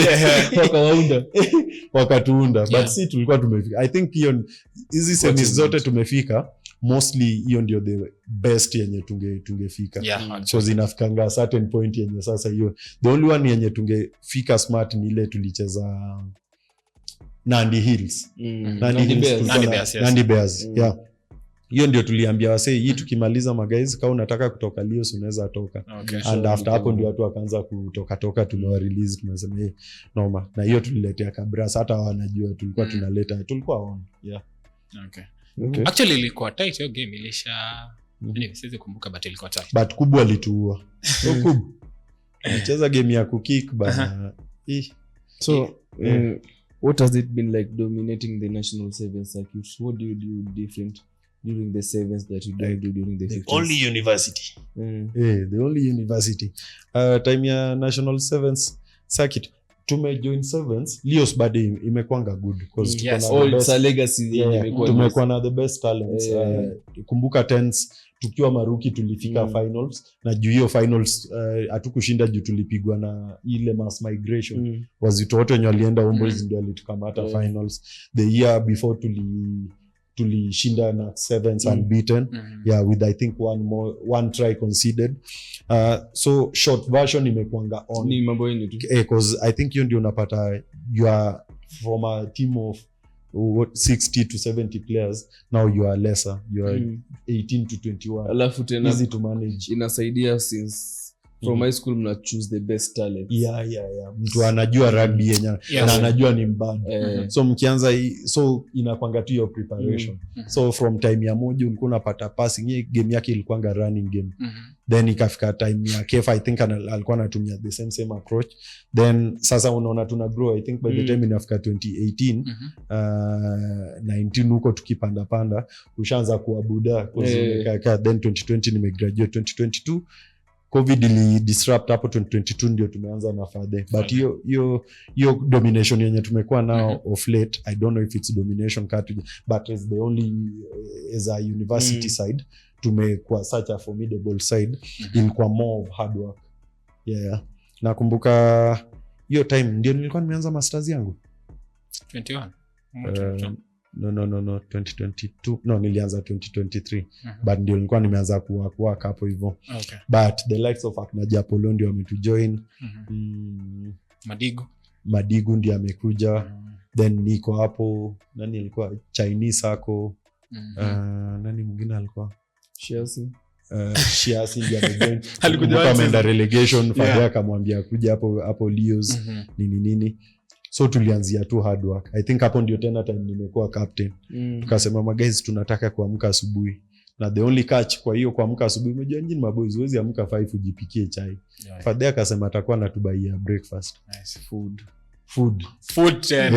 wakatuunda. But si tulikuwa tumefika, I think hizi semis zote tumefika, mostly hiyo ndio the best yenye tungefika. So zinafikanga certain point yenye sasa hiyo the only one yenye tungefika smart ni ile tulicheza Nandi Hills. Nandi Bears. Hiyo ndio tuliambia wasee, hii tukimaliza magays, kama unataka kutoka Lios unaweza toka. And after hapo ndio watu wakaanza kutoka, tumewa release, tumesema noma. Na hiyo tuliletea Kabras, hata wanajua tulikuwa tunaleta, tulikuwa on. Actually ilikuwa tight hiyo game, ilisha siwezi kumbuka, but ilikuwa tight. But kubwa alituua. Kubwa alicheza game ya kukick bana. So what has it been like dominating the national sevens circuit? What do you do different during the sevens that you don't do during the 15s? Only university. The only university. Time ya national sevens circuit tumejoin sevens. Lios bado imekuanga good because tumekuwa na the best talents. Kumbuka tens tukiwa maruki tulifika finals, na juu hiyo finals hatukushinda juu tulipigwa na ile mass migration. Wazito wote wenye walienda Homeboys ndio walitukamata finals. The year before tulishinda na sevens unbeaten, with I think one try conceded. So short version imekuanga on ni mambo yenu tu, because I think you ndio unapata you are from a team of 60 to 70 players, now you are lesser, you are 18 to 21. Alafu tena easy to manage, inasaidia since from high school mna choose the best talent. Mtu anajua rugby yenye na anajua ni mbad. So mkianza so inakwanga tu your preparation. So from time ya moja ulikuwa unapata passing, hii game yake ilikuwanga running game. Then ikafika time ya Kefa, I think alikuwa anatumia the same approach. Then sasa unaona tuna grow, I think by the time inafika 2018 19 huko tukipanda panda ushaanza kuabuda then 2020 nimegraduate. 2022 COVID ili disrupt, hapo 2022 ndio tumeanza na fadhe. But hiyo domination yenye tumekuwa nao of late, I don't know if it's domination but as the only as a university side tumekuwa such a formidable side. Ilikuwa more of hard work. Nakumbuka hiyo time ndio nilikuwa nimeanza masters yangu 21 no 2022 no nilianza 2023 but ndio nilikuwa nimeanza kuwa hapo hivyo. Okay. But the likes of akina Japolo ndio wametujoin. Madigu ndio amekuja. Then niko hapo, nani alikuwa Chinese hako. Nani mwingine alikuwa Shiasi ndio amejoin. Alikuja ameenda relegation, Fadea akamwambia kuja hapo Leos nini. So tulianzia tu hard work. I think hapo ndio tena time nimekuwa captain. Tukasema guys tunataka kuamka asubuhi. Na the only catch kwa hiyo kuamka asubuhi, umejua nyinyi maboys huwezi amka 5 ujipikie chai. Fadea akasema atakuwa anatubaia breakfast. Nice Food secret.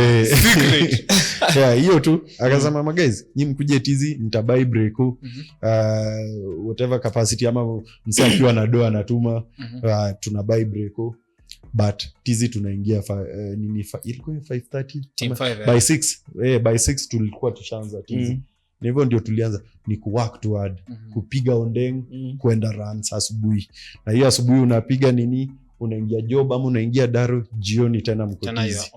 Hiyo tu akasema guys nyinyi mkuje tizi nitabai breako whatever capacity ama msikiwa na doa anatuma tunabai breako but tizi tunaingia ilikuwa 5:30 by 6 tulikuwa tushaanza tizi. Na hivyo ndio tulianza ni kuwork toward kupiga ondeng kwenda runs asubuhi. Na hiyo asubuhi unapiga unaingia job ama unaingia daro, jioni tena mko tizi.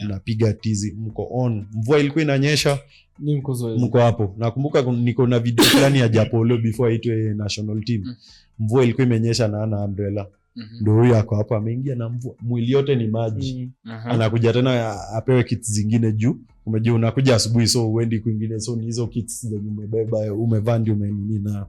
Unapiga tizi, mko on. Mvua ilikuwa inanyesha, mko hapo. Nakumbuka niko na video fulani ya Japolo before aitwe national team. Mvua ilikuwa imenyesha na ana umbrella. Ndio huyo ako hapo ameingia na mvua, mwili yote ni maji. Anakuja tena apewe kits zingine juu. Umejua unakuja asubuhi so uendi kwingine, so ni hizo kits zenye umebeba umevaa ndio umenini. Na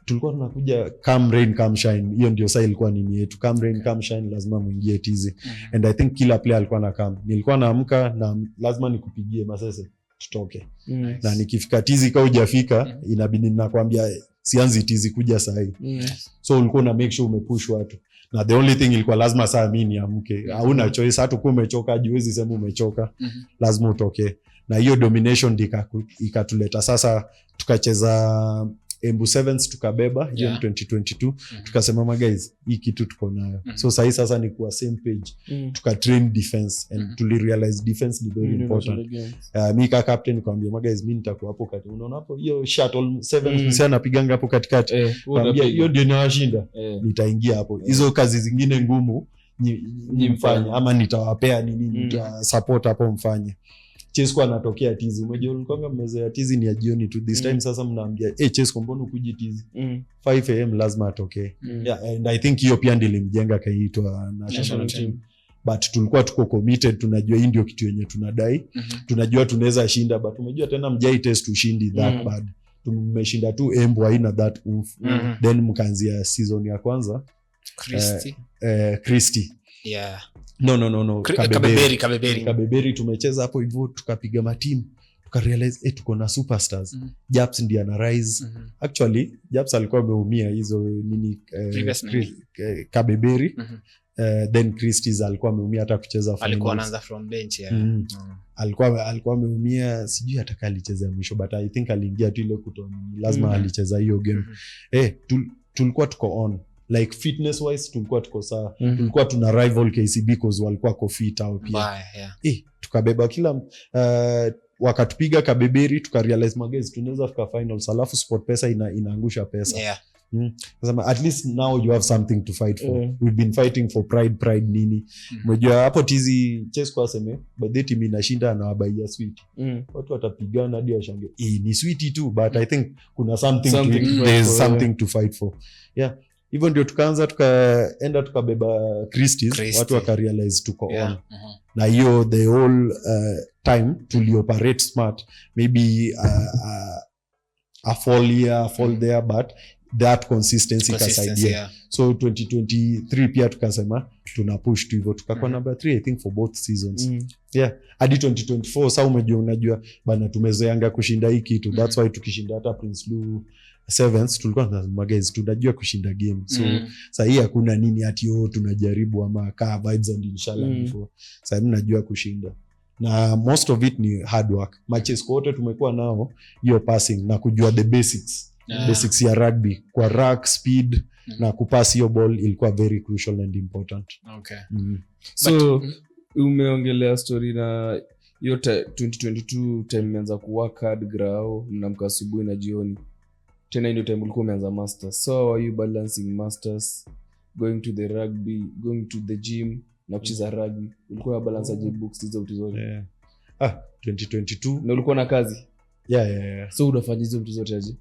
tulikuwa tunakuja come rain come shine, hiyo ndio saa ilikuwa nini yetu, come rain come shine lazima muingie tizi. And I think kila player alikuwa na come, nilikuwa naamka na lazima nikupigie masese tutoke. Na nikifika tizi kama hujafika inabidi ninakwambia sianzi tizi kuja saa hii. So ulikuwa na make sure umepush watu. Na the only thing ilikuwa lazima saa mimi niamke. Hauna choice, hata kama umechoka huwezi sema umechoka. Lazima utoke. Na hiyo domination ikatuleta sasa tukacheza Embu Sevens tukabeba hiyo 2022. Tukasema guys hii kitu tuko nayo. So sasa ni kuwa same page. Tukatrain defense and to realize defense ni very important. Mimi kama captain nikamwambia guys mimi nitakuwa hapo kati. Unaona hapo hiyo shuttle sevens msana napiganga hapo katikati. Nikamwambia hiyo ndio inawashinda. Nitaingia hapo. Hizo kazi zingine ngumu ni mfanye ama nitawapea nita support hapo mfanye. Chesco anatokea tizi. Umejua ulikuwa mmezoea tizi ni ya jioni tu. This time sasa mnaambia Chesco mbona ukuje tizi? 5 am lazima atokee. And I think hiyo pia ndilimjenga kaitwa national team. But tulikuwa tuko committed, tunajua hii ndio kitu yenye tunadai. Tunajua tunaweza shinda, but umejua tena mjai test ushindi that bad. Tumeshinda tu Embu haina that oof. Then mkaanzia season ya kwanza Christy. No. Kabeberi tumecheza hapo hivyo tukapiga matimu. Tukarealize tuko na superstars. Japs ndiye ana rise. Actually Japs alikuwa ameumia hizo Kabeberi. Then Christies alikuwa ameumia hata kucheza finals. Alikuwa anaanza from bench alikuwa ameumia, sijui hata alicheza mwisho but I think aliingia tu ile kutoa lazima alicheza hiyo game. Tulikuwa tuko on. Like fitness wise tulikuwa tuko sawa. Tulikuwa tuna rival KCB because walikuwa ko fit au pia. Tukabeba kila wakatupiga Kabeberi tukarealize guys tunaweza fika finals alafu SportPesa inaangusha pesa. Sasa at least now you have something to fight for. We've been fighting for pride nini. Umejua hapo tizi Chesco aseme but the team inashinda na wabaia sweet. Watu watapigana hadi washange. Ni sweet tu but I think kuna something there's something to fight for. Hivyo ndio tukaenda tukabeba Christies, watu wakarealize tuko on. Na hiyo the whole time tulioperate smart, maybe a fall there but that consistency kasaidia. So 2023 pia tukasema tuna push tu hivyo tukakuwa number 3 I think for both seasons. Hadi 2024 sasa unajua bana tumezoeanga kushinda hii kitu. That's why tukishinda hata Prince Lu Sevens tulikuwa tunasema guys tunajua kushinda game. So sasa hii hakuna nini ati tunajaribu ama kaa vibes and inshallah before. Sasa mnajua kushinda. Na most of it ni hard work. Matches wote tumekuwa nao hiyo passing na kujua the basics. Basics ya rugby kwa ruck speed na kupass hiyo ball ilikuwa very crucial and important. So umeongelea story na hiyo 2022 time mmeanza kuwork hard grao mnamka asubuhi na jioni. Tena ndio time ulikuwa umeanza masters. So how are you balancing masters, going to the rugby, going to the gym na kucheza rugby? Ulikuwa balance aje books hizo zote? 2022 na ulikuwa na kazi yeah. So unafanya hizo vitu zote aje?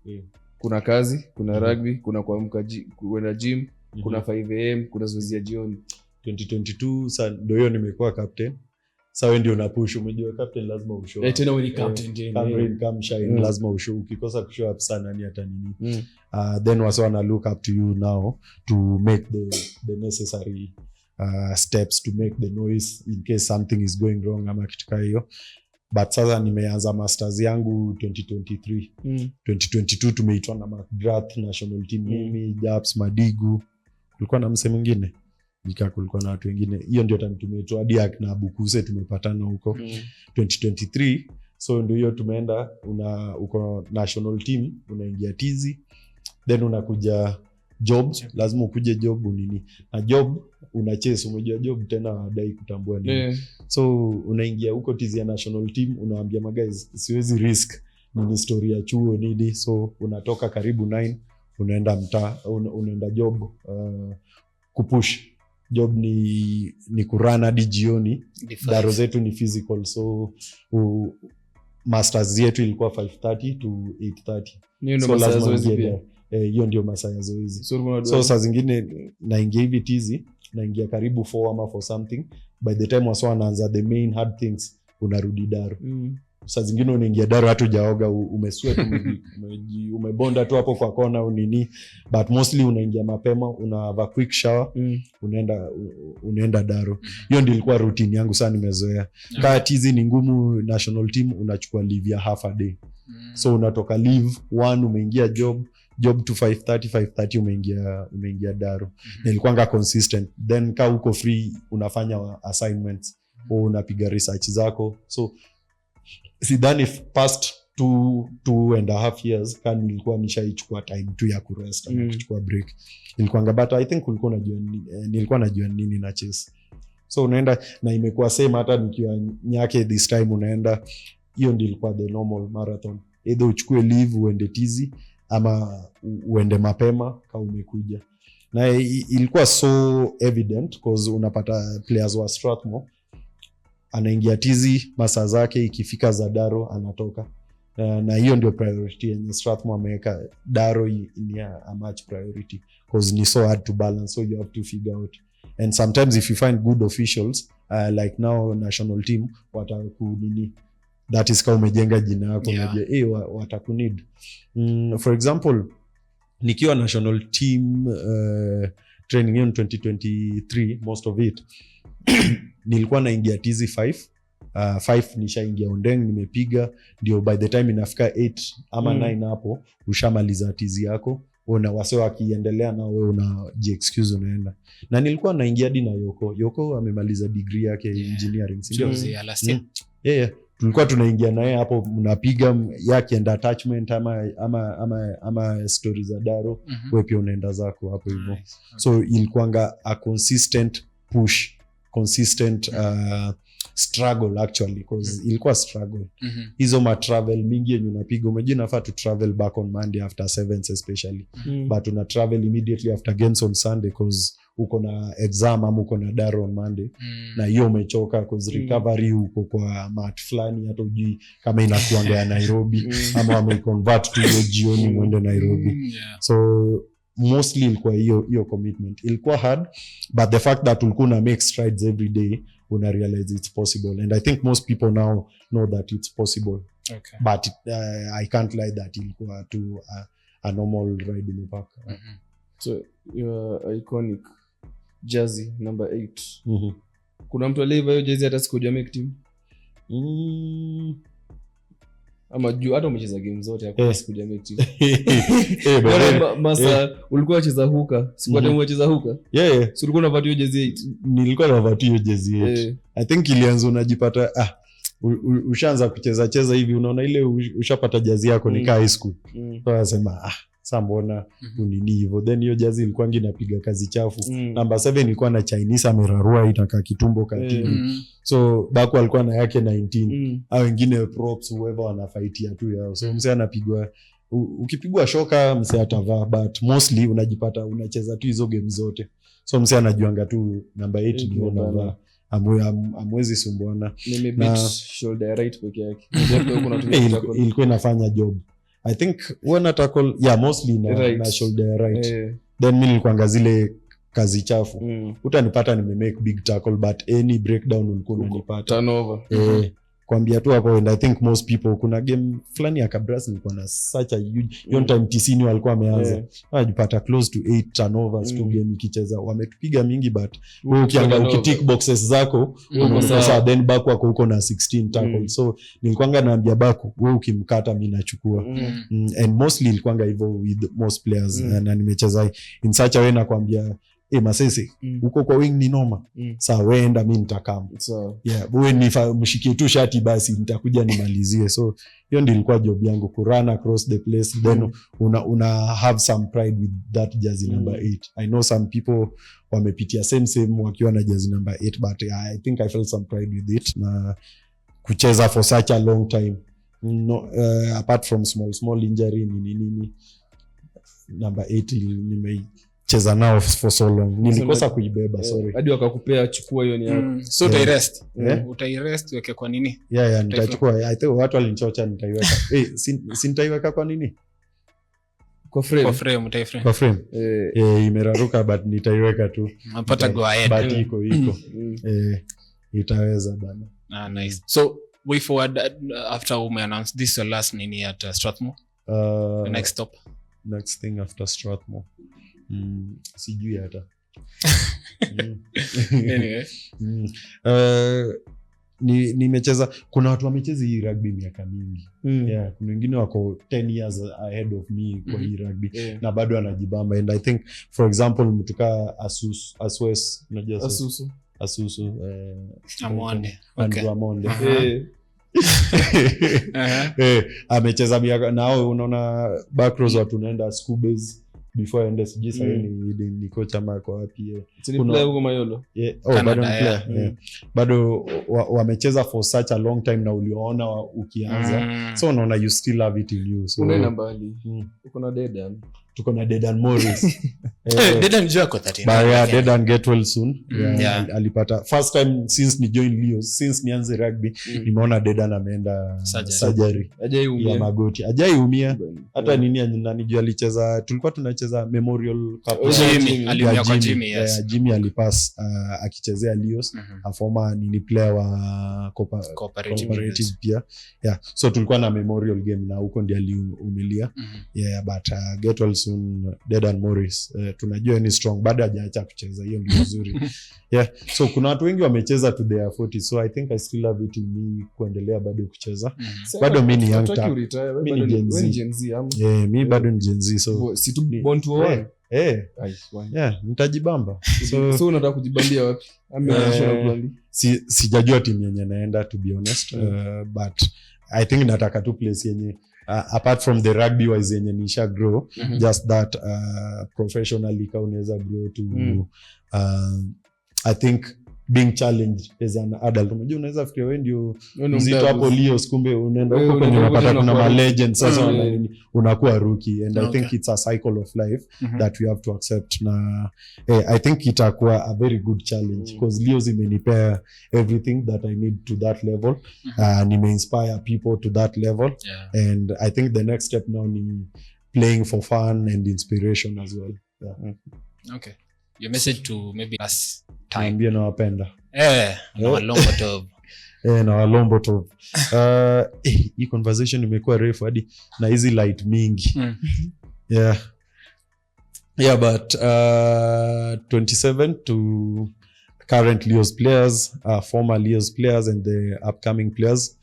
Kuna kazi, kuna rugby, kuna kuamka kwenda gym, kuna 5 am, kuna zoezi ya jioni. 2022 sasa ndio hiyo nimekuwa captain. Sasa wewe ndio unapush, umejua captain lazima ushow. Tena wewe ni captain tena. Come shine, lazima ushow. Ukikosa kushow up sana ni hata nini. Then wasa wana look up to you now to make the necessary steps to make the noise in case something is going wrong ama kitu kama hiyo. But sasa nimeanza masters yangu 2023. 2022 tumeitwa na McGrath national team, mimi Japs Madigu, kulikuwa na mse mwingine kulikuwa na watu wengine. Hiyo ndio tumeitwa hadi na Bukuse tumepatana huko 2023. So ndio hiyo tumeenda, uko national team, unaingia tizi, then unakuja job, lazima ukuje job nini. Na job unachase, umejua job tena wadai kutambua nini. So unaingia huko tizi ya national team, unawaambia guys siwezi risk ni story ya chuo nini. So unatoka karibu 9 unaenda mtaa, unaenda job kupush. Job ni kurun hadi jioni. Daro zetu ni physical, so masters yetu ilikuwa 5:30 to 8:30. So lazima hiyo ndio masaa ya zoezi. So saa zingine naingia hivi tizi, naingia karibu 4 ama for something. By the time waswa wanaanza the main hard things, unarudi Daro. Saa zingine unaingia Daro hata hujaoga, umesweat, umebonda tu hapo kwa kona unini. But mostly unaingia mapema, una have a quick shower, unaenda Daro. Hiyo ndio ilikuwa routine yangu, sana nimezoea. Kaa tizi ni ngumu national team, unachukua leave ya half a day. So unatoka leave 1 umeingia job to 5:30 umeingia Daro. Nilikuanga consistent. Then kaa uko free unafanya assignments au unapiga research zako. So sidhani past 2.5 years kani nilikuwa nishaichukua time tu ya kurest ama kuchukua break. Nilikuanga, but I think nilikuwa najua nini na chase. So unaenda na imekuwa same hata nikiwa Nyake this time unaenda. Hiyo ndio ilikuwa the normal marathon. Either uchukue leave uende tizi ama uende mapema kama umekuja. Na ilikuwa so evident because unapata players wa Strathmore anaingia tizi masaa zake, ikifika za Daro anatoka. Na hiyo ndio priority yenye Strathmore ameweka. Daro ni a much priority because ni so hard to balance, so you have to figure out. And sometimes if you find good officials like now national team, watakunini, that is kama umejenga jina yako, unajua watakunid. For example, nikiwa national team training in 2023 most of it nilikuwa naingia tizi 5 nishaingia Ondeng, nimepiga, ndio by the time inafika 8 ama 9 hapo ushamaliza tizi yako, una wasio akiendelea na wewe una excuse unaenda. Na nilikuwa naingia hadi na Yoko amemaliza degree yake engineering, sio? Tulikuwa tunaingia naye hapo, mnapiga yake and attachment ama stories za Daro, wewe pia unaenda zako hapo hivyo. So ilikuanga a consistent push, consistent struggle actually, because ilikuwa struggle. Hizo ma travel mingi yenye unapiga, umejua nafaa to travel back on Monday after sevens especially, but una travel immediately after games on Sunday because uko na exam ama uko na Daro on Monday. Na hiyo umechoka because recovery uko kwa mat fulani, hata ujui kama inakuanga ya Nairobi ama wameconvert tu hiyo jioni mwende Nairobi. So mostly ilikuwa hiyo commitment. Ilikuwa hard, but the fact that ulikuwa na make strides every day, una realize it's possible. And I think most people now know that it's possible. Okay. But I can't lie that ilikuwa to a normal ride in the park. So your iconic jersey number 8. Kuna mtu aliva hiyo jersey hata sikujua make team? Ama juu hata umecheza game zote hapo sikujua make team. Masa ulikuwa unacheza huka, sikupata umecheza huka? So ulikuwa unavaa hiyo jersey 8? Nilikuwa navaa hiyo jersey 8. I think ilianza unajipata ushaanza kucheza hivi, unaona ile ushapata jersey yako ni high school. So nasema sasa mbona unini hivyo. Then hiyo jazi ilikuwa inapiga kazi chafu. Number 7 ilikuwa na Chinese amerarua itaka kitumbo katini. So Baku alikuwa na yake 19. Au wengine props whoever wanafaitia tu yao. So msee anapigwa, ukipigwa shoka msee atavaa, but mostly unajipata unacheza tu hizo game zote. So msee anajuanga tu number 8 ndio anavaa. amwezi sumbuana. Nimebit shoulder right peke yake. Ilikuwa inafanya job. I think wana tackle mostly na shoulder right. Then mimi nilikuanga zile kazi chafu. Utanipata nimemake big tackle but any breakdown ulikuwa unanipata. Turnover. Kwambia tu hapo, and I think most people, kuna game fulani ya Kabras nilikuwa na such a huge time tisini walikuwa wameanza wanajipata close to 8 turnovers tu game ikicheza, wametupiga mingi but wewe ukiangalia ukitick boxes zako uko sawa, then back wako huko na 16 tackles. So nilikuanga naambia Baku, wewe ukimkata mimi nachukua. And mostly ilikuanga hivyo with most players. Na nimecheza in such a way na kwambia Masese, uko kwa wing ni noma. Sawa, weenda mimi nitakam. Wewe mshikie tu shati basi nitakuja nimalizie. So hiyo ndio ilikuwa job yangu, ku run across the place. Then una have some pride with that jersey number 8. I know some people wamepitia same wakiwa na jersey number 8 but I think I felt some pride with it, na kucheza for such a long time. Apart from small injury nini number 8 cheza nao for so long, nilikosa kuibeba. Sorry, hadi wakakupea chukua hiyo ni yako. So utairest utairest weke kwa nini? Nitachukua. I think watu walinichocha nitaiweka. Si nitaiweka kwa nini? Kwa frame. Kwa frame. Imeraruka but nitaiweka tu. Napata go ahead. But iko. Itaweza bana. Nice. So way forward after we announce this your last nini at Strathmore. The next stop. Next thing after Strathmore. Sijui hata. Anyway. Nimecheza, kuna watu wamecheza hii rugby miaka mingi. Kuna wengine wako 10 years ahead of me kwa hii rugby na bado anajibamba. And I think for example mtuka Aswes, unajua Asusu Amonde. Amonde. Amecheza miaka nao, unaona back rows watu naenda Scubas before ende sijui sasa ni coach ama kwa wapi. Kuna huko Mayolo. Bado wamecheza for such a long time na uliona ukianza. So unaona you still have it in you. So unaenda mbali. Uko na Dedan. Tuko na Dedan Morris. Dedan njoo kwa 39. Dedan get well soon. Alipata first time since ni join Leos, since nianze rugby nimeona Dedan ameenda surgery. Ya magoti. Ajaiumia. Hata nini ananijua alicheza, tulikuwa tunacheza Memorial Cup. Aliumia kwa Jimmy, yes. Jimmy alipass akichezea Leos, a former nini player wa cooperative pia. So tulikuwa na Memorial game na huko ndio aliumilia. But get well soon Dedan Morris. Tunajua ni strong, bado hajaacha kucheza, hiyo ndio nzuri. So kuna watu wengi wamecheza to their 40, so I think I still have it in me kuendelea bado kucheza. Bado mimi ni young tap. Mimi ni Gen Z. Mimi bado ni Gen Z, so si tu born to one. Nitajibamba. So unataka kujibambia wapi? Sijajua timu yenye naenda, to be honest. But I think nataka tu place yenye apart from the rugby wise yenye nisha grow, just that professionally ka unaweza grow to I think being challenged as an adult. Unajua unaweza fikiria wewe ndio mzito hapo Leos, kumbe unaenda huko kwenye unapata kuna ma legends sasa unakuwa rookie. And I think it's a cycle of life that we have to accept. Na I think itakuwa a very good challenge because Leos imenipea everything that I need to that level. Nime inspire people to that level. And I think the next step now ni playing for fun and inspiration as well. Okay. Your message to maybe last time. Mbia na wapenda. Na walombo top. Na walombo top. Hii conversation imekuwa refu hadi na hizi light mingi. But 27 to current Leos players, former Leos players and the upcoming players.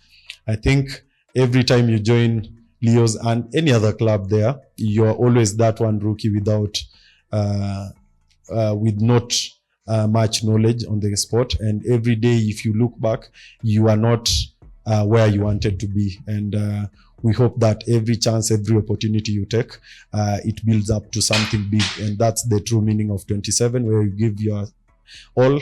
I think every time you join Leos and any other club there, you're always that one rookie without with not much knowledge on the sport, and every day if you look back you are not where you wanted to be, and we hope that every chance, every opportunity you take, it builds up to something big, and that's the true meaning of 27, where you give your all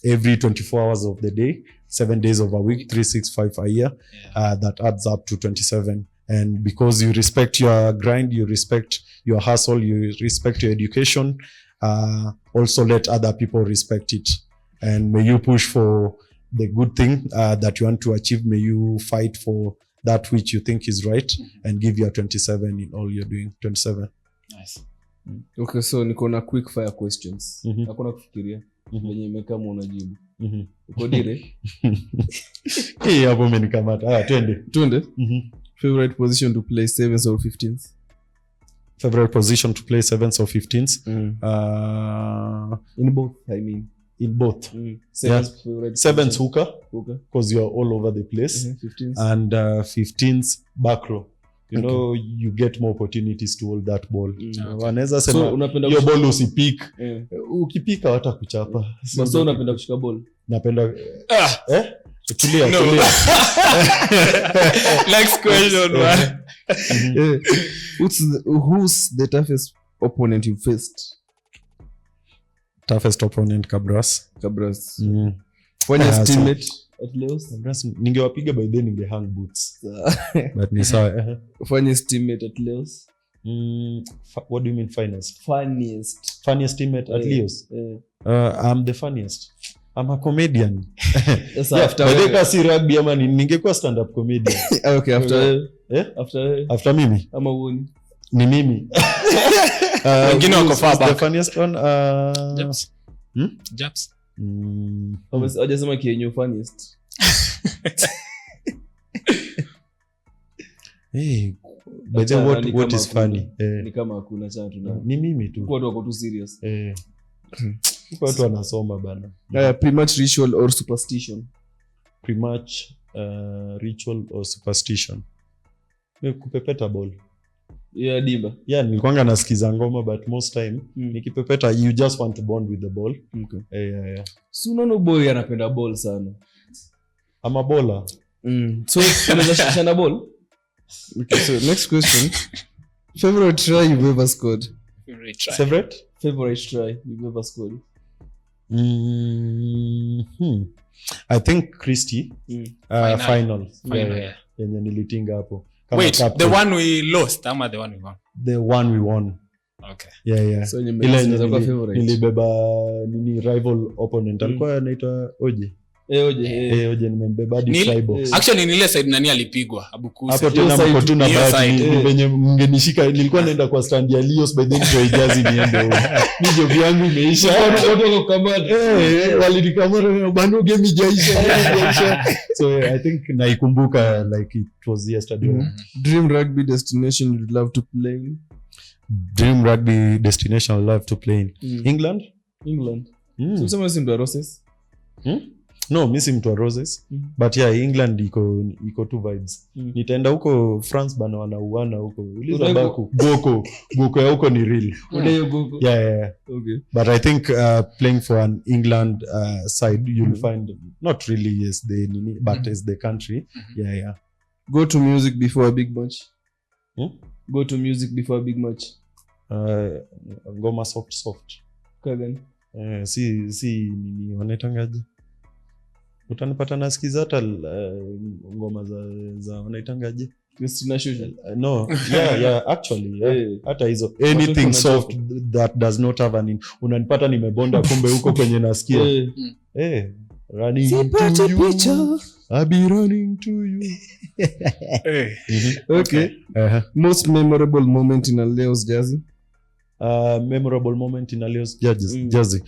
every 24 hours of the day, 7 days of a week, 365 a year. That adds up to 27. And because you respect your grind, you respect your hustle, you respect your education, also let other people respect it. and may you push for the good thing that you want to achieve. May you fight for that which you think is right, and give your 27 in all you're doing. 27. Nice. Okay, so niko na quick fire questions. Hakuna kufikiria. Venye imekama unajibu. Uko dire? Hapo umenikamata. Twende. Favorite position to play 7s or 15s? Favorite position to play 7s or 15s? In both, I mean. In both. 7s, favorite 7s hooker, because you are all over the place. 15s. And 15s back row. You know, you get more opportunities to hold that ball. Wanaweza sema hiyo ball usipik. Ukipika hata kuchapa. So unapenda kushika ball? Napenda tulia. Next question, man. Who's the toughest opponent you faced? Toughest opponent, Cabras. Funniest teammate at Leos? Cabras ningewapiga by then hang boots. But ni sawa. Funniest teammate at Leos? What do you mean funniest? Funniest teammate at Leos? I'm the funniest. I'm a comedian. Yes, after si rugby ama ningekuwa stand up comedian. Okay, after mimi. Ama uoni. Ni mimi. Wengine wako far back. The funniest one Japs. Hajasema kienyo funniest. Hey, but then what is funny? Ni kama hakuna cha tuna. Ni mimi tu. Kwa wako tu serious. Watu wanasoma bana. Pre-match ritual or superstition? Pre-match ritual or superstition. Kupepeta ball. Yeah, dimba. Yeah, nilikuanga nasikiza ngoma, but most time nikipepeta, you just want to bond with the ball. Okay. Yeah. So unaona boy anapenda ball sana. Ama bowler. So unaweza shishana ball? Okay, so next question. Favorite try you've ever scored? Favorite try you've ever scored? I think Christy. Final. Yeah. Yenye nilitinga hapo. Wait, the one we lost ama the one we won? The one we won. Okay. Yeah. So favorite. Nilibeba rival opponent. Alikuwa anaitwa Oje. Oje nimembeba hadi tribal. Actually nile side nani alipigwa? Abukusi. Hapo tena mko tu na bahati venye mngenishika. Nilikuwa naenda kwa stand ya Leos by then to ijazi niende huko. Ni job yangu imeisha. Watu wako kamera. Walinikamera Bano game ijaisha. So I think naikumbuka like it was yesterday. Dream rugby destination you'd love to play in? Dream rugby destination I'd love to play in. England. So sema si Roses? No, mimi mtu wa Roses. But yeah, England iko two vibes. Nitaenda huko France bana wanauana huko. Uliza Baku. Goko ya huko ni real. Unayo Goko. Yeah. Okay. But I think playing for an England side you'll find not really but as the country. Yeah. Go to music before a big match. Go to music before a big match. Ngoma soft. Kagani. Si nini wanaitangaje? Utanipata nasikiza hata ngoma za wanaitangaje? Christina Shusha. No, yeah, actually, hata hizo anything soft that does not have an unanipata nimebonda kumbe huko kwenye nasikia. Running to you. I'll be running to you. Okay. Most memorable moment in a Leos jersey? Memorable moment in a Leos jersey.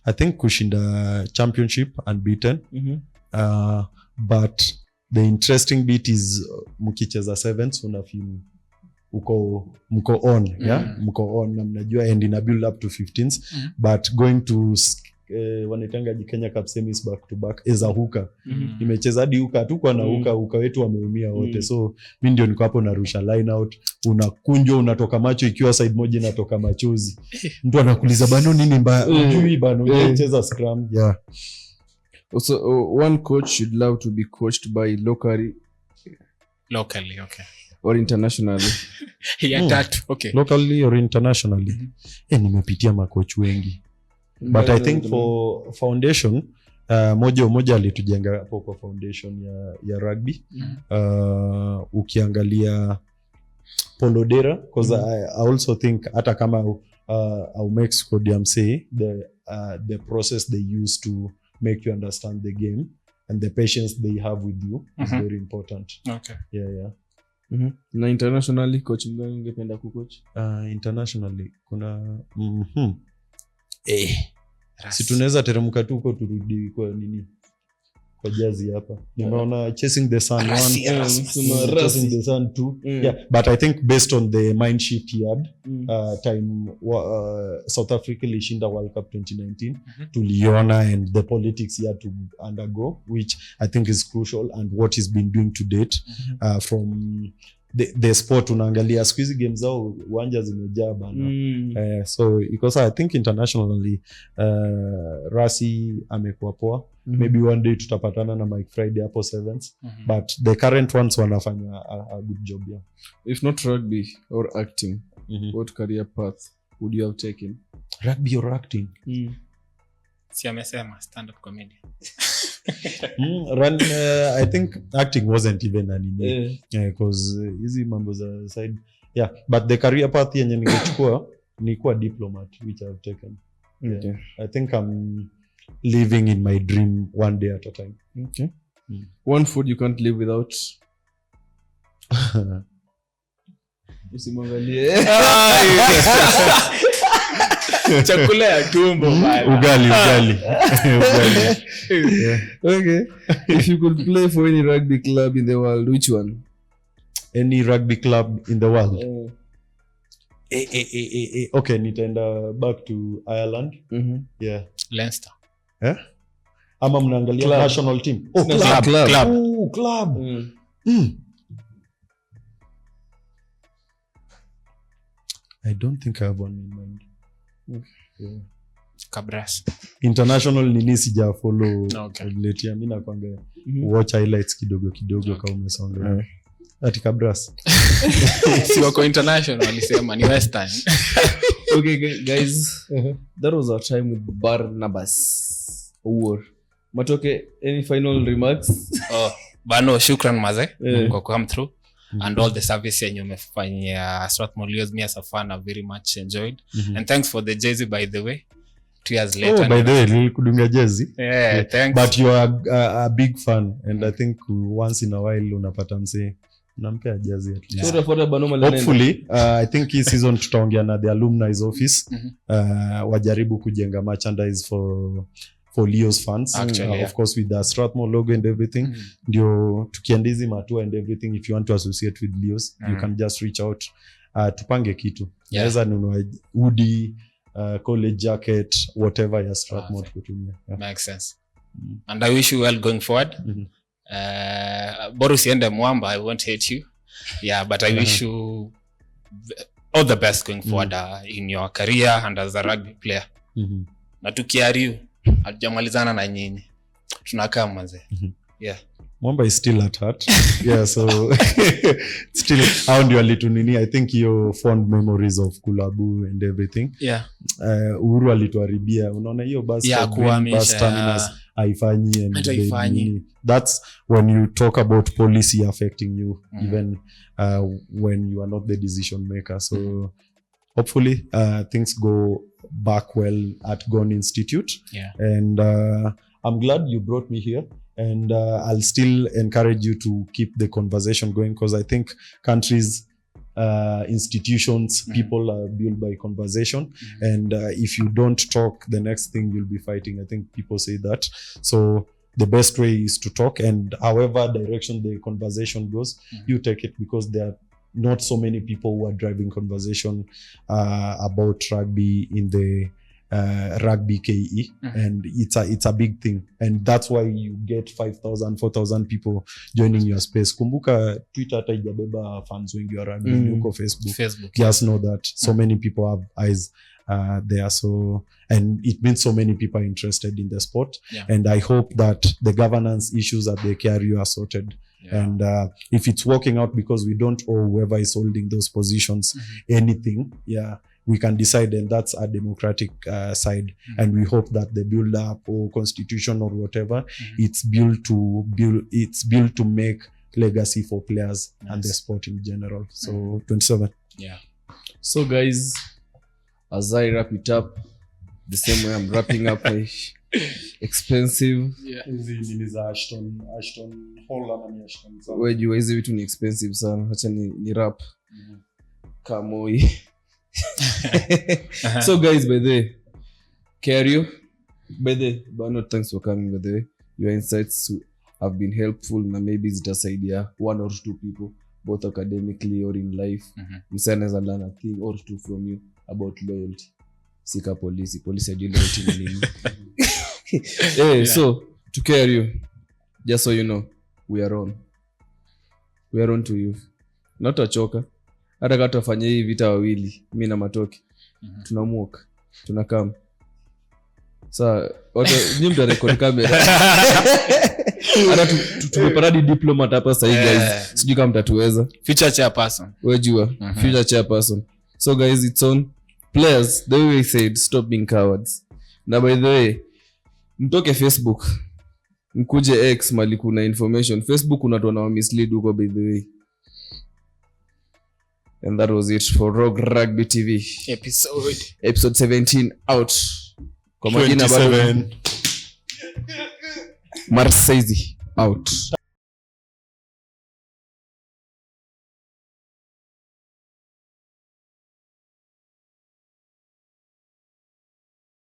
I think kushinda championship unbeaten. But the interesting bit is mkicheza sevens unafeel mko on, yeah? Mko on na mnajua and in a build up to 15s. But going to wanaitanga Kenya Cup semis back to back as a hooker. Nimecheza hadi hooker, hatukuwa na hooker wetu wameumia wote. So mimi ndio niko hapo narusha line out, unakunjwa unatoka macho ikiwa side moja inatoka machozi. Mtu anakuuliza Bano nini mbaya? Unajui Bano unacheza scrum. Yeah. Also one coach should love to be coached by locally, okay. Or internationally. Okay. Locally or internationally. Nimepitia makoch wengi. But I think for foundation moja alitujenga hapo kwa foundation ya rugby. Ukiangalia Polodera, because I also think hata kama I'll make Scodium say the process they use to make you understand the game and the patience they have with you is very important. Okay. Yeah. Na internationally coach mgani ungependa kucoach? Internationally kuna si tunaweza teremka tu huko turudi kwa nini kwa jazi hapa. Nimeona Chasing the Sun 1, Chasing the Sun 2. Yeah, but I think based on the mind shift he had time South Africa ilishinda World Cup 2019 tuliona, and the politics he had to undergo, which I think is crucial, and what he's been doing to date from the sport. Unaangalia siku hizi games zao uwanja zimejaa bana. So because I think internationally Rasi amekuwa poa. Maybe one day tutapatana na Mike Friday hapo Sevens, but the current ones wanafanya a good job. Yeah. If not rugby or acting, what career path would you have taken? Rugby or acting? Si amesema stand up comedy. I think acting wasn't even an idea because hizi mambo za side. Yeah, but the career path yenye ningechukua ni kuwa diplomat, which I've taken. Okay. Yeah. I think I'm living in my dream one day at a time. Okay. One food you can't live without? Usimwangalie. Chakula ya tumbo bana. Ugali. Yeah. Okay. If you could play for any rugby club in the world, which one? Any rugby club in the world? Okay, nitaenda back to Ireland. Yeah. Leinster. Ama mnaangalia national team? Oh, club. Oh, club. I don't think I have one in mind. Yeah. Cabras. International nini sija follow. Okay. Lately mimi nakwanga watch highlights kidogo kama umesonga. Ati Cabras. Si wako international walisema ni Western. Okay guys, that was our time with Barnabas Owuor. Matoke, any final remarks? Bano, shukran maze kwa come through and all the service yenye umefanyia Strathmore Lions. Me as a fan I very much enjoyed and thanks for the jersey by the way 2 years later. By the way nilikudunga jersey. Yeah, thanks. But you are a big fan and I think once in a while unapata mse nampea jersey at least. So for Bano Malene. Hopefully I think hii season tutaongea na the alumni's office wajaribu kujenga merchandise for Leo's fans. Actually, of course with the Strathmore logo and everything. Ndio tukiandizi matua and everything, if you want to associate with Leo's you can just reach out tupange kitu. Naweza nunua hoodie, college jacket, whatever ya Strathmore kutumia. Makes sense. And I wish you well going forward. Boris Yende Mwamba, I won't hate you. Yeah, but I wish you all the best going forward in your career and as a rugby player. Na tukiariu hatujamalizana na nyinyi. Tunakaa manze. Yeah. Mwamba is still at heart. Yeah, so still how ndio alitunini. I think your fond memories of Kulabu and everything. Yeah. Uhuru alituharibia. Unaona hiyo bus terminus haifanyi and that's when you talk about policy affecting you even when you are not the decision maker. So hopefully things go back well at Gone Institute. Yeah. And I'm glad you brought me here. And I'll still encourage you to keep the conversation going because I think countries, institutions, people are built by conversation. And if you don't talk, the next thing you'll be fighting. I think people say that. So the best way is to talk, and however direction the conversation goes, you take it, because there are not so many people who are driving conversation about rugby in the rugby KE, and it's a big thing, and that's why you get 5,000 4,000 people joining your space. Kumbuka Twitter hata ijabeba fans wengi wa rugby, uko Facebook. Just know that so many people have eyes there, so, and it means so many people are interested in the sport. And I hope that the governance issues at the KRU are sorted. And if it's working out, because we don't owe whoever is holding those positions anything, we can decide, and that's a democratic side. And we hope that the build up or constitution or whatever, it's built to make legacy for players and the sport in general. So 27. So guys, as I wrap it up the same way I'm wrapping up my expensive. Wejua hizi vitu ni expensive sana. Acha ni rap. Kamoi. So guys, by the way, carry by the Bano, thanks for coming. By the way, your insights have been helpful na maybe zitasaidia one or two people both academically or in life. Msanaweza learn a thing or two from you about loyalty. Sika police ajui loyalty ni nini. So to carry you, just so you know, we are on to you. Not a choker. Hata kama tufanye hii vita wawili, mimi na Matoki, tunamuoka, tunakam. Sasa watu nyinyi mta record camera. Hata tumeparadi diplomat hapa sasa guys. Sijui kama mtatuweza. Future chairperson. Wewe jua, future chairperson. So guys, it's on. Players, the way we said, stop being cowards. Na by the way, mtoke Facebook. Mkuje X mali kuna information. Facebook unatona wa mislead huko by the way. And that was it for Rogue Rugby TV. Episode 17 out. Kwa majina bado Marsaizi out.